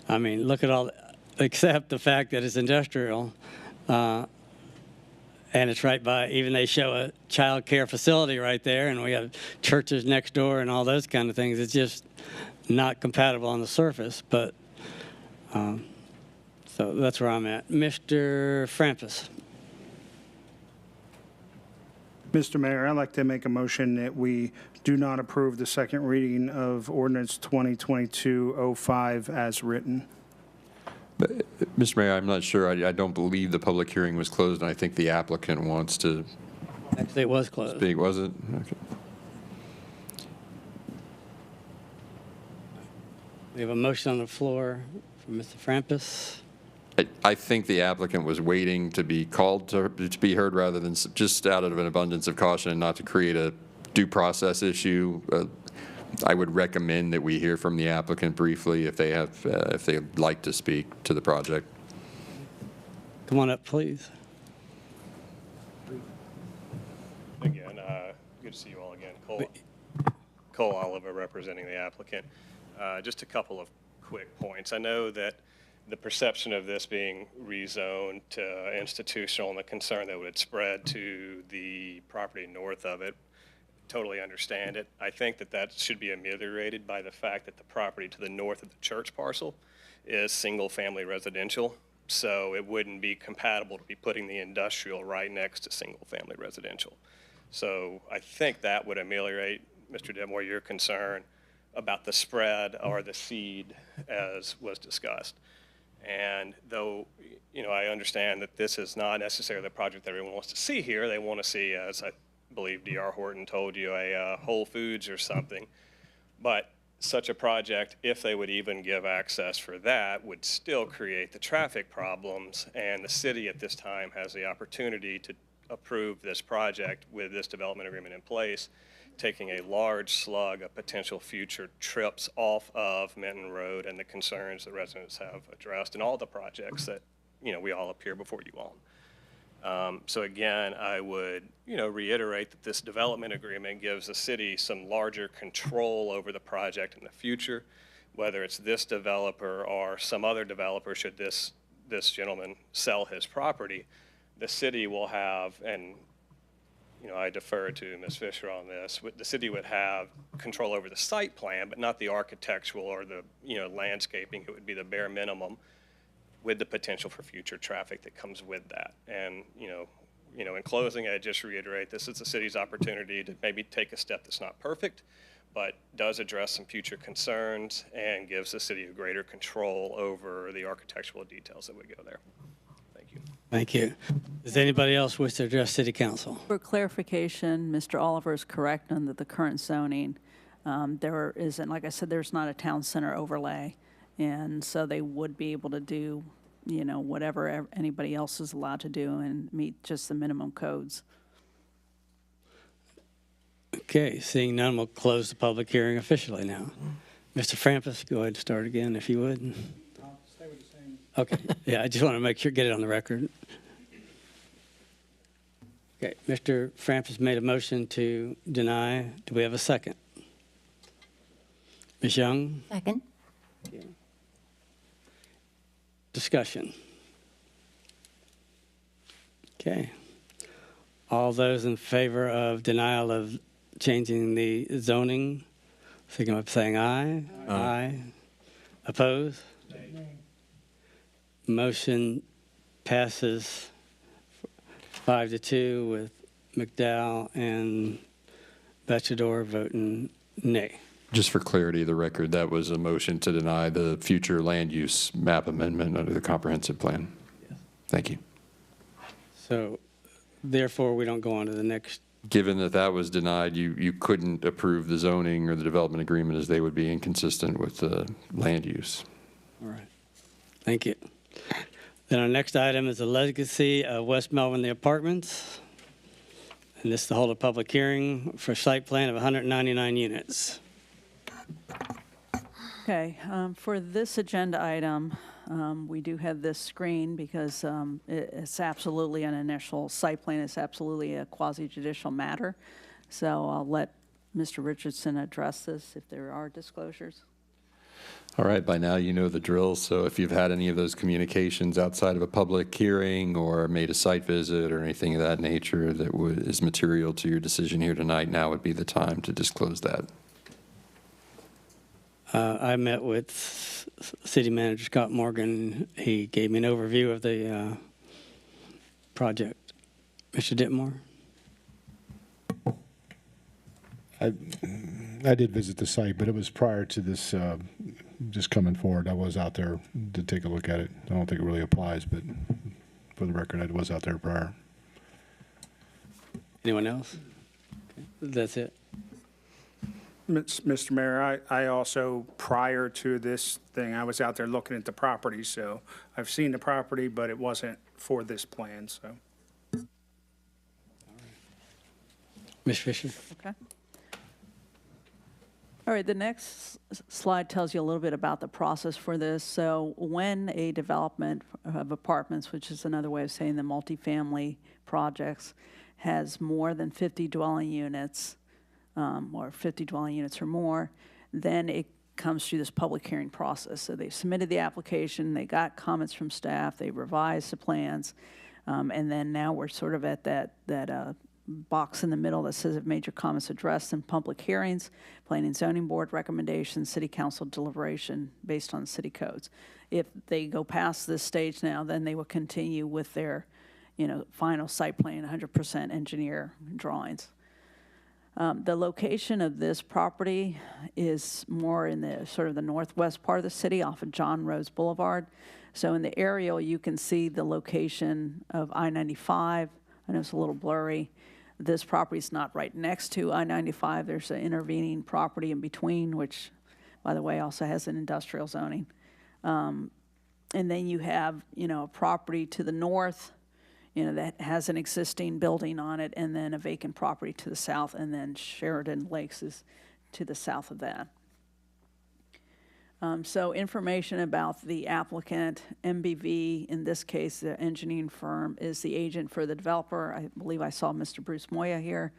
I mean, look at all, except the fact that it's industrial, and it's right by, even they show a child care facility right there, and we have churches next door and all those kind of things. It's just not compatible on the surface, but, so that's where I'm at. Mr. Frampus. Mr. Mayor, I'd like to make a motion that we do not approve the second reading of ordinance 2022-05 as written. Mr. Mayor, I'm not sure. I don't believe the public hearing was closed, and I think the applicant wants to Actually, it was closed. speak. Was it? Okay. We have a motion on the floor from Mr. Frampus. I think the applicant was waiting to be called to be heard rather than just out of an abundance of caution and not to create a due process issue. I would recommend that we hear from the applicant briefly if they'd like to speak to the project. Come on up, please. Again, good to see you all again. Cole Oliver representing the applicant. Just a couple of quick points. I know that the perception of this being rezoned to institutional and the concern that it would spread to the property north of it, totally understand it. I think that should be ameliorated by the fact that the property to the north of the church parcel is single-family residential, so it wouldn't be compatible to be putting the industrial right next to single-family residential. So I think that would ameliorate, Mr. Detmore, your concern about the spread or the seed as was discussed. And though, I understand that this is not necessarily the project that everyone wants to see here, they want to see, as I believe D.R. Horton told you, a Whole Foods or something. But such a project, if they would even give access for that, would still create the traffic problems. And the city at this time has the opportunity to approve this project with this development agreement in place, taking a large slug of potential future trips off of Minton Road and the concerns the residents have addressed and all the projects that, we all appear before you all. So again, I would, reiterate that this development agreement gives the city some larger control over the project in the future, whether it's this developer or some other developer, should this gentleman sell his property, the city will have, and I defer to Ms. Fisher on this, the city would have control over the site plan, but not the architectural or the, landscaping. It would be the bare minimum with the potential for future traffic that comes with that. And, in closing, I just reiterate, this is the city's opportunity to maybe take a step that's not perfect, but does address some future concerns and gives the city a greater control over the architectural details that would go there. Thank you. Thank you. Does anybody else wish to address City Council? For clarification, Mr. Oliver is correct under the current zoning. There isn't, like I said, there's not a town center overlay. And so they would be able to do, whatever anybody else is allowed to do and meet just the minimum codes. Okay, seeing none, we'll close the public hearing officially now. Mr. Frampus, go ahead and start again if you would. I'll stay with the same. Okay, yeah, I just want to make sure, get it on the record. Okay, Mr. Frampus made a motion to deny. Do we have a second? Ms. Young? Second. Discussion. Okay. All those in favor of denial of changing the zoning, signify by saying aye. Aye. Opposed? Motion passes 5-2 with McDowell and Bechador voting nay. Just for clarity of the record, that was a motion to deny the future land use map amendment under the comprehensive plan. Yes. Thank you. So therefore, we don't go on to the next. Given that that was denied, you couldn't approve the zoning or the development agreement as they would be inconsistent with the land use. All right. Thank you. Then our next item is the legacy of West Melbourne, the apartments. And this is to hold a public hearing for site plan of 199 units. Okay, for this agenda item, we do have this screen because it's absolutely an initial site plan. It's absolutely a quasi-judicial matter. So I'll let Mr. Richardson address this if there are disclosures. All right, by now you know the drill. So if you've had any of those communications outside of a public hearing or made a site visit or anything of that nature that is material to your decision here tonight, now would be the time to disclose that. I met with City Manager Scott Morgan. He gave me an overview of the project. Mr. Ditmore? I did visit the site, but it was prior to this just coming forward. I was out there to take a look at it. I don't think it really applies, but for the record, I was out there prior. Anyone else? Okay. That's it. Mr. Mayor, I also, prior to this thing, I was out there looking at the property, so I've seen the property, but it wasn't for this plan, so. Ms. Fisher? Okay. All right, the next slide tells you a little bit about the process for this. So when a development of apartments, which is another way of saying the multifamily projects, has more than 50 dwelling units, or 50 dwelling units or more, then it comes through this public hearing process. So they submitted the application, they got comments from staff, they revised the plans, and then now we're sort of at that box in the middle that says if major comments addressed in public hearings, planning and zoning board recommendations, city council deliberation based on city codes. If they go past this stage now, then they will continue with their, final site plan, 100% engineer drawings. The location of this property is more in the sort of the northwest part of the city off of John Rose Boulevard. So in the aerial, you can see the location of I-95. I know it's a little blurry. This property is not right next to I-95. There's an intervening property in between, which by the way, also has an industrial zoning. And then you have, a property to the north, that has an existing building on it, and then a vacant property to the south, and then Sheridan Lakes is to the south of that. So information about the applicant, MBV, in this case, the engineering firm, is the agent for the developer. I believe I saw Mr. Bruce Moya here,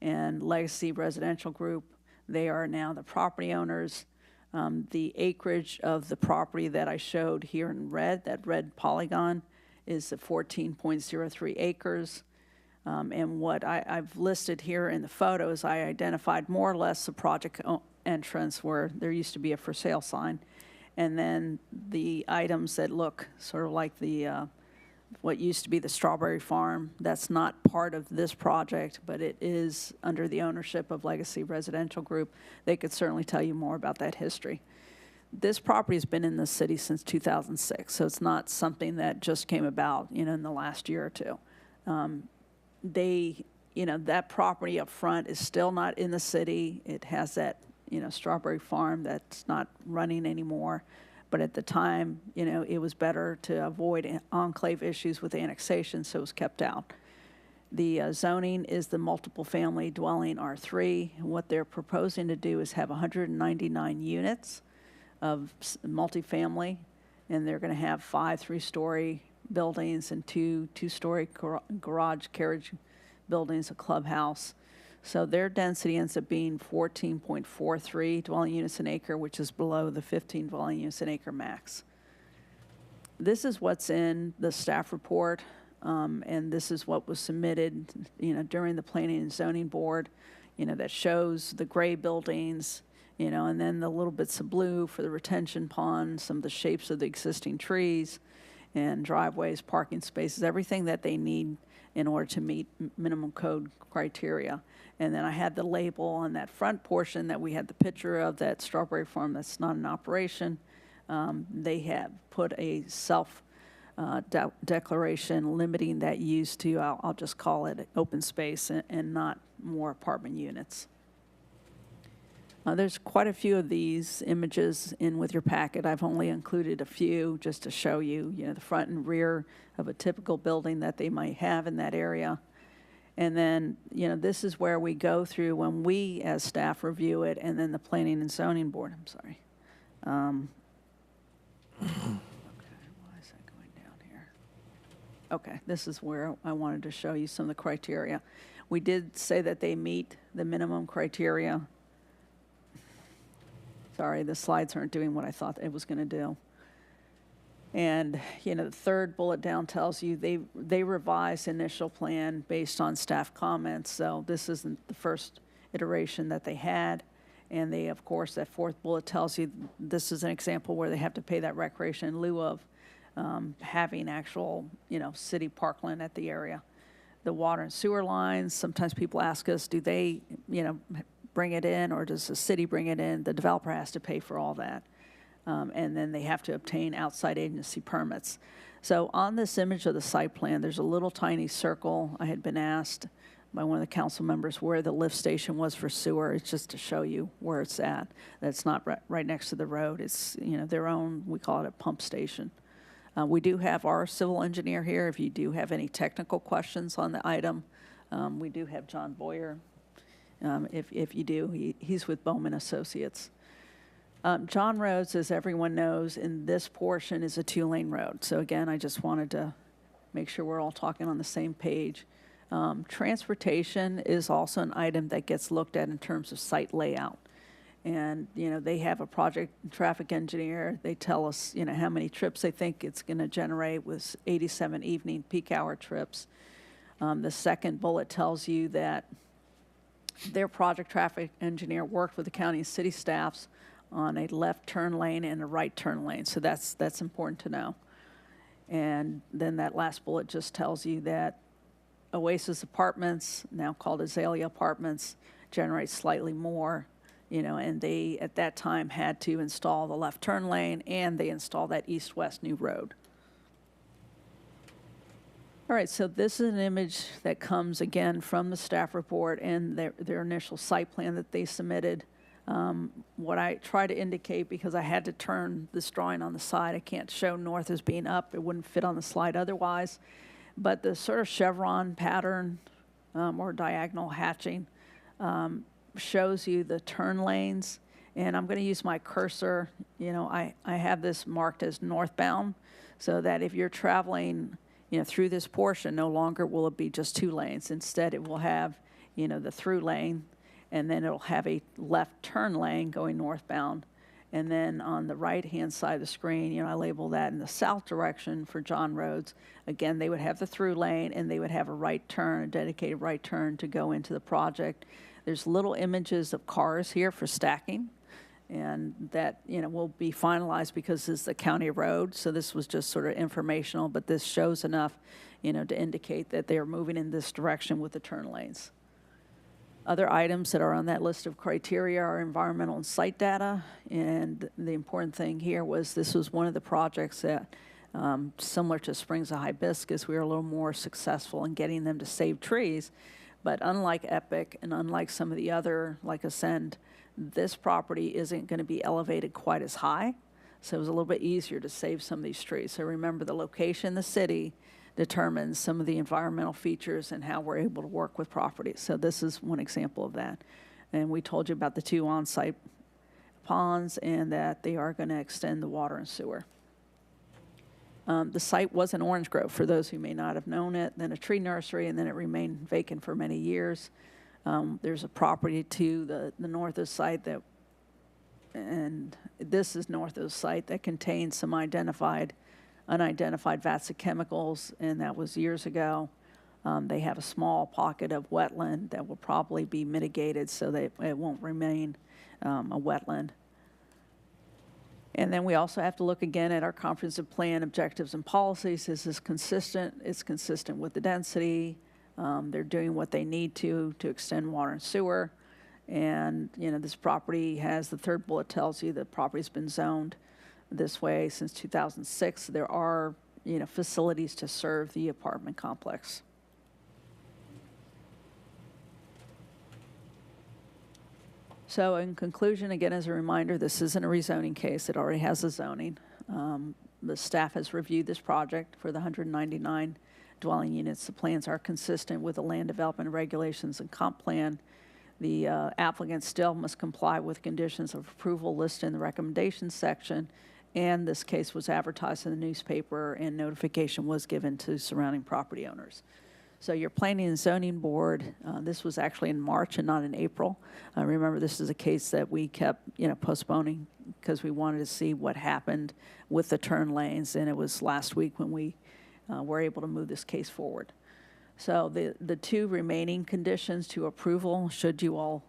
and Legacy Residential Group. They are now the property owners. The acreage of the property that I showed here in red, that red polygon, is the 14.03 acres. And what I've listed here in the photos, I identified more or less the project entrance where there used to be a for sale sign. And then the items that look sort of like the what used to be the strawberry farm. That's not part of this project, but it is under the ownership of Legacy Residential Group. They could certainly tell you more about that history. This property has been in the city since 2006, so it's not something that just came about, in the last year or two. That property up front is still not in the city. It has that, strawberry farm that's not running anymore. But at the time, it was better to avoid enclave issues with annexation, so it was kept out. The zoning is the multiple family dwelling R3. What they're proposing to do is have 199 units of multifamily, and they're going to have 5 3-story buildings and 2 2-story garage carriage buildings, a clubhouse. So their density ends up being 14.43 dwelling units an acre, which is below the 15 dwelling units an acre max. This is what's in the staff report, and this is what was submitted, during the Planning and Zoning Board, that shows the gray buildings, and then the little bits of blue for the retention pond, some of the shapes of the existing trees, and driveways, parking spaces, everything that they need in order to meet minimum code criteria. And then I had the label on that front portion that we had the picture of that strawberry farm that's not in operation. They have put a self-declaration limiting that use to, I'll just call it open space and not more apartment units. There's quite a few of these images in with your packet. I've only included a few just to show you, the front and rear of a typical building that they might have in that area. And then, this is where we go through when we as staff review it, and then the Planning and Zoning Board, I'm sorry. Okay, why is that going down here? Okay, this is where I wanted to show you some of the criteria. We did say that they meet the minimum criteria. Sorry, the slides aren't doing what I thought it was going to do. And, the third bullet down tells you they revised initial plan based on staff comments. So this isn't the first iteration that they had. And they, of course, that fourth bullet tells you this is an example where they have to pay that recreation in lieu of having actual, city parkland at the area. The water and sewer lines, sometimes people ask us, do they, bring it in, or does the city bring it in? The developer has to pay for all that. And then they have to obtain outside agency permits. So on this image of the site plan, there's a little tiny circle. I had been asked by one of the council members where the lift station was for sewer. It's just to show you where it's at. That's not right next to the road. It's, their own, we call it a pump station. We do have our civil engineer here. If you do have any technical questions on the item, we do have John Boyer. If you do, he's with Bowman Associates. John Roads, as everyone knows, in this portion is a 2-lane road. So again, I just wanted to make sure we're all talking on the same page. Transportation is also an item that gets looked at in terms of site layout. And, they have a project traffic engineer. They tell us, how many trips they think it's going to generate with 87 evening peak hour trips. The second bullet tells you that their project traffic engineer worked with the county and city staffs on a left turn lane and a right turn lane. So that's important to know. And then that last bullet just tells you that Oasis Apartments, now called Azalea Apartments, generate slightly more, and they at that time had to install the left turn lane, and they installed that east-west new road. All right, so this is an image that comes again from the staff report and their initial site plan that they submitted. What I try to indicate, because I had to turn this drawing on the side, I can't show north as being up. It wouldn't fit on the slide otherwise. But the sort of chevron pattern or diagonal hatching shows you the turn lanes. And I'm going to use my cursor. You know, I have this marked as northbound, so that if you're traveling, you know, through this portion, no longer will it be just 2 lanes. Instead, it will have, you know, the through lane, and then it'll have a left turn lane going northbound. And then on the right-hand side of the screen, you know, I label that in the south direction for John Roads. Again, they would have the through lane, and they would have a right turn, a dedicated right turn to go into the project. There's little images of cars here for stacking, and that, you know, will be finalized because this is the county road. So this was just sort of informational, but this shows enough, you know, to indicate that they are moving in this direction with the turn lanes. Other items that are on that list of criteria are environmental and site data. And the important thing here was this was one of the projects that, similar to Springs of Hibiscus, we were a little more successful in getting them to save trees. But unlike Epic and unlike some of the other, like Ascend, this property isn't going to be elevated quite as high. So it was a little bit easier to save some of these trees. So remember, the location in the city determines some of the environmental features and how we're able to work with properties. So this is one example of that. And we told you about the 2 on-site ponds and that they are going to extend the water and sewer. The site was an orange grove, for those who may not have known it, then a tree nursery, and then it remained vacant for many years. There's a property to the north of the site that, and this is north of the site, that contains some unidentified vats of chemicals, and that was years ago. They have a small pocket of wetland that will probably be mitigated so that it won't remain a wetland. And then we also have to look again at our comprehensive plan objectives and policies. Is this consistent? It's consistent with the density. They're doing what they need to extend water and sewer. And, you know, this property has, the third bullet tells you the property's been zoned this way since 2006. There are, you know, facilities to serve the apartment complex. So in conclusion, again, as a reminder, this isn't a rezoning case. It already has a zoning. The staff has reviewed this project for the 199 dwelling units. The plans are consistent with the land development regulations and comp plan. The applicant still must comply with conditions of approval listed in the recommendations section, and this case was advertised in the newspaper and notification was given to surrounding property owners. So your Planning and Zoning Board, this was actually in March and not in April. Remember, this is a case that we kept, you know, postponing because we wanted to see what happened with the turn lanes, and it was last week when we were able to move this case forward. So the 2 remaining conditions to approval, should you all,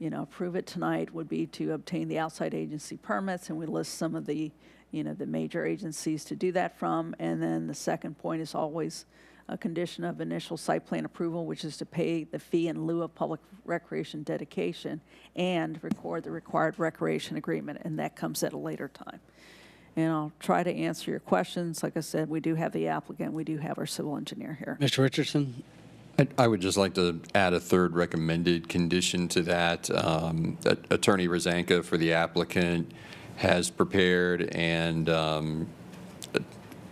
you know, approve it tonight, would be to obtain the outside agency permits, and we list some of the, you know, the major agencies to do that from. And then the second point is always a condition of initial site plan approval, which is to pay the fee in lieu of public recreation dedication and record the required recreation agreement, and that comes at a later time. And I'll try to answer your questions. Like I said, we do have the applicant. We do have our civil engineer here. Mr. Richardson? I would just like to add a third recommended condition to that. Attorney Rozanka for the applicant has prepared and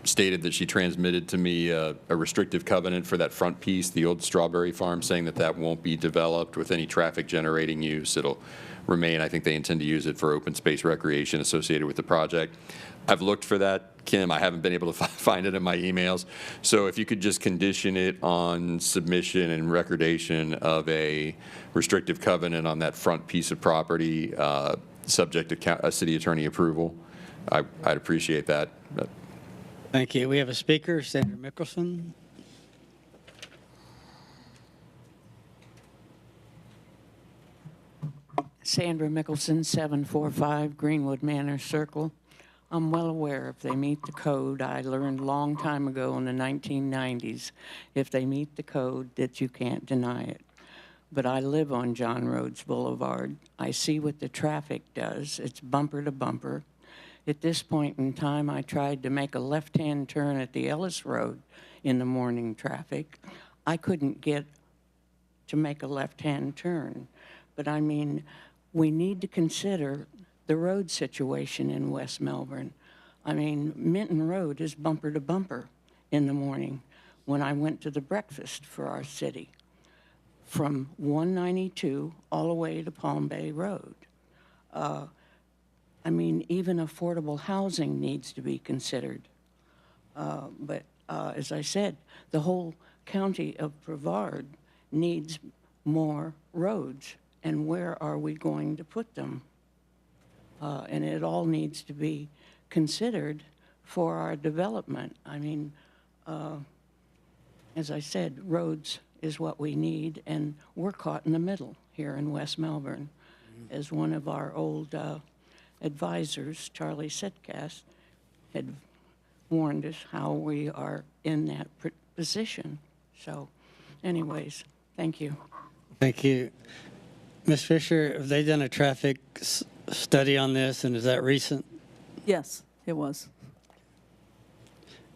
stated that she transmitted to me a restrictive covenant for that front piece, the old strawberry farm, saying that that won't be developed with any traffic generating use. It'll remain. I think they intend to use it for open space recreation associated with the project. I've looked for that, Kim. I haven't been able to find it in my emails. So if you could just condition it on submission and recordation of a restrictive covenant on that front piece of property, subject to city attorney approval, I'd appreciate that. Thank you. We have a speaker, Senator Mickelson. Sandra Mickelson, 745 Greenwood Manor Circle. I'm well aware if they meet the code. I learned a long time ago in the 1990s, if they meet the code, that you can't deny it. But I live on John Rhodes Boulevard. I see what the traffic does. It's bumper to bumper. At this point in time, I tried to make a left-hand turn at the Ellis Road in the morning traffic. I couldn't get to make a left-hand turn. But I mean, we need to consider the road situation in West Melbourne. I mean, Minton Road is bumper to bumper in the morning when I went to the breakfast for our city, from 192 all the way to Palm Bay Road. I mean, even affordable housing needs to be considered. But as I said, the whole county of Brevard needs more roads, and where are we going to put them? And it all needs to be considered for our development. I mean, as I said, roads is what we need, and we're caught in the middle here in West Melbourne. As one of our old advisors, Charlie Sitcast, had warned us how we are in that position. So anyways, thank you. Thank you. Ms. Fisher, have they done a traffic study on this, and is that recent? Yes, it was.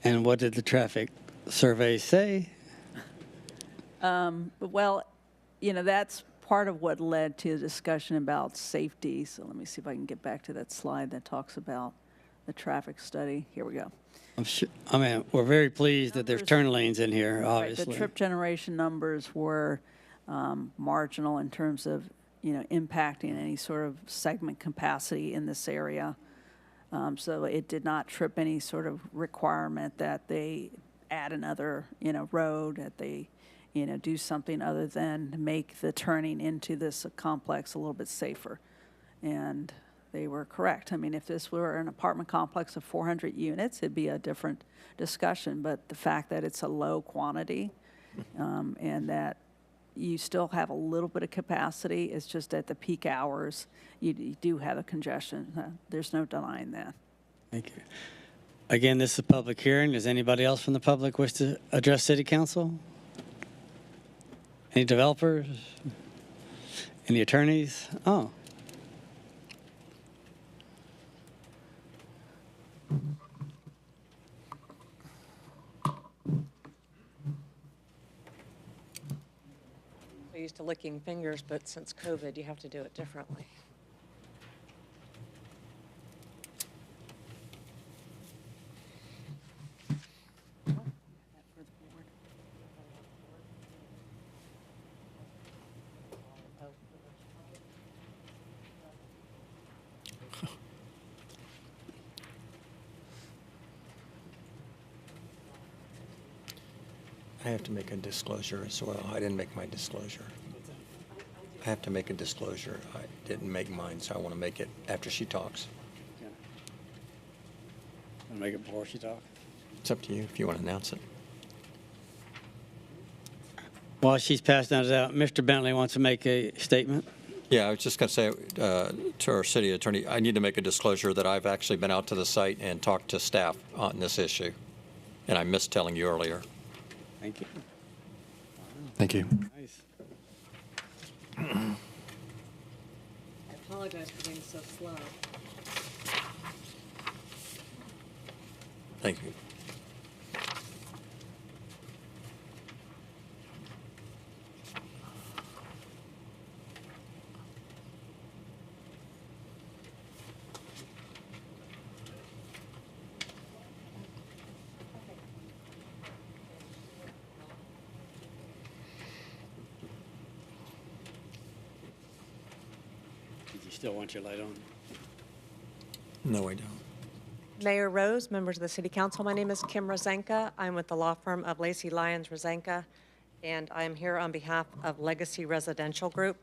And what did the traffic survey say? Well, you know, that's part of what led to a discussion about safety. So let me see if I can get back to that slide that talks about the traffic study. Here we go. I'm sure, I mean, we're very pleased that there's turn lanes in here, obviously. Right, the trip generation numbers were marginal in terms of, you know, impacting any sort of segment capacity in this area. So it did not trip any sort of requirement that they add another, you know, road, that they, you know, do something other than make the turning into this complex a little bit safer. And they were correct. I mean, if this were an apartment complex of 400 units, it'd be a different discussion. But the fact that it's a low quantity and that you still have a little bit of capacity, it's just at the peak hours, you do have a congestion. There's no denying that. Thank you. Again, this is a public hearing. Does anybody else from the public wish to address City Council? Any developers? Any attorneys? Oh. Used to licking fingers, but since COVID, you have to do it differently. I have to make a disclosure as well. I didn't make my disclosure. I have to make a disclosure. I didn't make mine, so I want to make it after she talks. Want to make it before she talks? It's up to you if you want to announce it. While she's passing that out, Mr. Bentley wants to make a statement. Yeah, I was just going to say to our city attorney, I need to make a disclosure that I've actually been out to the site and talked to staff on this issue, and I missed telling you earlier. Thank you. Thank you. Nice. I apologize for being so slow. Thank you. Did you still want your light on? No, I don't. Mayor Rose, members of the City Council, my name is Kim Rozenka. I'm with the law firm of Lacey Lyons Rozenka, and I'm here on behalf of Legacy Residential Group.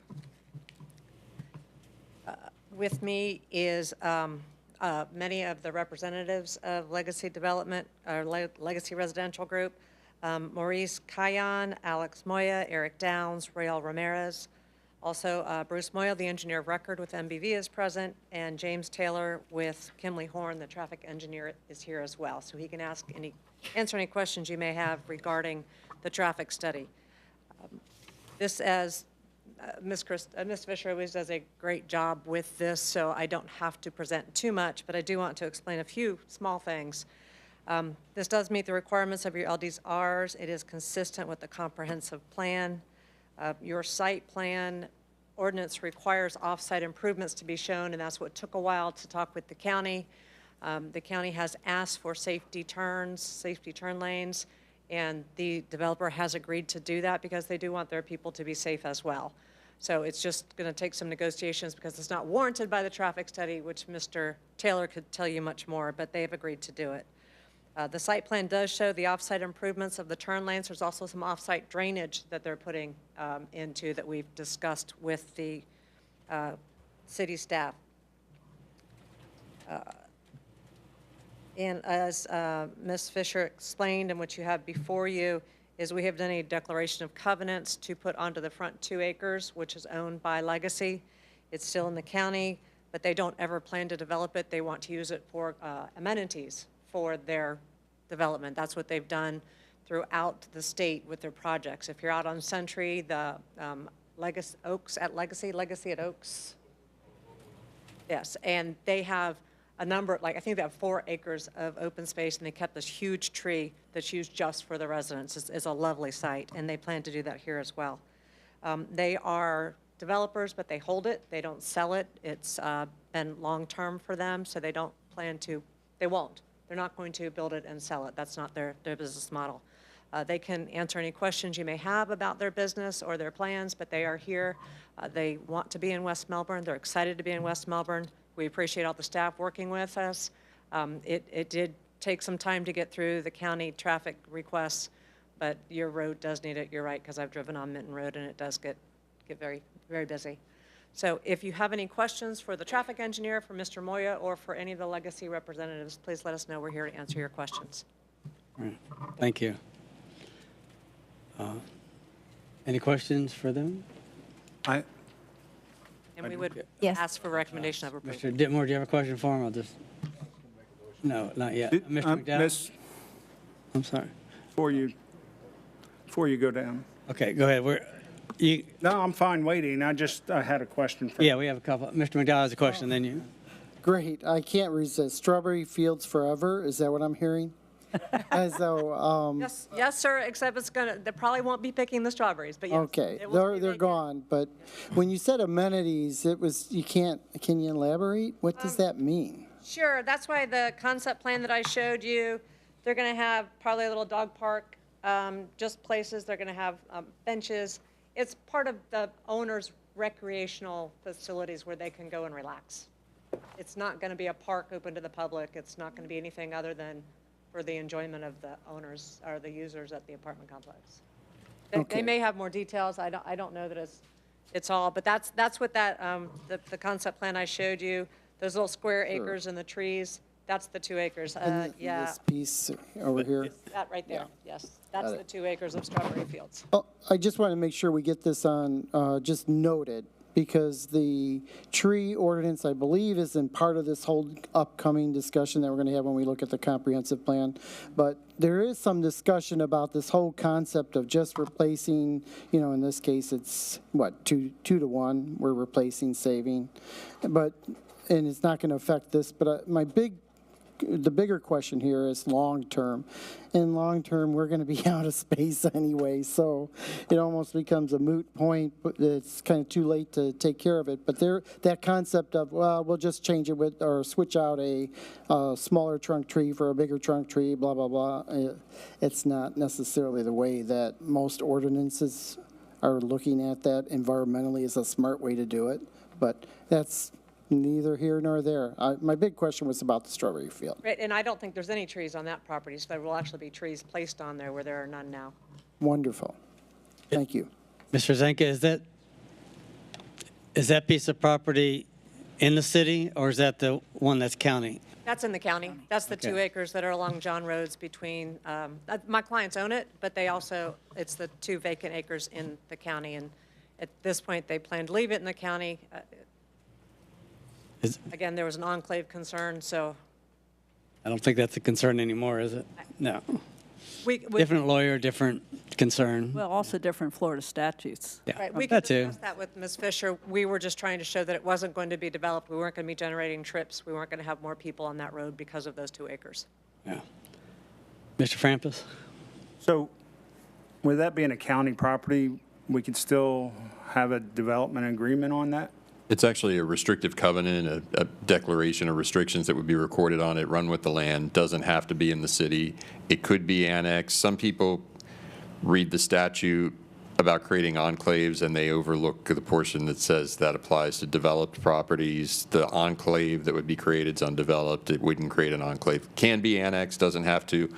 With me is many of the representatives of Legacy Development, or Legacy Residential Group, Maurice Kayan, Alex Moya, Eric Downs, Rael Ramirez. Also, Bruce Moyle, the engineer of record with MBV, is present, and James Taylor with Kimley Horn, the traffic engineer, is here as well. So he can answer any questions you may have regarding the traffic study. This, as Ms. Fisher always does a great job with this, so I don't have to present too much, but I do want to explain a few small things. This does meet the requirements of your LDRs. It is consistent with the comprehensive plan. Your site plan ordinance requires off-site improvements to be shown, and that's what took a while to talk with the county. The county has asked for safety turn lanes, and the developer has agreed to do that because they do want their people to be safe as well. So it's just going to take some negotiations because it's not warranted by the traffic study, which Mr. Taylor could tell you much more, but they have agreed to do it. The site plan does show the off-site improvements of the turn lanes. There's also some off-site drainage that they're putting into that we've discussed with the city staff. And as Ms. Fisher explained, and what you have before you, is we have done a declaration of covenants to put onto the front 2 acres, which is owned by Legacy. It's still in the county, but they don't ever plan to develop it. They want to use it for amenities for their development. That's what they've done throughout the state with their projects. If you're out on Century, the Legacy at Oaks. Yes, and they have a number, like I think they have 4 acres of open space, and they kept this huge tree that's used just for the residents. It's a lovely site, and they plan to do that here as well. They are developers, but they hold it. They don't sell it. It's been long-term for them, so they don't plan to, they won't. They're not going to build it and sell it. That's not their business model. They can answer any questions you may have about their business or their plans, but they are here. They want to be in West Melbourne. They're excited to be in West Melbourne. We appreciate all the staff working with us. It did take some time to get through the county traffic requests, but your road does need it. You're right, because I've driven on Minton Road, and it does get very, very busy. So if you have any questions for the traffic engineer, for Mr. Moya, or for any of the Legacy representatives, please let us know. We're here to answer your questions. All right. Thank you. Any questions for them? And we would Yes. ask for recommendation of approval. Mr. Ditmore, do you have a question for him? I'll just, no, not yet. Mr. McDowell? I'm sorry. Before you go down. Okay, go ahead. No, I'm fine waiting. I had a question for you. Yeah, we have a couple. Mr. McDowell has a question, then you. Great, I can't resist. Strawberry fields forever, is that what I'm hearing? As though, Yes, sir, except they probably won't be picking the strawberries, but yes. okay, it will be they're vacant. gone, but when you said amenities, can you elaborate? What does that mean? Sure, that's why the concept plan that I showed you, they're going to have probably a little dog park, just places. They're going to have benches. It's part of the owner's recreational facilities where they can go and relax. It's not going to be a park open to the public. It's not going to be anything other than for the enjoyment of the owners or the users at the apartment complex. They may have more details. I don't know that it's all, but that's what that the concept plan I showed you. Those little square acres and the trees. That's the 2 acres. And Yeah. this piece over here? That right there. Yes, that's the 2 acres of strawberry fields. Oh, I just want to make sure we get this on, just noted, because the tree ordinance, I believe, is in part of this whole upcoming discussion that we're going to have when we look at the comprehensive plan. But there is some discussion about this whole concept of just replacing, in this case, it's what, 2 to 1, we're replacing, saving. And it's not going to affect this, but the bigger question here is long-term. In long-term, we're going to be out of space anyway, so it almost becomes a moot point, but it's kind of too late to take care of it. But that concept of, well, we'll just change it or switch out a smaller trunk tree for a bigger trunk tree, blah, blah, blah. It's not necessarily the way that most ordinances are looking at that environmentally as a smart way to do it, but that's neither here nor there. My big question was about the strawberry field. Right, and I don't think there's any trees on that property, so there will actually be trees placed on there where there are none now. Wonderful. Thank you. Mr. Zenka, is that piece of property in the city, or is that the one that's county? That's in the county. That's the 2 acres that are along John Roads between, my clients own it, but it's the 2 vacant acres in the county. And at this point, they plan to leave it in the county. Again, there was an enclave concern, so. I don't think that's a concern anymore, is it? No. We Different lawyer, different concern. Well, also different Florida statutes. Yeah, Right, we that could too. discuss that with Ms. Fisher. We were just trying to show that it wasn't going to be developed. We weren't going to be generating trips. We weren't going to have more people on that road because of those 2 acres. Yeah. Mr. Frampus? So with that being a county property, we could still have a development agreement on that? It's actually a restrictive covenant, a declaration of restrictions that would be recorded on it, run with the land, doesn't have to be in the city. It could be annexed. Some people read the statute about creating enclaves and they overlook the portion that says that applies to developed properties. The enclave that would be created is undeveloped. It wouldn't create an enclave. Can be annexed, doesn't have to,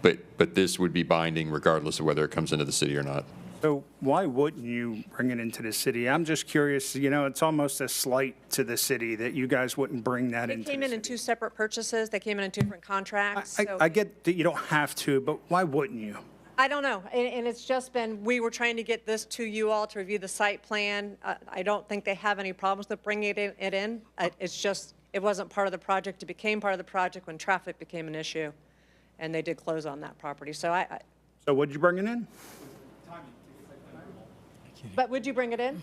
but this would be binding regardless of whether it comes into the city or not. So why wouldn't you bring it into the city? I'm just curious, you know, it's almost a slight to the city that you guys wouldn't bring that They into came the in city. 2 separate purchases. They came in 2 different contracts. so I get that you don't have to, but why wouldn't you? I don't know, and it's just been, we were trying to get this to you all to review the site plan. I don't think they have any problems with bringing it in. It's just, it wasn't part of the project. It became part of the project when traffic became an issue, and they did close on that property. So So would you bring it in? but would you bring it in?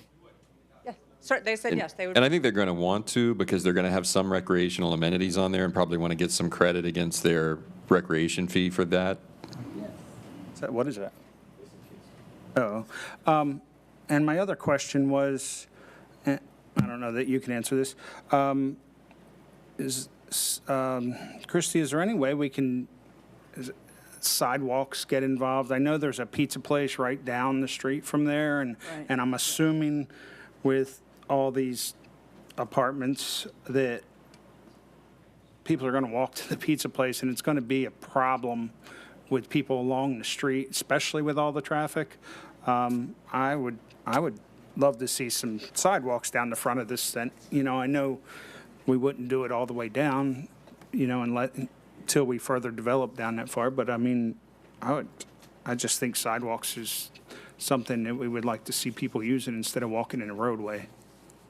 Yeah, sir, they said yes, they would. And I think they're going to want to because they're going to have some recreational amenities on there and probably want to get some credit against their recreation fee for that. What is that? Oh, and my other question was, I don't know that you can answer this. Christy, is there any way we can, sidewalks get involved? I know there's a pizza place right down the street from there, and I'm assuming with all these apartments that people are going to walk to the pizza place, and it's going to be a problem with people along the street, especially with all the traffic. I would love to see some sidewalks down the front of this. And you know, I know we wouldn't do it all the way down, you know, until we further develop down that far. But I mean, I just think sidewalks is something that we would like to see people using instead of walking in a roadway.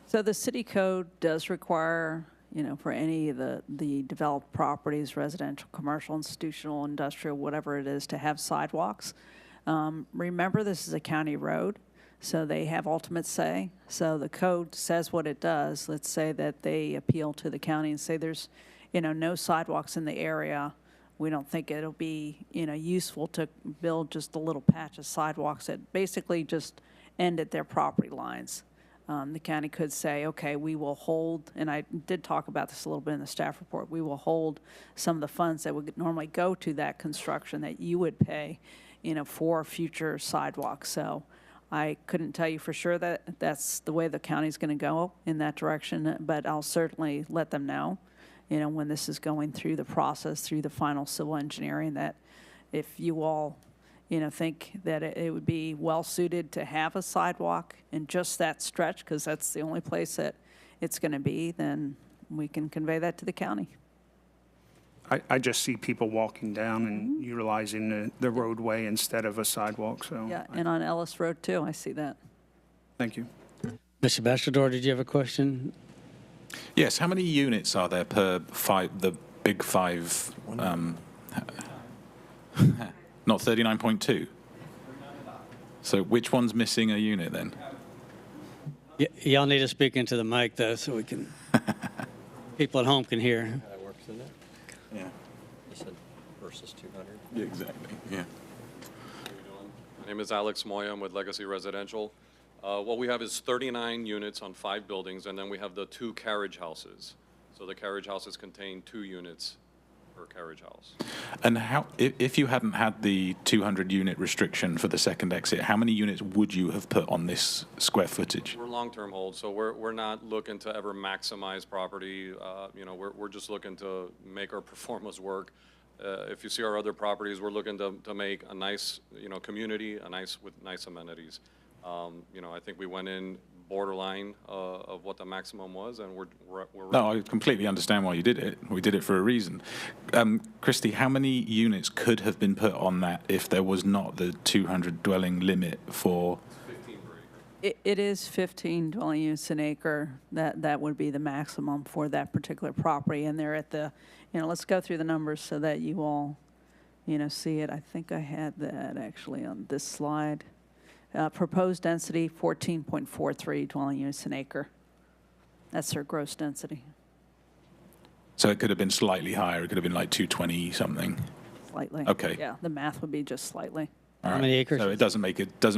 So the city code does require, you know, for any of the developed properties, residential, commercial, institutional, industrial, whatever it is, to have sidewalks. Remember, this is a county road, so they have ultimate say. So the code says what it does. Let's say that they appeal to the county and say there's, you know, no sidewalks in the area. We don't think it'll be, you know, useful to build just a little patch of sidewalks that basically just end at their property lines. The county could say, okay, we will hold, and I did talk about this a little bit in the staff report, we will hold some of the funds that would normally go to that construction that you would pay, you know, for future sidewalks. So I couldn't tell you for sure that that's the way the county's going to go in that direction, but I'll certainly let them know, you know, when this is going through the process, through the final civil engineering, that if you all, you know, think that it would be well-suited to have a sidewalk in just that stretch, because that's the only place that it's going to be, then we can convey that to the county. I just see people walking down and utilizing the roadway instead of a sidewalk, so. Yeah, and on Ellis Road, too, I see that. Thank you. Mr. Bastardor, did you have a question? Yes, how many units are there per the big five? Not 39.2. So which one's missing a unit then? Y'all need to speak into the mic, though, so we can, people at home can hear. That works, isn't it? Yeah. You said versus 200? Yeah, exactly, yeah. My name is Alex Moya. I'm with Legacy Residential. What we have is 39 units on 5 buildings, and then we have the 2 carriage houses. So the carriage houses contain 2 units per carriage house. And how, if you hadn't had the 200 unit restriction for the second exit, how many units would you have put on this square footage? We're long-term hold, so we're not looking to ever maximize property. You know, we're just looking to make our performance work. If you see our other properties, we're looking to make a nice, you know, community, with nice amenities. You know, I think we went in borderline of what the maximum was, and we're No, I completely understand why you did it. We did it for a reason. Christy, how many units could have been put on that if there was not the 200 dwelling limit for? 15 per acre. It is 15 dwelling units an acre. That would be the maximum for that particular property. And they're at the, you know, let's go through the numbers so that you all, you know, see it. I think I had that actually on this slide. Proposed density, 14.43 dwelling units an acre. That's their gross density. So it could have been slightly higher. It could have been like 220 something. Slightly. Okay. Yeah, the math would be just slightly. All How many acres? So it doesn't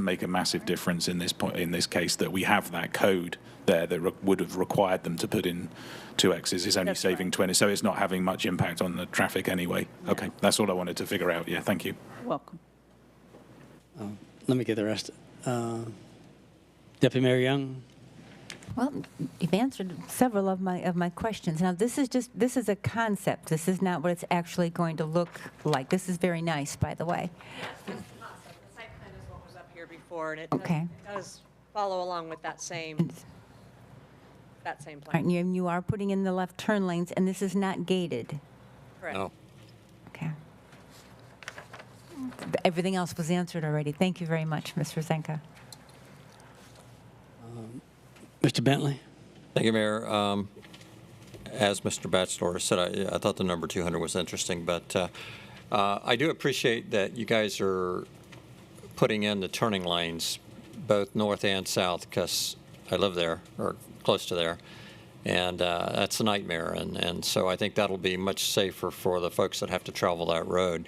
make a massive difference in this point, in this case, that we have that code there that would have required them to put in 2 X's. It's only saving 20, so it's not having much impact on the traffic anyway. Okay, that's all I wanted to figure out. Yeah, thank you. Welcome. Let me get the rest. Deputy Mayor Young? Well, you've answered several of my questions. Now, this is a concept. This is not what it's actually going to look like. This is very nice, by the way. The site plan is what was up here before, and it Okay. does follow along with that same All plan. right, and you are putting in the left turn lanes, and this is not gated. Correct. No. Okay. Everything else was answered already. Thank you very much, Mr. Zenka. Mr. Bentley? Thank you, Mayor. As Mr. Batchelor said, I thought the number 200 was interesting, but I do appreciate that you guys are putting in the turning lanes, both north and south, because I live there, or close to there, and that's a nightmare, and so I think that'll be much safer for the folks that have to travel that road.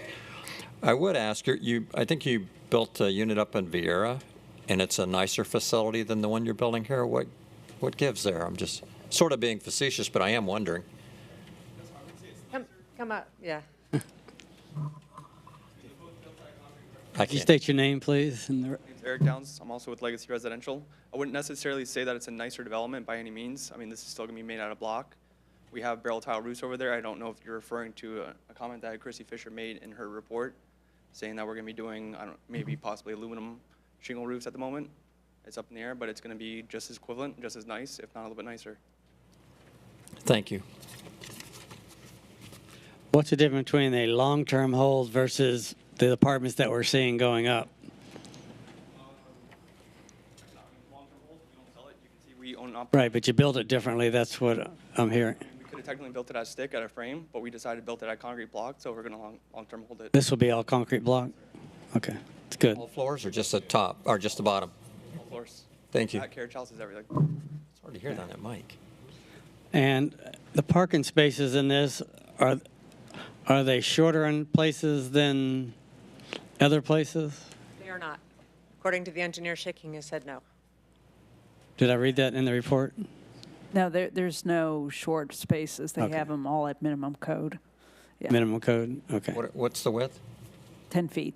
I would ask, I think you built a unit up in Vieira, and it's a nicer facility than the one you're building here. What gives there? I'm just sort of being facetious, but I am wondering. Come up, yeah. Could you state your name, please? My name's Eric Downs. I'm also with Legacy Residential. I wouldn't necessarily say that it's a nicer development by any means. I mean, this is still going to be made out of block. We have barrel tile roofs over there. I don't know if you're referring to a comment that Christy Fisher made in her report, saying that we're going to be doing, maybe possibly aluminum shingle roofs at the moment. It's up in the air, but it's going to be just as equivalent, just as nice, if not a little bit nicer. Thank you. What's the difference between a long-term hold versus the apartments that we're seeing going up? We own up. Right, but you build it differently. That's what I'm hearing. We could have technically built it as stick at a frame, but we decided to build it at concrete block, so we're going to long-term hold it. This will be all concrete block? Okay, it's good. All floors or just the top, or just the bottom? All floors. Thank you. That carriage house is everything. It's hard to hear that on that mic. And the parking spaces in this, are they shorter in places than other places? They are not. According to the engineer shaking his head, no. Did I read that in the report? No, there's no short spaces. They Okay. have them all at minimum code. Yeah. Minimum code, okay. What's the width? 10 feet.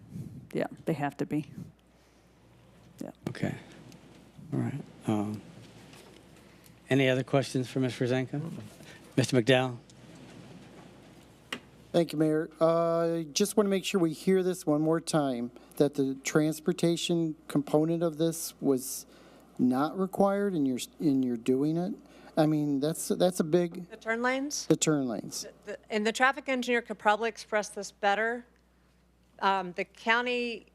Yeah, they have to be. Yeah. Okay, all right. Any other questions for Mr. Zenka? Mr. McDowell? Thank you, Mayor. Just want to make sure we hear this one more time, that the transportation component of this was not required and you're doing it. I mean, that's a big, The turn lanes? the turn lanes. And the traffic engineer could probably express this better. The county,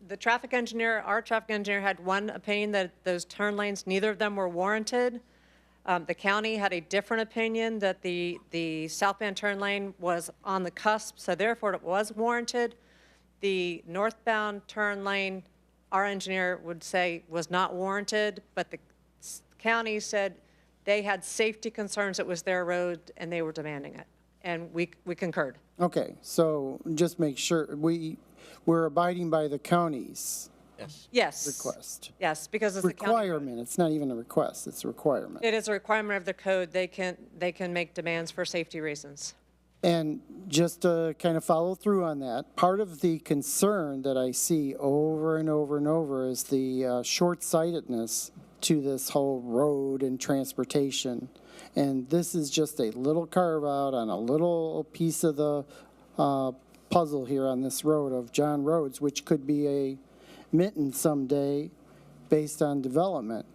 the traffic engineer, our traffic engineer had one opinion that those turn lanes, neither of them were warranted. The county had a different opinion that the southbound turn lane was on the cusp, so therefore it was warranted. The northbound turn lane, our engineer would say was not warranted, but the county said they had safety concerns, it was their road, and they were demanding it. And we concurred. Okay, so just make sure we're abiding by the county's Yes. request. Yes, because it's the county. Requirement, it's not even a request, it's a requirement. It is a requirement of the code. They can make demands for safety reasons. And just to kind of follow through on that, part of the concern that I see over and over and over is the short-sightedness to this whole road and transportation. And this is just a little carve-out on a little piece of the puzzle here on this road of John Roads, which could be a mitten someday based on development.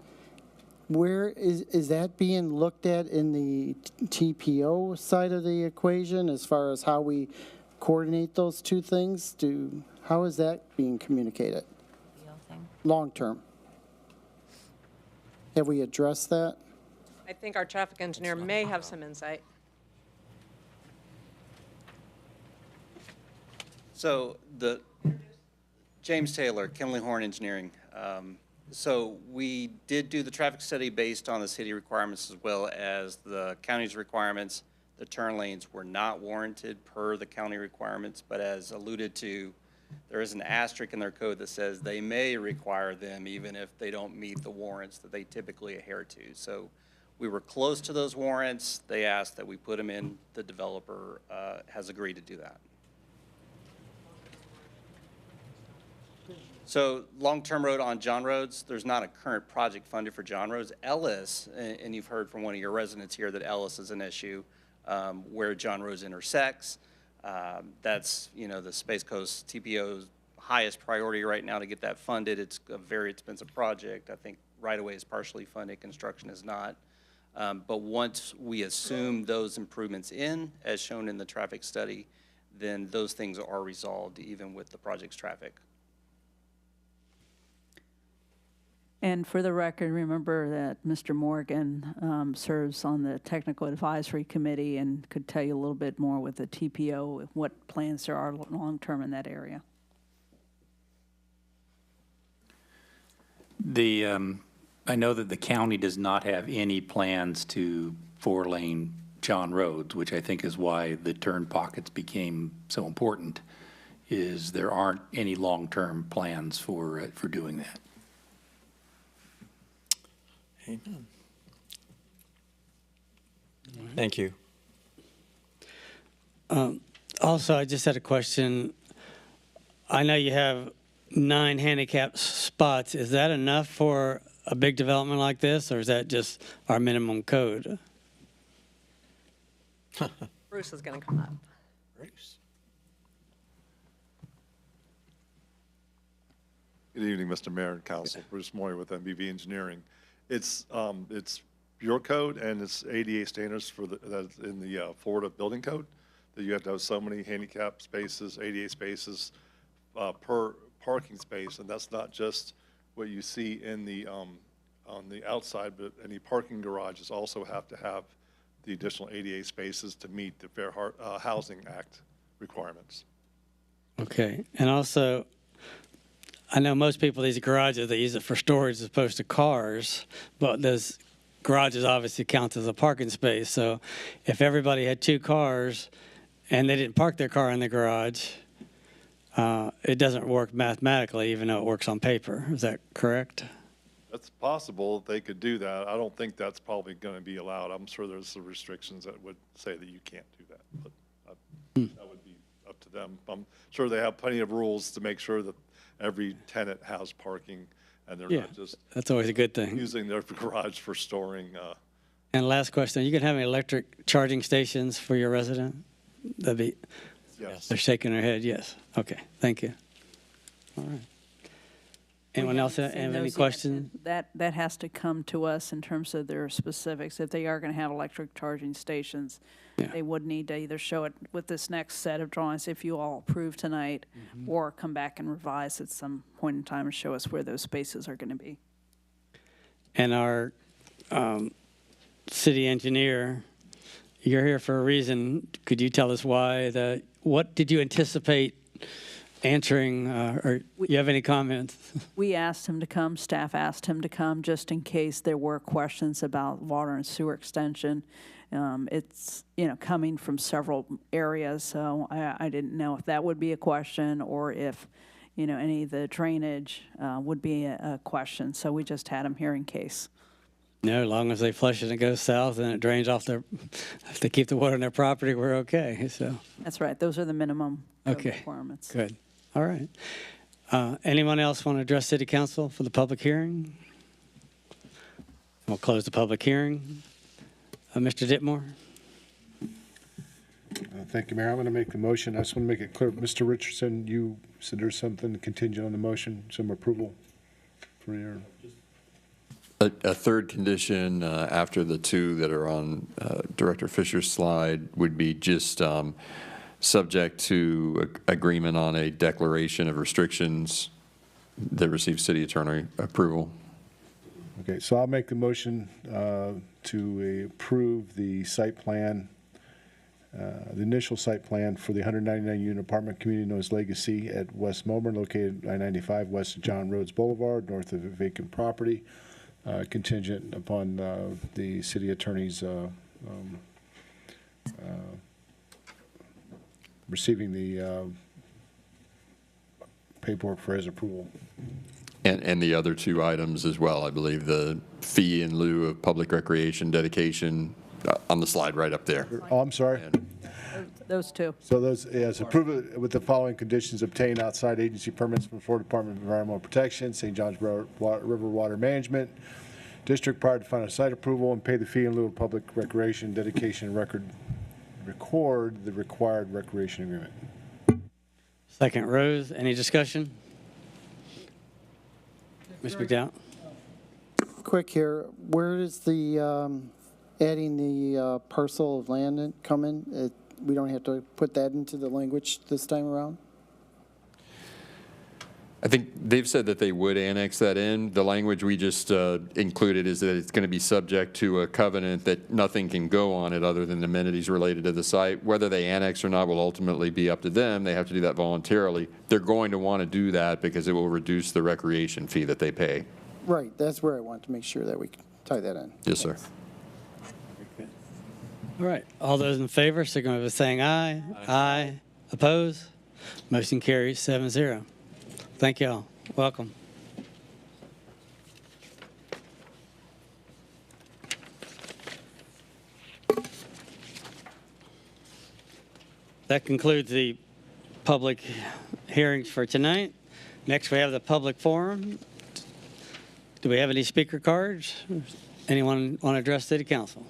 Where is that being looked at in the TPO side of the equation as far as how we coordinate those two things? How is that being communicated? Long term. Have we addressed that? I think our traffic engineer may have some insight. So James Taylor, Kimley Horn Engineering. So we did do the traffic study based on the city requirements as well as the county's requirements. The turn lanes were not warranted per the county requirements, but as alluded to there is an asterisk in their code that says they may require them even if they don't meet the warrants that they typically adhere to. So we were close to those warrants. They asked that we put them in. The developer has agreed to do that. So long-term road on John Roads, there's not a current project funded for John Roads. Ellis, and you've heard from one of your residents here that Ellis is an issue where John Roads intersects. That's, the Space Coast TPO's highest priority right now to get that funded. It's a very expensive project. I think right-of-way is partially funded, construction is not. But once we assume those improvements in, as shown in the traffic study, then those things are resolved even with the project's traffic. And for the record, remember that Mr. Morgan serves on the Technical Advisory Committee and could tell you a little bit more with the TPO, what plans there are long-term in that area. I know that the county does not have any plans to 4-lane John Roads, which I think is why the turn pockets became so important, is there aren't any long-term plans for doing that. Amen. Thank you. Also, I just had a question. I know you have 9 handicap spots. Is that enough for a big development like this, or is that just our minimum code? Bruce is going to come up. Bruce. Good evening, Mr. Mayor and Council. Bruce Moyer with MBV Engineering. It's your code and it's ADA standards for that's in the Florida Building Code, that you have to have so many handicap spaces, ADA spaces per parking space, and that's not just what you see in the on the outside, but any parking garages also have to have the additional ADA spaces to meet the Fair Housing Act requirements. Okay, and also, I know most people, these garages, they use it for storage as opposed to cars, but those garages obviously count as a parking space. So if everybody had 2 cars and they didn't park their car in the garage, it doesn't work mathematically, even though it works on paper. Is that correct? That's possible they could do that. I don't think that's probably going to be allowed. I'm sure there's some restrictions that would say that you can't do that, but that would be up to them. I'm sure they have plenty of rules to make sure that every tenant has parking and they're not just that's always a good thing. Using their garage for storing. And last question, are you going to have any electric charging stations for your resident? That'd be, yes. They're shaking their head, yes. Okay, thank you. All right. Anyone else have any questions? That has to come to us in terms of their specifics. If they are going to have electric charging stations, they would need to either show it with this next set of drawings, if you all approve tonight, or come back and revise at some point in time and show us where those spaces are going to be. And our city engineer, you're here for a reason. Could you tell us why? What did you anticipate answering, or you have any comments? We asked him to come, staff asked him to come, just in case there were questions about water and sewer extension. It's, coming from several areas, so I didn't know if that would be a question or if, any of the drainage would be a question. So we just had him here in case. No, as long as they flush it and it goes south and it drains off if they keep the water on their property, we're okay, so. That's right. Those are the minimum code requirements. Good. All right. Anyone else want to address City Council for the public hearing? We'll close the public hearing. Mr. Ditmore? Thank you, Mayor. I'm going to make the motion. I just want to make it clear. Mr. Richardson, you said there's something contingent on the motion, some approval for your... A third condition after the 2 that are on Director Fisher's slide would be just subject to agreement on a declaration of restrictions that receives city attorney approval. Okay, so I'll make the motion to approve the site plan, the initial site plan for the 199-unit apartment community known as Legacy at West Melbourne, located I-95 west of John Rhodes Boulevard, north of a vacant property, contingent upon the city attorney's receiving the paperwork for his approval. And the other two items as well, I believe, the fee in lieu of public recreation dedication on the slide right up there. Oh, I'm sorry. Those two. So those, yes, approve it with the following conditions: obtain outside agency permits from Florida Department of Environmental Protection, St. John's River Water Management District prior to final site approval, and pay the fee in lieu of public recreation dedication record the required recreation agreement. Second, Rose. Any discussion? Ms. McDowell? Quick here, where does the, adding the parcel of land come in? We don't have to put that into the language this time around? I think they've said that they would annex that in. The language we just included is that it's going to be subject to a covenant that nothing can go on it other than amenities related to the site. Whether they annex or not will ultimately be up to them. They have to do that voluntarily. They're going to want to do that because it will reduce the recreation fee that they pay. Right, that's where I want to make sure that we tie that in. Yes, sir. All right. All those in favor, signify by saying aye. Aye. Oppose? Motion carries 7-0. Thank you all. Welcome. That concludes the public hearings for tonight. Next, we have the public forum. Do we have any speaker cards? Anyone want to address City Council?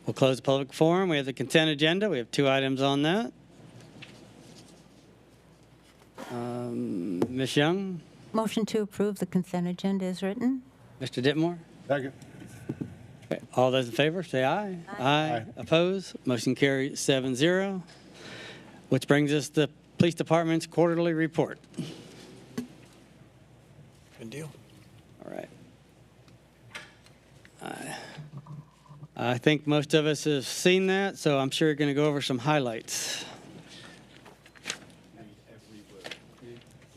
We'll close the public forum. We have the consent agenda. We have 2 items on that. Ms. Young? Motion to approve the consent agenda is written. Mr. Ditmore? Second. Okay. All those in favor, say aye. Aye. Oppose? Motion carries 7-0. Which brings us to the Police Department's quarterly report. Good deal. All right. I think most of us have seen that, so I'm sure you're going to go over some highlights.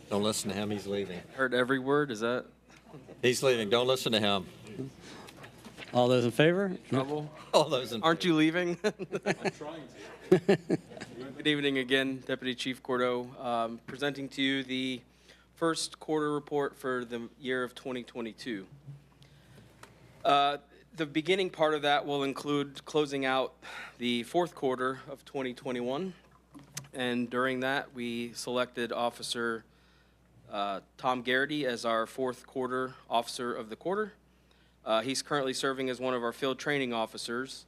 Don't listen to him, he's leaving. Heard every word, is that? He's leaving, don't listen to him. All those in favor? Trouble? All those in Aren't you leaving? I'm trying to. Good evening again, Deputy Chief Cordo. Presenting to you the first quarter report for the year of 2022. The beginning part of that will include closing out the fourth quarter of 2021. And during that, we selected Officer Tom Garrity as our fourth quarter officer of the quarter. He's currently serving as one of our field training officers,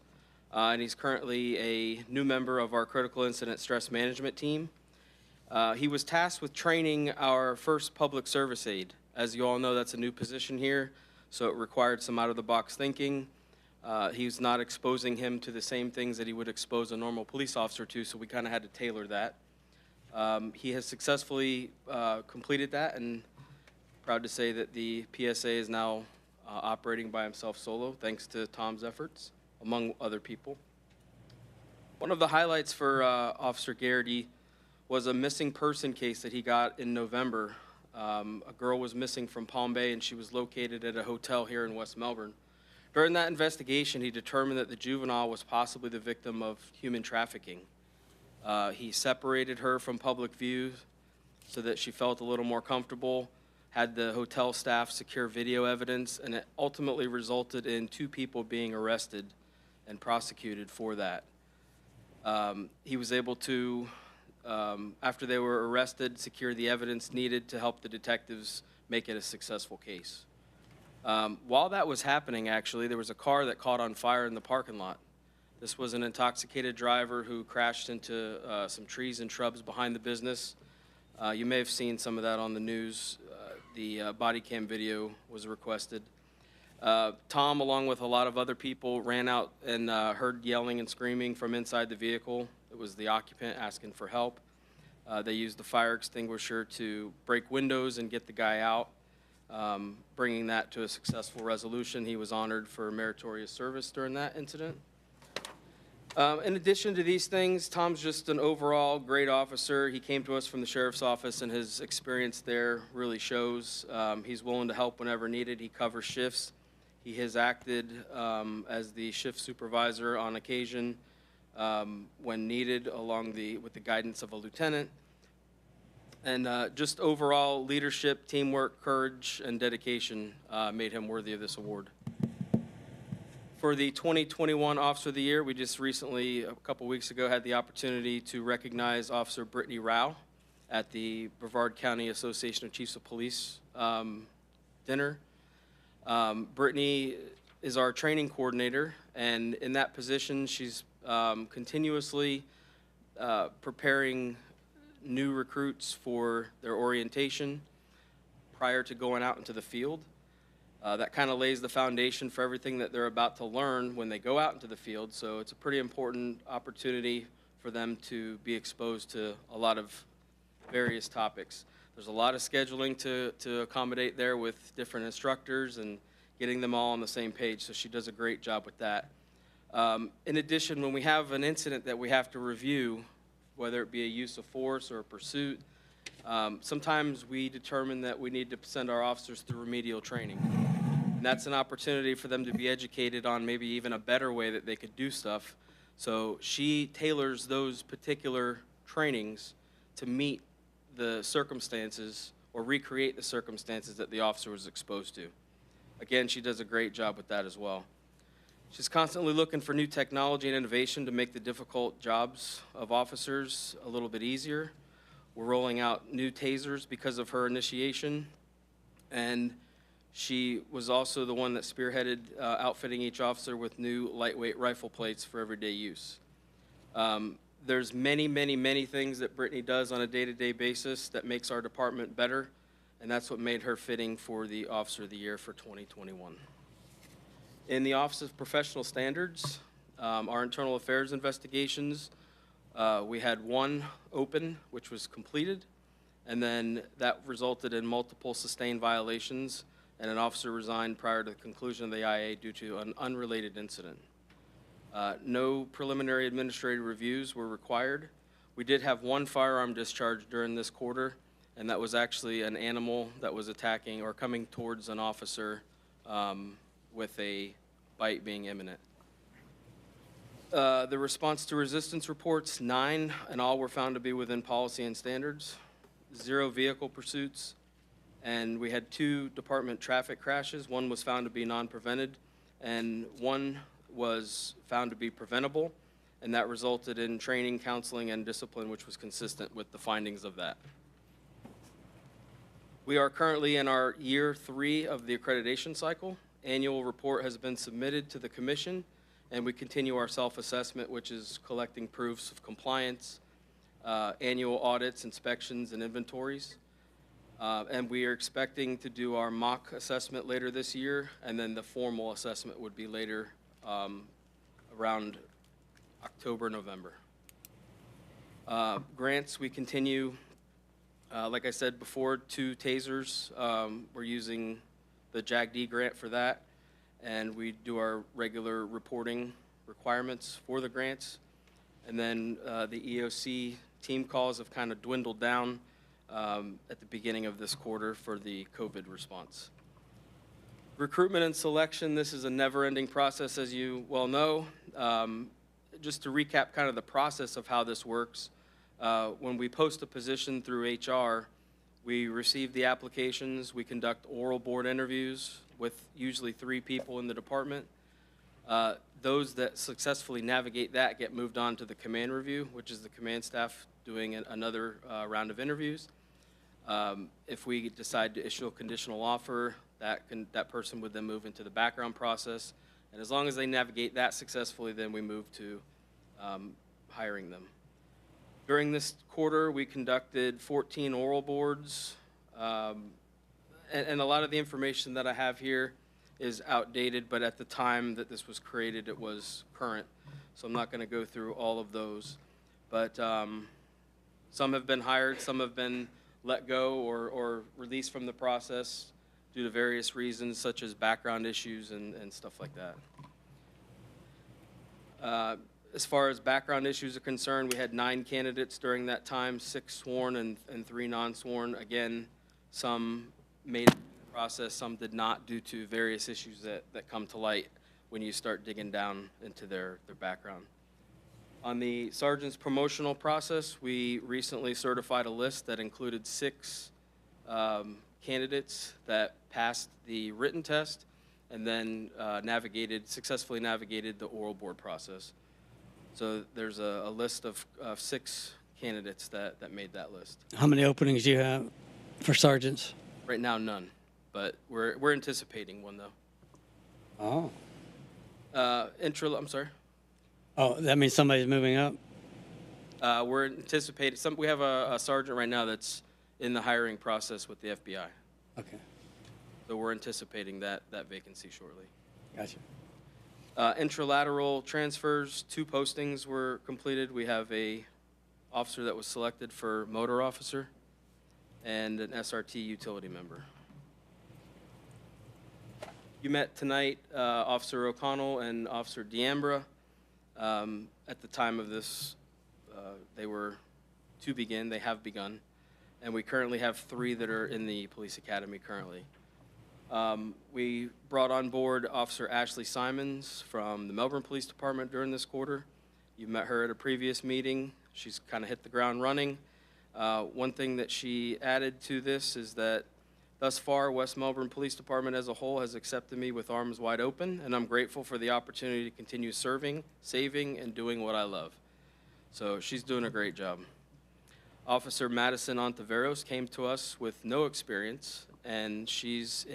and he's currently a new member of our critical incident stress management team. He was tasked with training our first public service aide. As you all know, that's a new position here, so it required some out-of-the-box thinking. He's not exposing him to the same things that he would expose a normal police officer to, so we kind of had to tailor that. He has successfully completed that, and proud to say that the PSA is now operating by himself solo, thanks to Tom's efforts, among other people. One of the highlights for Officer Garrity was a missing person case that he got in November. A girl was missing from Palm Bay, and she was located at a hotel here in West Melbourne. During that investigation, he determined that the juvenile was possibly the victim of human trafficking. He separated her from public view so that she felt a little more comfortable, had the hotel staff secure video evidence, and it ultimately resulted in 2 people being arrested and prosecuted for that. He was able to, after they were arrested, secure the evidence needed to help the detectives make it a successful case. While that was happening, actually, there was a car that caught on fire in the parking lot. This was an intoxicated driver who crashed into some trees and shrubs behind the business. You may have seen some of that on the news. The body cam video was requested. Tom, along with a lot of other people, ran out and heard yelling and screaming from inside the vehicle. It was the occupant asking for help. They used the fire extinguisher to break windows and get the guy out, bringing that to a successful resolution. He was honored for meritorious service during that incident. In addition to these things, Tom's just an overall great officer. He came to us from the sheriff's office, and his experience there really shows. He's willing to help whenever needed. He covers shifts. He has acted as the shift supervisor on occasion when needed, with the guidance of a lieutenant. And just overall leadership, teamwork, courage, and dedication made him worthy of this award. For the 2021 Officer of the Year, we just recently, a couple weeks ago, had the opportunity to recognize Officer Brittany Rao at the Brevard County Association of Chiefs of Police dinner. Brittany is our training coordinator, and in that position, she's continuously preparing new recruits for their orientation prior to going out into the field. That kind of lays the foundation for everything that they're about to learn when they go out into the field. So it's a pretty important opportunity for them to be exposed to a lot of various topics. There's a lot of scheduling to accommodate there with different instructors and getting them all on the same page. So she does a great job with that. In addition, when we have an incident that we have to review, whether it be a use of force or a pursuit, sometimes we determine that we need to send our officers through remedial training. And that's an opportunity for them to be educated on maybe even a better way that they could do stuff. So she tailors those particular trainings to meet the circumstances or recreate the circumstances that the officer was exposed to. Again, she does a great job with that as well. She's constantly looking for new technology and innovation to make the difficult jobs of officers a little bit easier. We're rolling out new tasers because of her initiation, and she was also the one that spearheaded outfitting each officer with new lightweight rifle plates for everyday use. There's many, many, many things that Brittany does on a day-to-day basis that makes our department better, and that's what made her fitting for the Officer of the Year for 2021. In the Office of Professional Standards, our internal affairs investigations, we had one open, which was completed, and then that resulted in multiple sustained violations, and an officer resigned prior to the conclusion of the IA due to an unrelated incident. No preliminary administrative reviews were required. We did have one firearm discharge during this quarter, and that was actually an animal that was attacking or coming towards an officer with a bite being imminent. The response to resistance reports, 9, and all were found to be within policy and standards. 0 vehicle pursuits, and we had 2 department traffic crashes. One was found to be non-prevented, and one was found to be preventable, and that resulted in training, counseling, and discipline, which was consistent with the findings of that. We are currently in our year 3 of the accreditation cycle. Annual report has been submitted to the commission, and we continue our self-assessment, which is collecting proofs of compliance, annual audits, inspections, and inventories. And we are expecting to do our mock assessment later this year, and then the formal assessment would be later around October, November. Grants, we continue, like I said before, 2 tasers. We're using the JAG-D grant for that, and we do our regular reporting requirements for the grants. And then the EOC team calls have kind of dwindled down at the beginning of this quarter for the COVID response. Recruitment and selection, this is a never-ending process, as you well know. Just to recap kind of the process of how this works, when we post a position through HR, we receive the applications, we conduct oral board interviews with usually 3 people in the department. Those that successfully navigate that get moved on to the command review, which is the command staff doing another round of interviews. If we decide to issue a conditional offer, that person would then move into the background process. And as long as they navigate that successfully, then we move to hiring them. During this quarter, we conducted 14 oral boards, and a lot of the information that I have here is outdated, but at the time that this was created, it was current. So I'm not going to go through all of those. But some have been hired, some have been let go or released from the process due to various reasons, such as background issues and stuff like that. As far as background issues are concerned, we had 9 candidates during that time, 6 sworn and 3 non-sworn. Again, some made it through the process, some did not due to various issues that come to light when you start digging down into their background. On the sergeant's promotional process, we recently certified a list that included 6 candidates that passed the written test and then successfully navigated the oral board process. So there's a list of 6 candidates that made that list. How many openings do you have for sergeants? Right now, none, but we're anticipating one though. Oh. I'm sorry. Oh, that means somebody's moving up? We're anticipating, we have a sergeant right now that's in the hiring process with the FBI. Okay. So we're anticipating that vacancy shortly. Gotcha. Intralateral transfers, 2 postings were completed. We have a officer that was selected for motor officer and an SRT utility member. You met tonight Officer O'Connell and Officer D'Ambra. At the time of this, they were to begin. They have begun. And we currently have 3 that are in the police academy currently. We brought on board Officer Ashley Simons from the Melbourne Police Department during this quarter. You met her at a previous meeting. She's kind of hit the ground running. One thing that she added to this is that thus far, West Melbourne Police Department as a whole has accepted me with arms wide open, and I'm grateful for the opportunity to continue serving, saving, and doing what I love. So she's doing a great job. Officer Madison Ontiveros came to us with no experience, and she's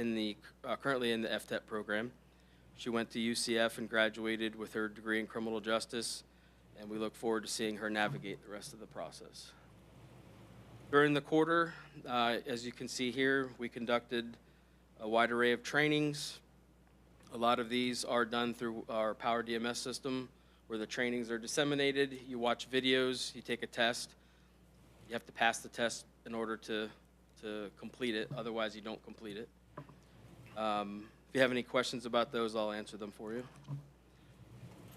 currently in the FTEP program. She went to UCF and graduated with her degree in criminal justice, and we look forward to seeing her navigate the rest of the process. During the quarter, as you can see here, we conducted a wide array of trainings. A lot of these are done through our Power DMS system, where the trainings are disseminated. You watch videos, you take a test. You have to pass the test in order to complete it, otherwise you don't complete it. If you have any questions about those, I'll answer them for you.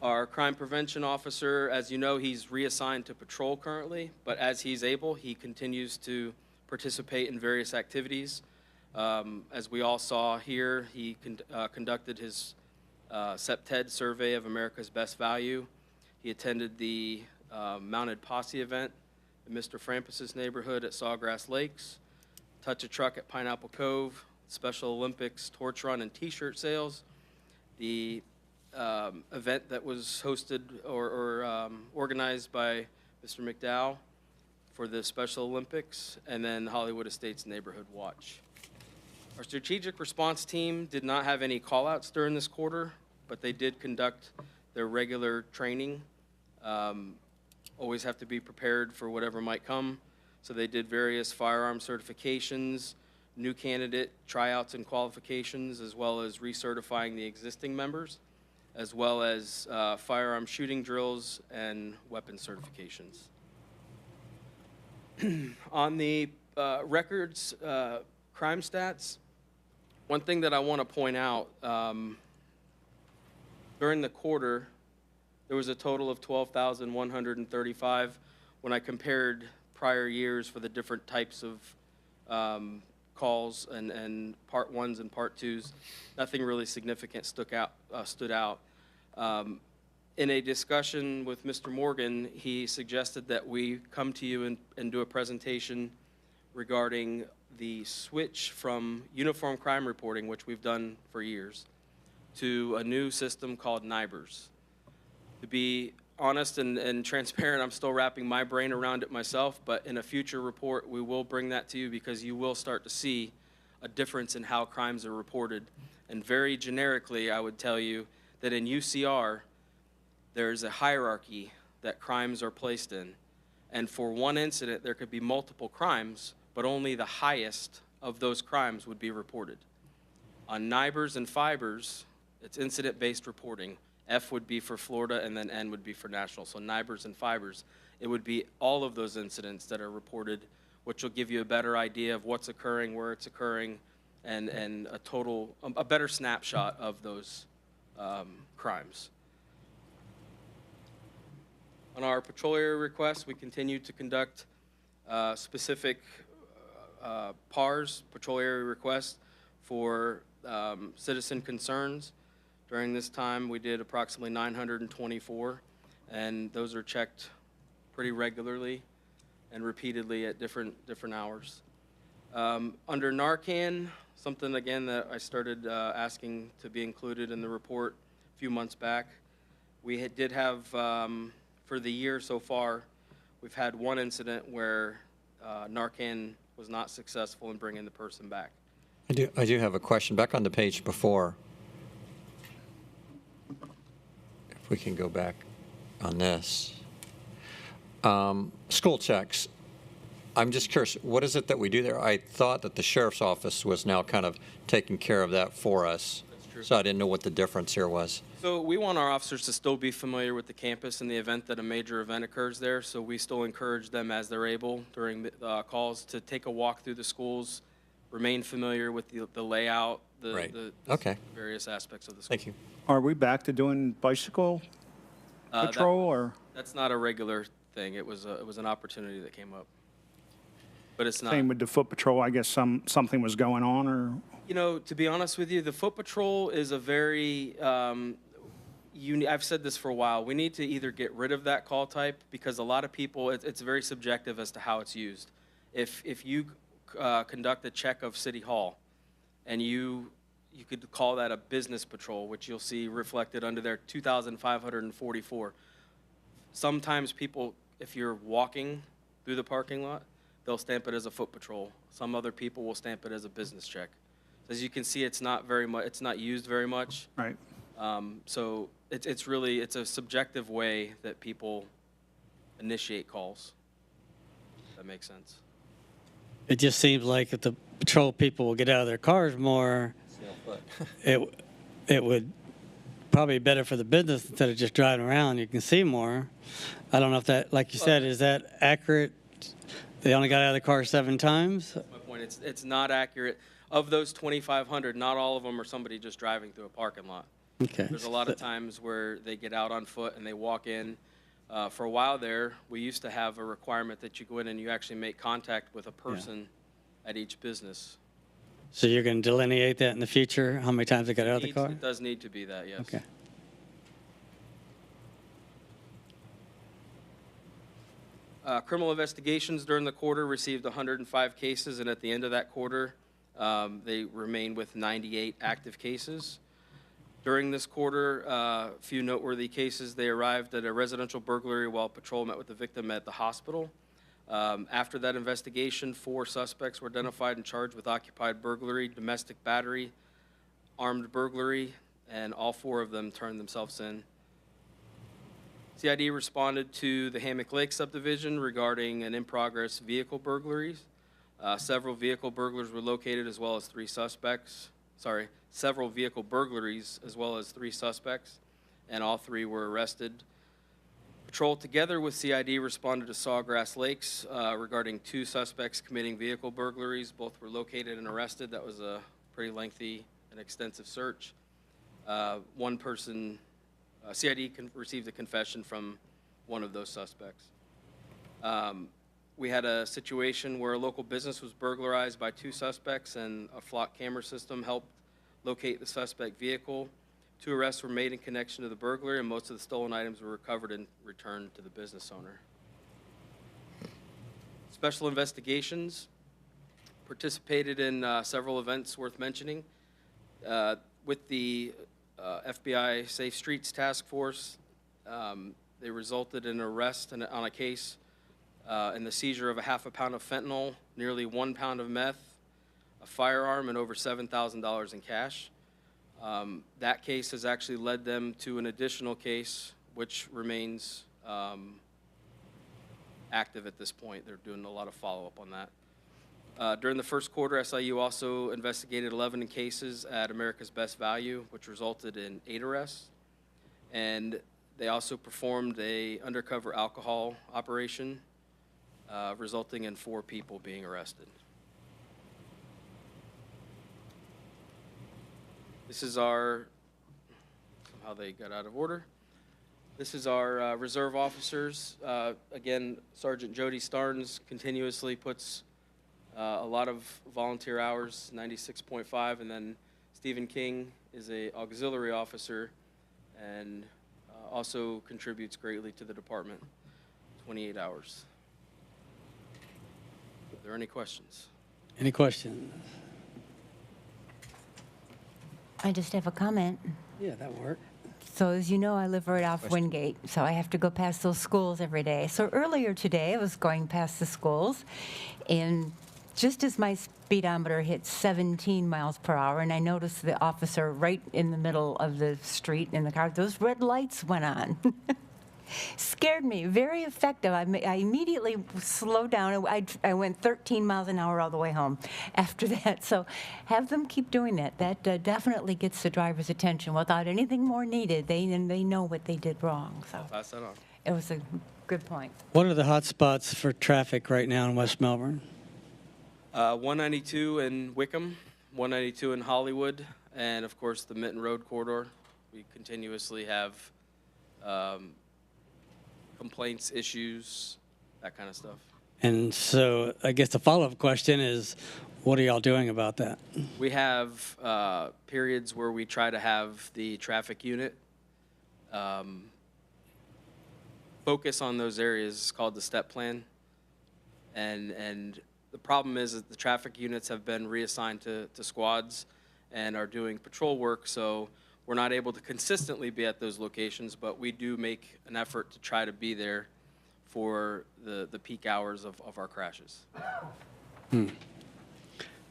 Our crime prevention officer, as you know, he's reassigned to patrol currently, but as he's able, he continues to participate in various activities. As we all saw here, he conducted his SEPTED survey of America's Best Value. He attended the Mounted Posse event in Mr. Frampus's neighborhood at Sawgrass Lakes, Touch a Truck at Pineapple Cove, Special Olympics torch run and t-shirt sales, the event that was hosted or organized by Mr. McDowell for the Special Olympics, and then Hollywood Estates Neighborhood Watch. Our strategic response team did not have any call-outs during this quarter, but they did conduct their regular training. Always have to be prepared for whatever might come. So they did various firearm certifications, new candidate tryouts and qualifications, as well as recertifying the existing members, as well as firearm shooting drills and weapon certifications. On the records crime stats, one thing that I want to point out, during the quarter, there was a total of 12,135. When I compared prior years for the different types of calls and part 1s and part 2s, nothing really significant stood out. In a discussion with Mr. Morgan, he suggested that we come to you and do a presentation regarding the switch from uniform crime reporting, which we've done for years, to a new system called NIBRS. To be honest and transparent, I'm still wrapping my brain around it myself, but in a future report, we will bring that to you because you will start to see a difference in how crimes are reported. And very generically, I would tell you that in UCR, there's a hierarchy that crimes are placed in. And for one incident, there could be multiple crimes, but only the highest of those crimes would be reported. On NIBRS and FIBRS, it's incident-based reporting. F would be for Florida, and then N would be for national. So NIBRS and FIBRS, it would be all of those incidents that are reported, which will give you a better idea of what's occurring, where it's occurring, and a better snapshot of those crimes. On our patrol area requests, we continue to conduct specific PARs, patrol area requests, for citizen concerns. During this time, we did approximately 924, and those are checked pretty regularly and repeatedly at different hours. Under Narcan, something again that I started asking to be included in the report a few months back. We did have, for the year so far, we've had one incident where Narcan was not successful in bringing the person back. I do have a question. Back on the page before, if we can go back on this. School checks. I'm just curious, what is it that we do there? I thought that the sheriff's office was now kind of taking care of that for us. That's true. So I didn't know what the difference here was. So we want our officers to still be familiar with the campus in the event that a major event occurs there. So we still encourage them as they're able during the calls to take a walk through the schools, remain familiar with the layout, the Okay. various aspects of the school. Thank you. Are we back to doing bicycle patrol, or? That's not a regular thing. It was an opportunity that came up. But it's not. Same with the foot patrol, I guess something was going on, or? You know, to be honest with you, the foot patrol is a very, I've said this for a while, we need to either get rid of that call type because a lot of people, it's very subjective as to how it's used. If you conduct a check of City Hall and you could call that a business patrol, which you'll see reflected under there, 2,544. Sometimes people, if you're walking through the parking lot, they'll stamp it as a foot patrol. Some other people will stamp it as a business check. As you can see, it's not very much. It's not used very much. Right. So it's really a subjective way that people initiate calls. If that makes sense. It just seems like if the patrol people will get out of their cars more, it would probably be better for the business instead of just driving around. You can see more. I don't know if that, like you said, is that accurate? They only got out of the car 7 times? That's my point. It's not accurate. Of those 2,500, not all of them are somebody just driving through a parking lot. Okay. There's a lot of times where they get out on foot and they walk in. For a while there, we used to have a requirement that you go in and you actually make contact with a person at each business. So you're going to delineate that in the future, how many times they got out of the car? It does need to be that, yes. Okay. Criminal investigations during the quarter received 105 cases, and at the end of that quarter, they remain with 98 active cases. During this quarter, a few noteworthy cases. They arrived at a residential burglary while patrol met with the victim at the hospital. After that investigation, 4 suspects were identified and charged with occupied burglary, domestic battery, armed burglary, and all 4 of them turned themselves in. CID responded to the Hammock Lake subdivision regarding an in-progress vehicle burglaries. Several vehicle burglars were located as well as 3 suspects. Several vehicle burglaries as well as 3 suspects, and all 3 were arrested. Patrol together with CID responded to Sawgrass Lakes regarding 2 suspects committing vehicle burglaries. Both were located and arrested. That was a pretty lengthy and extensive search. One person, CID received a confession from one of those suspects. We had a situation where a local business was burglarized by 2 suspects, and a flock camera system helped locate the suspect vehicle. 2 arrests were made in connection to the burglary, and most of the stolen items were recovered and returned to the business owner. Special investigations participated in several events worth mentioning. With the FBI Safe Streets Task Force, they resulted in an arrest on a case and the seizure of a half a pound of fentanyl, nearly 1 pound of meth, a firearm, and over $7,000 in cash. That case has actually led them to an additional case, which remains active at this point. They're doing a lot of follow-up on that. During the first quarter, SIU also investigated 11 cases at America's Best Value, which resulted in 8 arrests. And they also performed an undercover alcohol operation, resulting in 4 people being arrested. This is our, somehow they got out of order. This is our reserve officers. Again, Sergeant Jody Starnes continuously puts a lot of volunteer hours, 96.5, and then Stephen King is an auxiliary officer and also contributes greatly to the department, 28 hours. Are there any questions? Any questions? I just have a comment. Yeah, that worked. So as you know, I live right off Wingate, so I have to go past those schools every day. So earlier today, I was going past the schools, and just as my speedometer hit 17 miles per hour, and I noticed the officer right in the middle of the street in the car, those red lights went on. Scared me. Very effective. I immediately slowed down. I went 13 miles an hour all the way home after that. So have them keep doing that. That definitely gets the driver's attention without anything more needed. They know what they did wrong. So Pass that on. it was a good point. What are the hot spots for traffic right now in West Melbourne? 192 in Wickham, 192 in Hollywood, and of course the Minton Road corridor. We continuously have complaints, issues, that kind of stuff. And so I guess the follow-up question is, what are y'all doing about that? We have periods where we try to have the traffic unit focus on those areas. It's called the step plan. And the problem is that the traffic units have been reassigned to squads and are doing patrol work, so we're not able to consistently be at those locations, but we do make an effort to try to be there for the peak hours of our crashes. And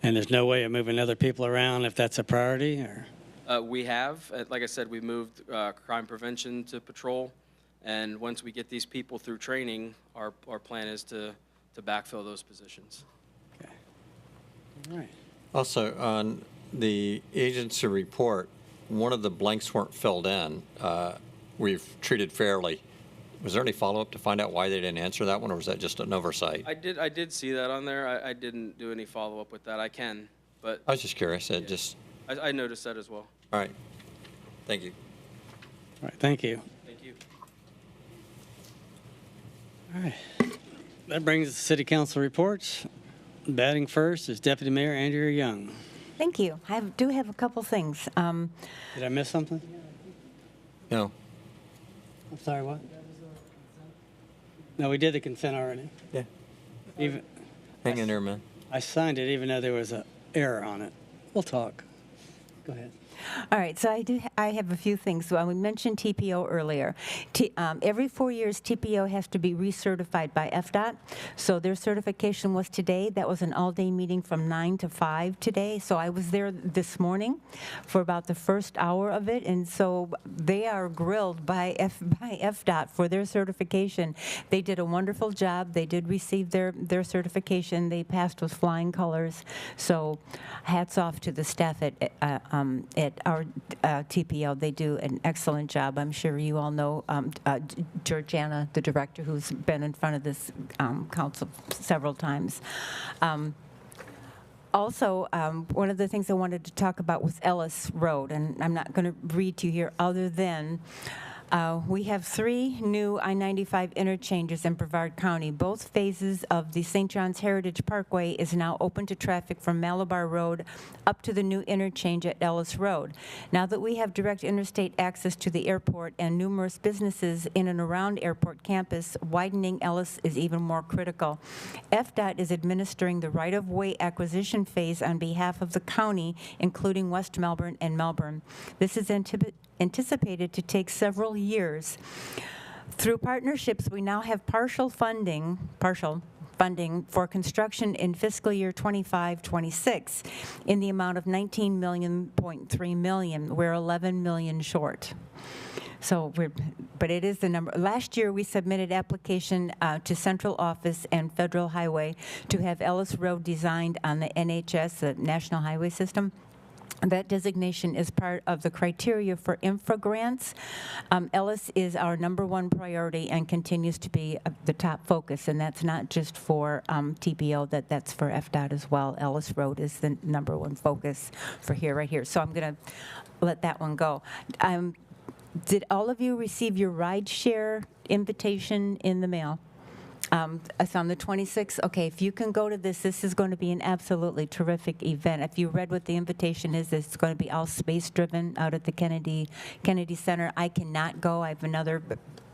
there's no way of moving other people around if that's a priority? Or? We have, like I said, we moved crime prevention to patrol, and once we get these people through training, our plan is to backfill those positions. Okay. All right. Also, on the agency report, one of the blanks weren't filled in. We've treated fairly. Was there any follow-up to find out why they didn't answer that one, or was that just an oversight? I did see that on there. I didn't do any follow-up with that. I can, but I was just curious. I noticed that as well. All right. Thank you. All right, thank you. Thank you. All right. That brings us to City Council reports. Batting first is Deputy Mayor Andrea Young. Thank you. I do have a couple things. Did I miss something? No. I'm sorry, what? No, we did the consent already. Yeah. Even, Hang in there, man. I signed it even though there was an error on it. We'll talk. Go ahead. All right, so I have a few things. Well, we mentioned TPO earlier. Every 4 years, TPO has to be recertified by FDOT. So their certification was today. That was an all-day meeting from 9 to 5 today. So I was there this morning for about the first hour of it. And so they are grilled by FDOT for their certification. They did a wonderful job. They did receive their certification. They passed with flying colors. So hats off to the staff at our TPO. They do an excellent job. I'm sure you all know Georgiana, the director, who's been in front of this council several times. Also, one of the things I wanted to talk about was Ellis Road, and I'm not going to read to you here other than we have 3 new I-95 interchanges in Brevard County. Both phases of the St. John's Heritage Parkway is now open to traffic from Malabar Road up to the new interchange at Ellis Road. Now that we have direct interstate access to the airport and numerous businesses in and around airport campus, widening Ellis is even more critical. FDOT is administering the right-of-way acquisition phase on behalf of the county, including West Melbourne and Melbourne. This is anticipated to take several years. Through partnerships, we now have partial funding for construction in fiscal year 25-26 in the amount of $19.3 million. We're $11 million short. So but it is the number. Last year, we submitted application to Central Office and Federal Highway to have Ellis Road designed on the NHS, the National Highway System. That designation is part of the criteria for infra grants. Ellis is our #1 priority and continues to be the top focus, and that's not just for TPO, that's for FDOT as well. Ellis Road is the #1 focus for right here. So I'm going to let that one go. Did all of you receive your ride share invitation in the mail? It's on the 26th. Okay, if you can go to this is going to be an absolutely terrific event. If you read what the invitation is, it's going to be all space-driven out at the Kennedy Center. I cannot go. I have another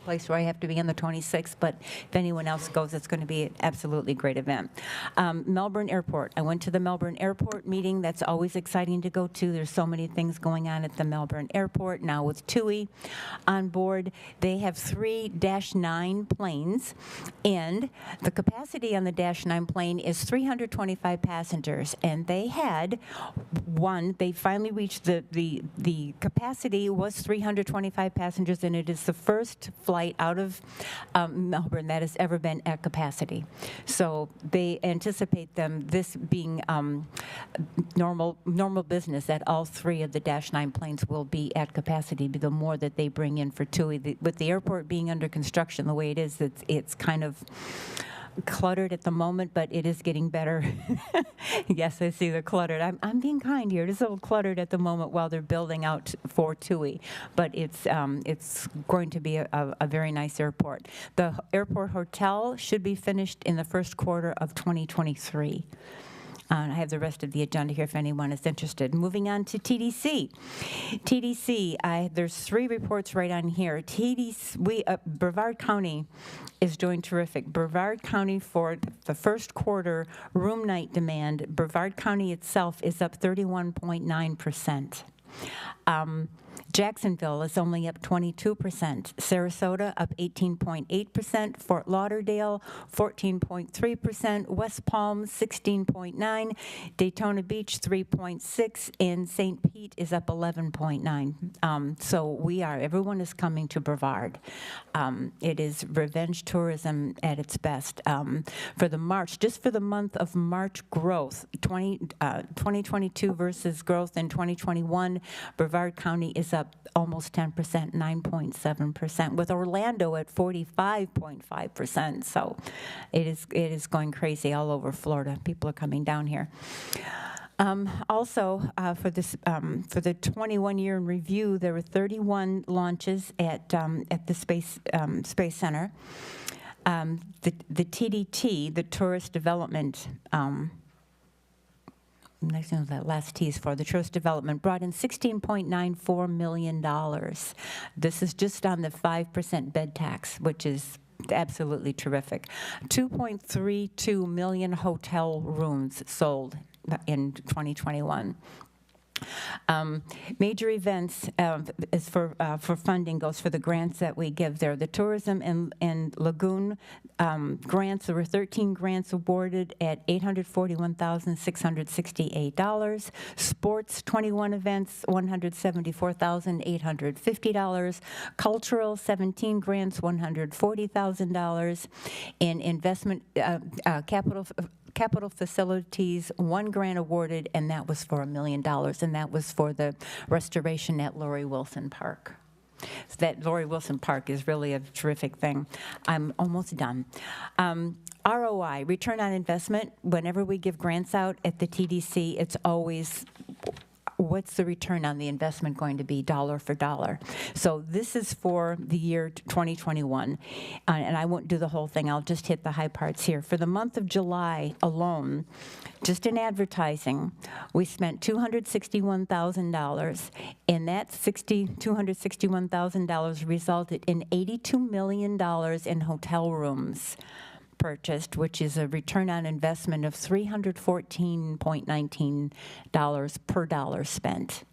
place where I have to be on the 26th, but if anyone else goes, it's going to be an absolutely great event. Melbourne Airport. I went to the Melbourne Airport meeting. That's always exciting to go to. There's so many things going on at the Melbourne Airport. Now with TUI on board, they have 3 Dash 9 planes, and the capacity on the Dash 9 plane is 325 passengers, and they had they finally reached the capacity was 325 passengers, and it is the first flight out of Melbourne that has ever been at capacity. So they anticipate this being normal business, that all 3 of the Dash 9 planes will be at capacity, the more that they bring in for TUI. With the airport being under construction the way it is, it's kind of cluttered at the moment, but it is getting better. Yes, I see they're cluttered. I'm being kind here. It is a little cluttered at the moment while they're building out for TUI, but it's going to be a very nice airport. The airport hotel should be finished in the first quarter of 2023. I have the rest of the agenda here if anyone is interested. Moving on to TDC. TDC, there's 3 reports right on here. Brevard County is doing terrific. Brevard County for the first quarter room night demand, Brevard County itself is up 31.9%. Jacksonville is only up 22%. Sarasota up 18.8%. Fort Lauderdale 14.3%. West Palm 16.9%. Daytona Beach 3.6%. And St. Pete is up 11.9%. So everyone is coming to Brevard. It is revenge tourism at its best. For the month of March growth, 2022 versus growth in 2021, Brevard County is up almost 10%, 9.7%, with Orlando at 45.5%. So it is going crazy all over Florida. People are coming down here. Also, for the 21-year in review, there were 31 launches at the Space Center. The TDT, the Tourist Development. Next thing that last T is for the Tourist Development, brought in $16.94 million. This is just on the 5% bed tax, which is absolutely terrific. 2.32 million hotel rooms sold in 2021. Major events is for funding goes for the grants that we give there. The tourism and lagoon grants, there were 13 grants awarded at $841,668. Sports, 21 events, $174,850. Cultural, 17 grants, $140,000. And investment capital facilities, 1 grant awarded, and that was for $1 million, and that was for the restoration at Laurie Wilson Park. So that Laurie Wilson Park is really a terrific thing. I'm almost done. ROI, return on investment, whenever we give grants out at the TDC, it's always what's the return on the investment going to be dollar for dollar. So this is for the year 2021, and I won't do the whole thing. I'll just hit the high parts here. For the month of July alone, just in advertising, we spent $261,000, and that $261,000 resulted in $82 million in hotel rooms purchased, which is a return on investment of $314.19 per dollar spent.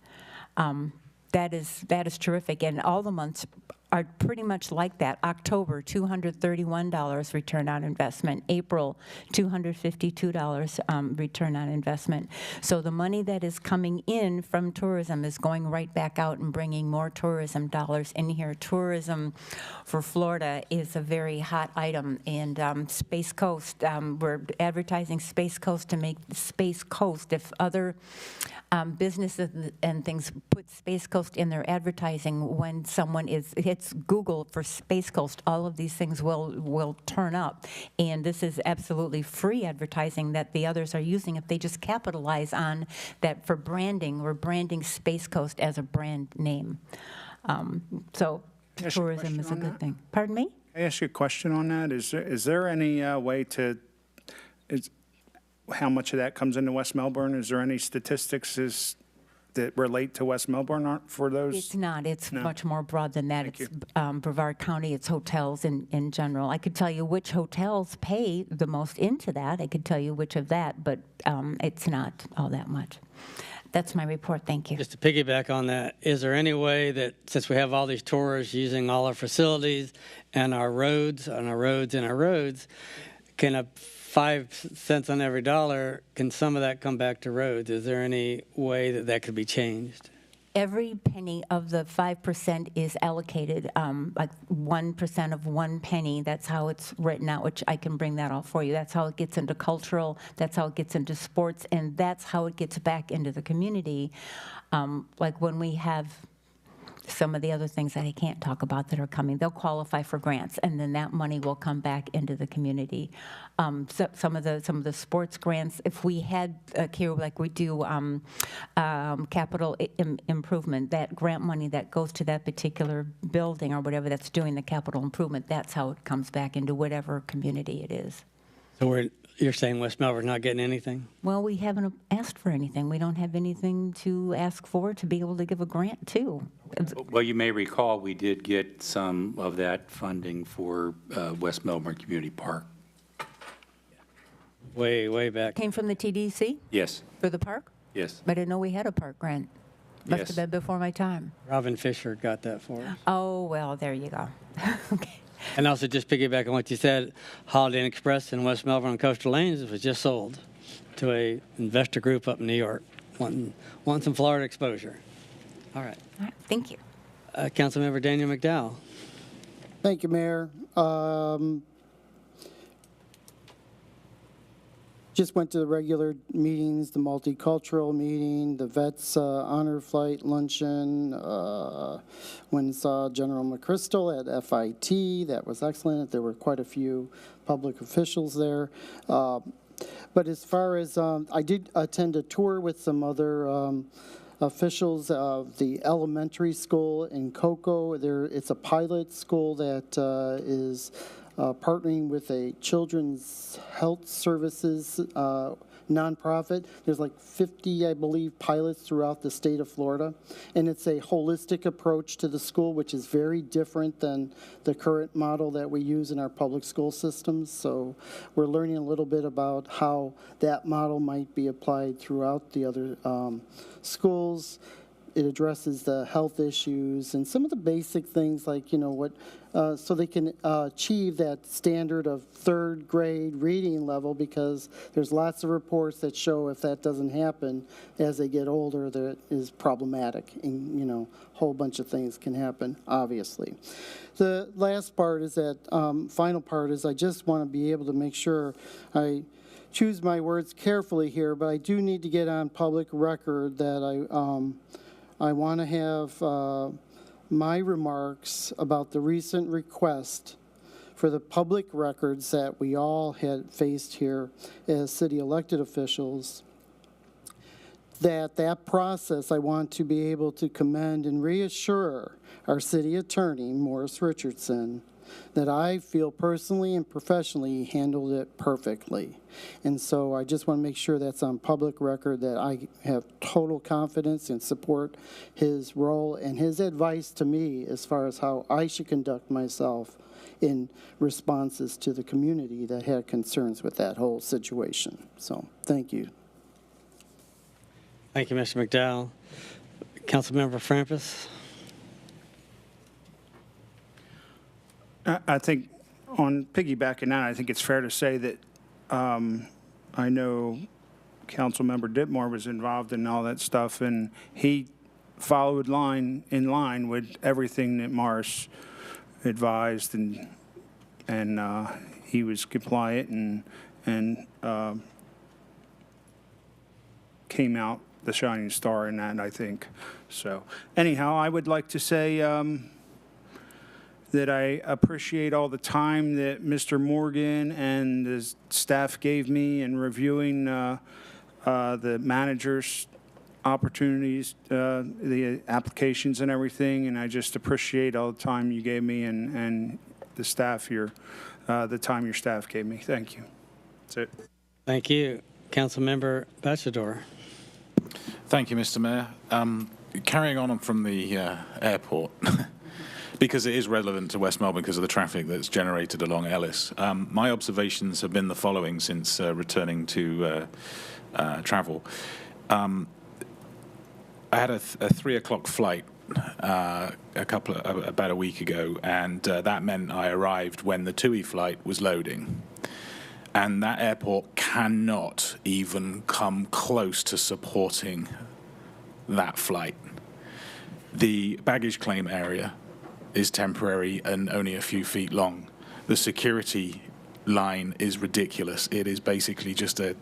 That is terrific, and all the months are pretty much like that. October, $231 return on investment. April, $252 return on investment. So the money that is coming in from tourism is going right back out and bringing more tourism dollars in here. Tourism for Florida is a very hot item, and Space Coast, we're advertising Space Coast to make Space Coast. If other businesses and things put Space Coast in their advertising, when someone hits Google for Space Coast, all of these things will turn up. And this is absolutely free advertising that the others are using if they just capitalize on that for branding. We're branding Space Coast as a brand name. So tourism is a good thing. Pardon me? I ask you a question on that? Is there any way to, how much of that comes into West Melbourne? Is there any statistics that relate to West Melbourne for those? It's not. It's No. much more broad than that. It's Brevard County. It's hotels in general. I could tell you which hotels pay the most into that. I could tell you which of that, but it's not all that much. That's my report. Thank you. Just to piggyback on that, is there any way that, since we have all these tourists using all our facilities and our roads, can a 5 cents on every dollar, can some of that come back to roads? Is there any way that that could be changed? Every penny of the 5% is allocated, like 1% of 1 penny. That's how it's written out, which I can bring that all for you. That's how it gets into cultural, that's how it gets into sports, and that's how it gets back into the community. Like when we have some of the other things that I can't talk about that are coming, they'll qualify for grants, and then that money will come back into the community. So some of the sports grants, if we had here like we do capital improvement, that grant money that goes to that particular building or whatever that's doing the capital improvement, that's how it comes back into whatever community it is. So you're saying West Melbourne's not getting anything? Well, we haven't asked for anything. We don't have anything to ask for to be able to give a grant to. Well, you may recall, we did get some of that funding for West Melbourne Community Park. Way back. Came from the TDC Yes, for the park? yes. I didn't know we had a park grant. Must Yes. have been before my time. Robin Fisher got that for us. Oh, well, there you go. Okay. And also, just piggyback on what you said, Holiday Inn Express in West Melbourne on Coastal Lanes was just sold to a investor group up in New York, wanting some Florida exposure. All right. All right. Thank you. Councilmember Daniel McDowell. Thank you, Mayor. Just went to the regular meetings, the multicultural meeting, the Vets Honor Flight Luncheon, went and saw General McChrystal at FIT. That was excellent. There were quite a few public officials there. But as far as, I did attend a tour with some other officials of the elementary school in Cocoa. It's a pilot school that is partnering with a children's health services nonprofit. There's like 50, I believe, pilots throughout the state of Florida. And it's a holistic approach to the school, which is very different than the current model that we use in our public school systems. So we're learning a little bit about how that model might be applied throughout the other schools. It addresses the health issues and some of the basic things like, so they can achieve that standard of third grade reading level, because there's lots of reports that show if that doesn't happen as they get older, that is problematic. And, a whole bunch of things can happen, obviously. The last part is that, final part is I just want to be able to make sure I choose my words carefully here, but I do need to get on public record that I want to have my remarks about the recent request for the public records that we all had faced here as city elected officials. That process, I want to be able to commend and reassure our city attorney, Morris Richardson, that I feel personally and professionally handled it perfectly. And so I just want to make sure that's on public record, that I have total confidence and support his role and his advice to me as far as how I should conduct myself in responses to the community that had concerns with that whole situation. So thank you. Thank you, Mr. McDowell. Councilmember Frampus. I think on piggybacking that, I think it's fair to say that I know Councilmember Ditmore was involved in all that stuff, and he followed in line with everything that Morris advised, and he was compliant and came out the shining star in that, I think. So anyhow, I would like to say that I appreciate all the time that Mr. Morgan and the staff gave me in reviewing the manager's opportunities, the applications and everything, and I just appreciate all the time you gave me, and the staff here, the time your staff gave me. Thank you. That's it. Thank you. Councilmember Bachelor. Thank you, Mr. Mayor. Carrying on from the airport, because it is relevant to West Melbourne because of the traffic that's generated along Ellis, my observations have been the following since returning to travel. I had a 3 o'clock flight about a week ago, and that meant I arrived when the TUI flight was loading. And that airport cannot even come close to supporting that flight. The baggage claim area is temporary and only a few feet long. The security line is ridiculous. It is basically just a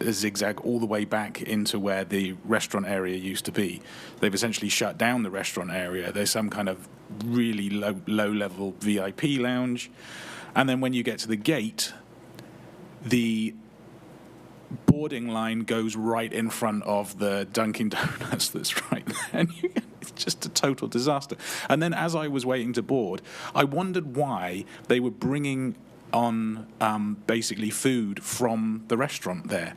zigzag all the way back into where the restaurant area used to be. They've essentially shut down the restaurant area. There's some kind of really low-level VIP lounge. And then when you get to the gate, the boarding line goes right in front of the Dunkin' Donuts that's right there. And it's just a total disaster. And then as I was waiting to board, I wondered why they were bringing on basically food from the restaurant there.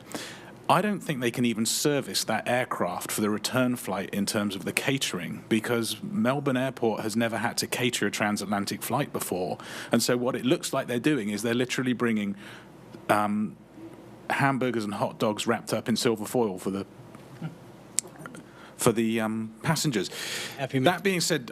I don't think they can even service that aircraft for the return flight in terms of the catering, because Melbourne Airport has never had to cater a transatlantic flight before. And so what it looks like they're doing is they're literally bringing hamburgers and hot dogs wrapped up in silver foil for the passengers. That being said,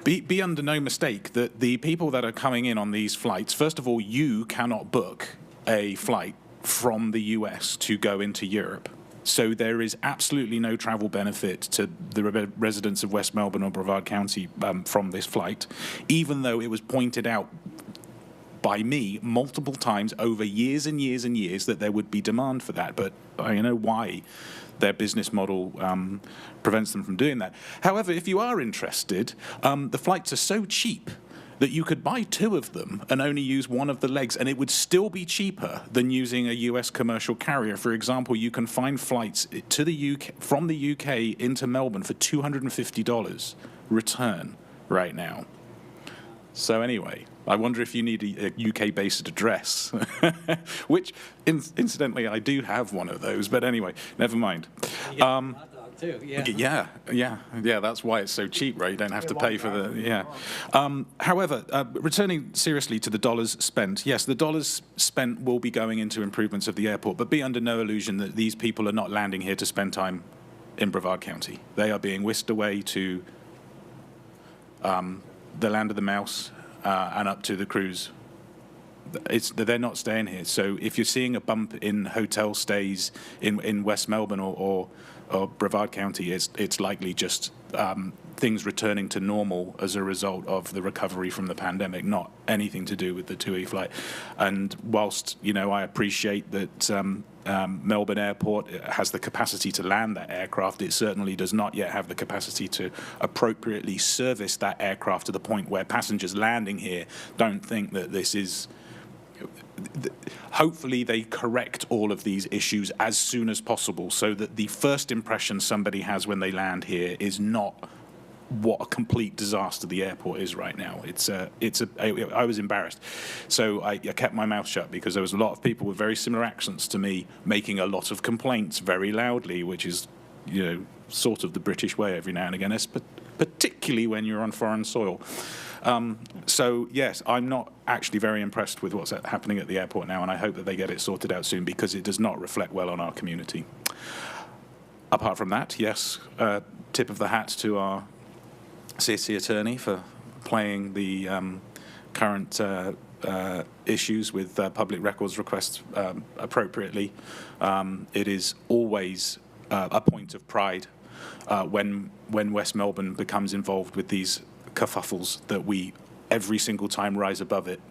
be under no mistake that the people that are coming in on these flights, first of all, you cannot book a flight from the US to go into Europe. So there is absolutely no travel benefit to the residents of West Melbourne or Brevard County from this flight, even though it was pointed out by me multiple times over years and years and years that there would be demand for that. But I know why their business model prevents them from doing that. However, if you are interested, the flights are so cheap that you could buy 2 of them and only use one of the legs, and it would still be cheaper than using a US commercial carrier. For example, you can find flights to the UK, from the UK into Melbourne for $250 return right now. So anyway, I wonder if you need a UK-based address, which, incidentally, I do have one of those. But anyway, never mind. Too, yeah. Yeah, that's why it's so cheap, right? You don't have to pay for the, However, returning seriously to the dollars spent, yes, the dollars spent will be going into improvements of the airport, but be under no illusion that these people are not landing here to spend time in Brevard County. They are being whisked away to the land of the mouse and up to the cruise. They're not staying here. So if you're seeing a bump in hotel stays in West Melbourne or Brevard County, it's likely just things returning to normal as a result of the recovery from the pandemic, not anything to do with the TUI flight. And whilst, I appreciate that Melbourne Airport has the capacity to land that aircraft, it certainly does not yet have the capacity to appropriately service that aircraft to the point where passengers landing here don't think that this is... Hopefully they correct all of these issues as soon as possible so that the first impression somebody has when they land here is not what a complete disaster the airport is right now. I was embarrassed. So I kept my mouth shut because there was a lot of people with very similar accents to me making a lot of complaints very loudly, which is, sort of the British way every now and again, particularly when you're on foreign soil. So, yes, I'm not actually very impressed with what's happening at the airport now, and I hope that they get it sorted out soon because it does not reflect well on our community. Apart from that, yes, tip of the hat to our city attorney for playing the current issues with public records requests appropriately. It is always a point of pride when West Melbourne becomes involved with these kerfuffles that we every single time rise above it,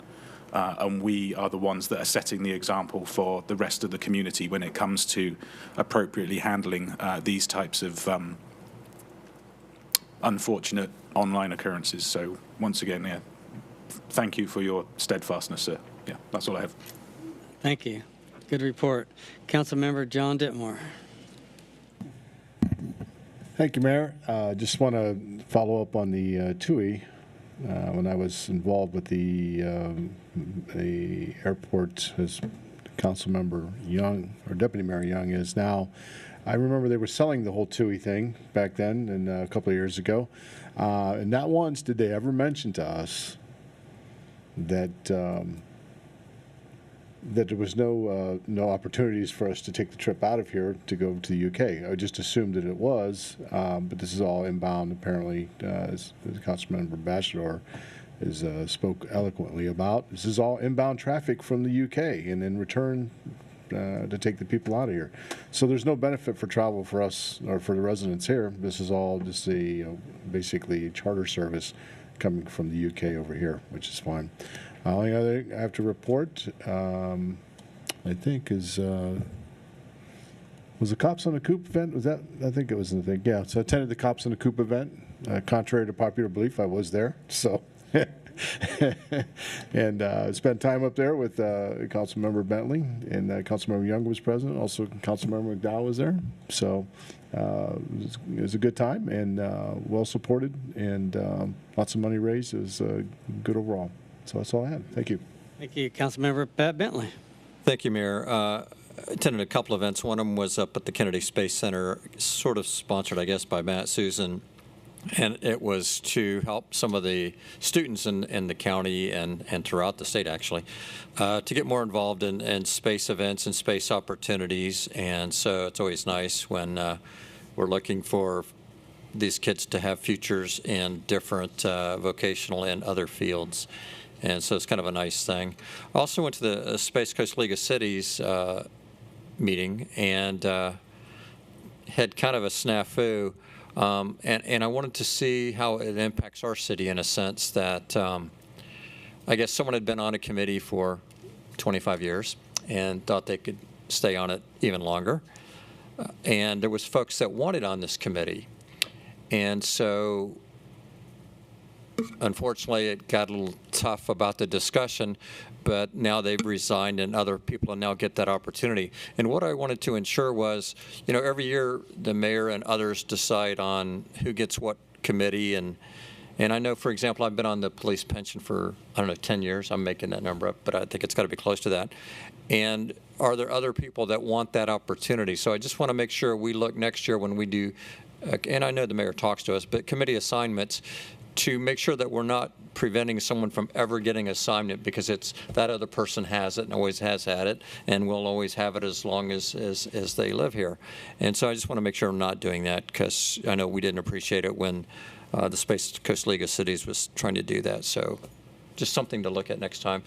and we are the ones that are setting the example for the rest of the community when it comes to appropriately handling these types of unfortunate online occurrences. So once again, thank you for your steadfastness, sir. Yeah, that's all I have. Thank you. Good report. Councilmember John Ditmore. Thank you, Mayor. Just want to follow up on the TUI when I was involved with the airport as Councilmember Young, or Deputy Mayor Young is now. I remember they were selling the whole TUI thing back then, and a couple of years ago. And not once did they ever mention to us that that there was no opportunities for us to take the trip out of here to go to the UK. I just assumed that it was, but this is all inbound. Apparently, as Councilmember Bachelor spoke eloquently about, this is all inbound traffic from the UK, and in return to take the people out of here. So there's no benefit for travel for us or for the residents here. This is all just basically a charter service coming from the UK over here, which is fine. Only other I have to report, I think, is was the Cops on the Coop event? Was that? I think it was in the thing. Yeah. So I attended the Cops on the Coop event. Contrary to popular belief, I was there. So. And spent time up there with Councilmember Bentley, and Councilmember Young was present. Also, Councilmember McDowell was there. So it was a good time and well supported, and lots of money raised. It was good overall. So that's all I had. Thank you. Thank you, Councilmember Pat Bentley. Thank you, Mayor. Attended a couple events. One of them was up at the Kennedy Space Center, sort of sponsored, I guess, by Matt Susan. And it was to help some of the students in the county and throughout the state, actually, to get more involved in space events and space opportunities. And so it's always nice when we're looking for these kids to have futures in different vocational and other fields. And so it's kind of a nice thing. I also went to the Space Coast League of Cities meeting and had kind of a snafu. And I wanted to see how it impacts our city in a sense that I guess someone had been on a committee for 25 years and thought they could stay on it even longer. And there was folks that wanted on this committee. And so unfortunately, it got a little tough about the discussion, but now they've resigned and other people now get that opportunity. And what I wanted to ensure was, every year the mayor and others decide on who gets what committee. And I know, for example, I've been on the police pension for, 10 years. I'm making that number up, but I think it's got to be close to that. And are there other people that want that opportunity? So I just want to make sure we look next year when we do, and I know the mayor talks to us, but committee assignments, to make sure that we're not preventing someone from ever getting assignment because it's that other person has it and always has had it and will always have it as long as they live here. And so I just want to make sure I'm not doing that because I know we didn't appreciate it when the Space Coast League of Cities was trying to do that. So just something to look at next time.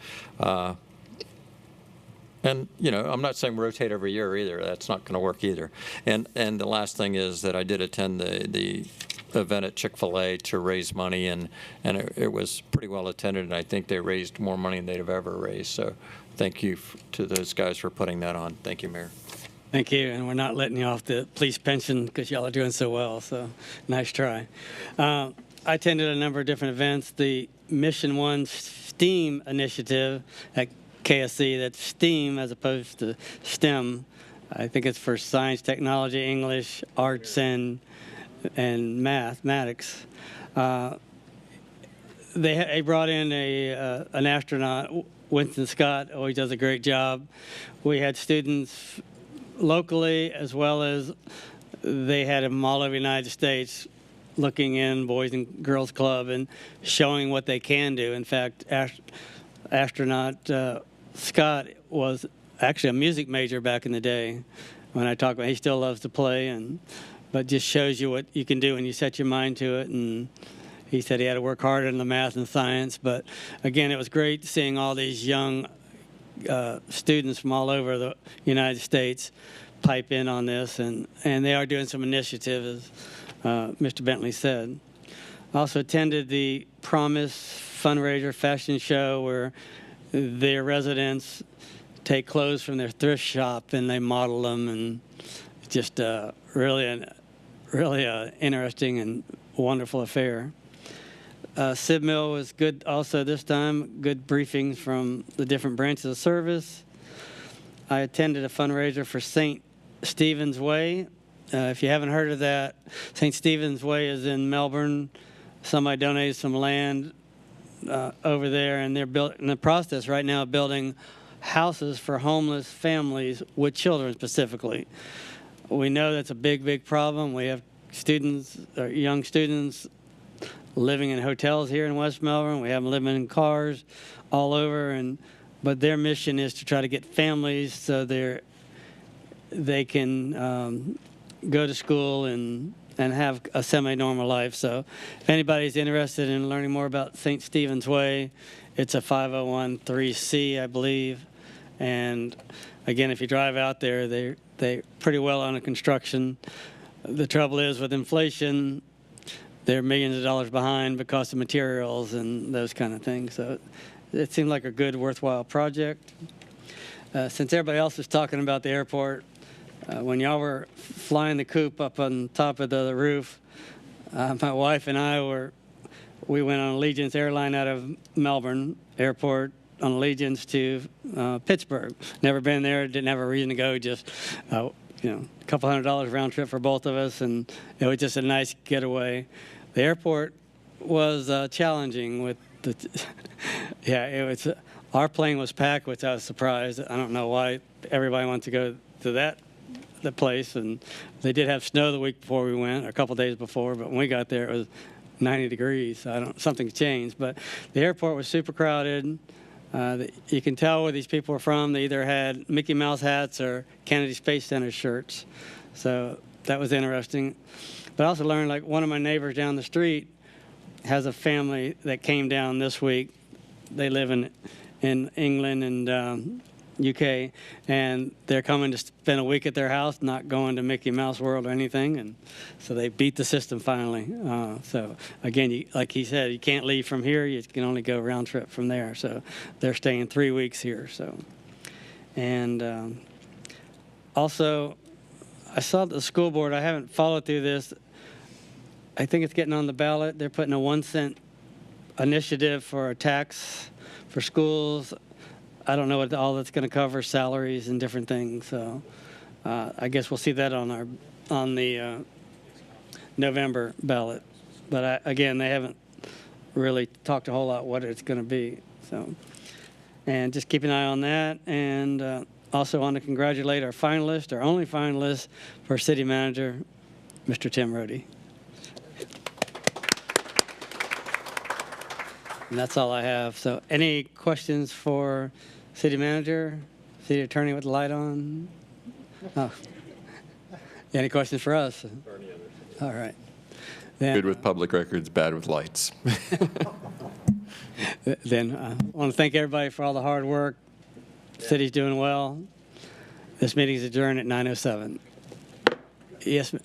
And, I'm not saying rotate every year either. That's not going to work either. And the last thing is that I did attend the event at Chick-fil-A to raise money, and it was pretty well attended, and I think they raised more money than they'd have ever raised. So thank you to those guys for putting that on. Thank you, Mayor. Thank you, and we're not letting you off the police pension because y'all are doing so well, so nice try. I attended a number of different events. The Mission One STEAM initiative at KSC, that's STEAM as opposed to STEM. I think it's for science, technology, English, arts, and mathematics. They brought in an astronaut, Winston Scott, always does a great job. We had students locally as well as they had them all over the United States looking in Boys and Girls Club and showing what they can do. In fact, astronaut Scott was actually a music major back in the day. When I talk about, he still loves to play, but just shows you what you can do when you set your mind to it. And he said he had to work harder in the math and science. But again, it was great seeing all these young students from all over the United States pipe in on this, and they are doing some initiatives, as Mr. Bentley said. I also attended the Promise fundraiser fashion show where their residents take clothes from their thrift shop and they model them, and just really an interesting and wonderful affair. Sib Mill was good also this time, good briefings from the different branches of service. I attended a fundraiser for St. Stephen's Way. If you haven't heard of that, St. Stephen's Way is in Melbourne. Somebody donated some land over there, and they're in the process right now of building houses for homeless families with children specifically. We know that's a big, big problem. We have students, or young students, living in hotels here in West Melbourne. We have them living in cars all over, but their mission is to try to get families so they can go to school and have a semi-normal life. So if anybody's interested in learning more about St. Stephen's Way, it's a 501(c), I believe. And again, if you drive out there, they're pretty well under construction. The trouble is with inflation, they're millions of dollars behind because of materials and those kind of things. So it seemed like a good, worthwhile project. Since everybody else is talking about the airport, when y'all were flying the coop up on top of the roof, my wife and I we went on Allegiance Airline out of Melbourne Airport on Allegiance to Pittsburgh. Never been there, didn't have a reason to go, just a couple $100 round trip for both of us, and it was just a nice getaway. The airport was challenging with it was. Our plane was packed, which I was surprised. I don't know why everybody wants to go to the place, and they did have snow the week before we went, or a couple days before, but when we got there it was 90 degrees. Something's changed, but the airport was super crowded. You can tell where these people were from. They either had Mickey Mouse hats or Kennedy Space Center shirts, so that was interesting. But I also learned, like, one of my neighbors down the street has a family that came down this week. They live in England and UK, and they're coming to spend a week at their house, not going to Mickey Mouse World or anything, and so they beat the system finally. So again, like he said, you can't leave from here, you can only go round trip from there, so they're staying 3 weeks here. So, and also I saw the school board, I haven't followed through this, I think it's getting on the ballot. They're putting a 1 cent initiative for a tax for schools. I don't know what all that's going to cover, salaries and different things. So I guess we'll see that on the November ballot. But again, they haven't really talked a whole lot what it's going to be. So, and just keep an eye on that. And also want to congratulate our finalist, our only finalist for city manager, Mr. Tim Rohde. And that's all I have. So any questions for city manager, city attorney with the light on? Oh. Any questions for us? All right. Then, good with public records, bad with lights. Then I want to thank everybody for all the hard work. The city's doing well. This meeting is adjourned at 9:07. Yes, ma'am.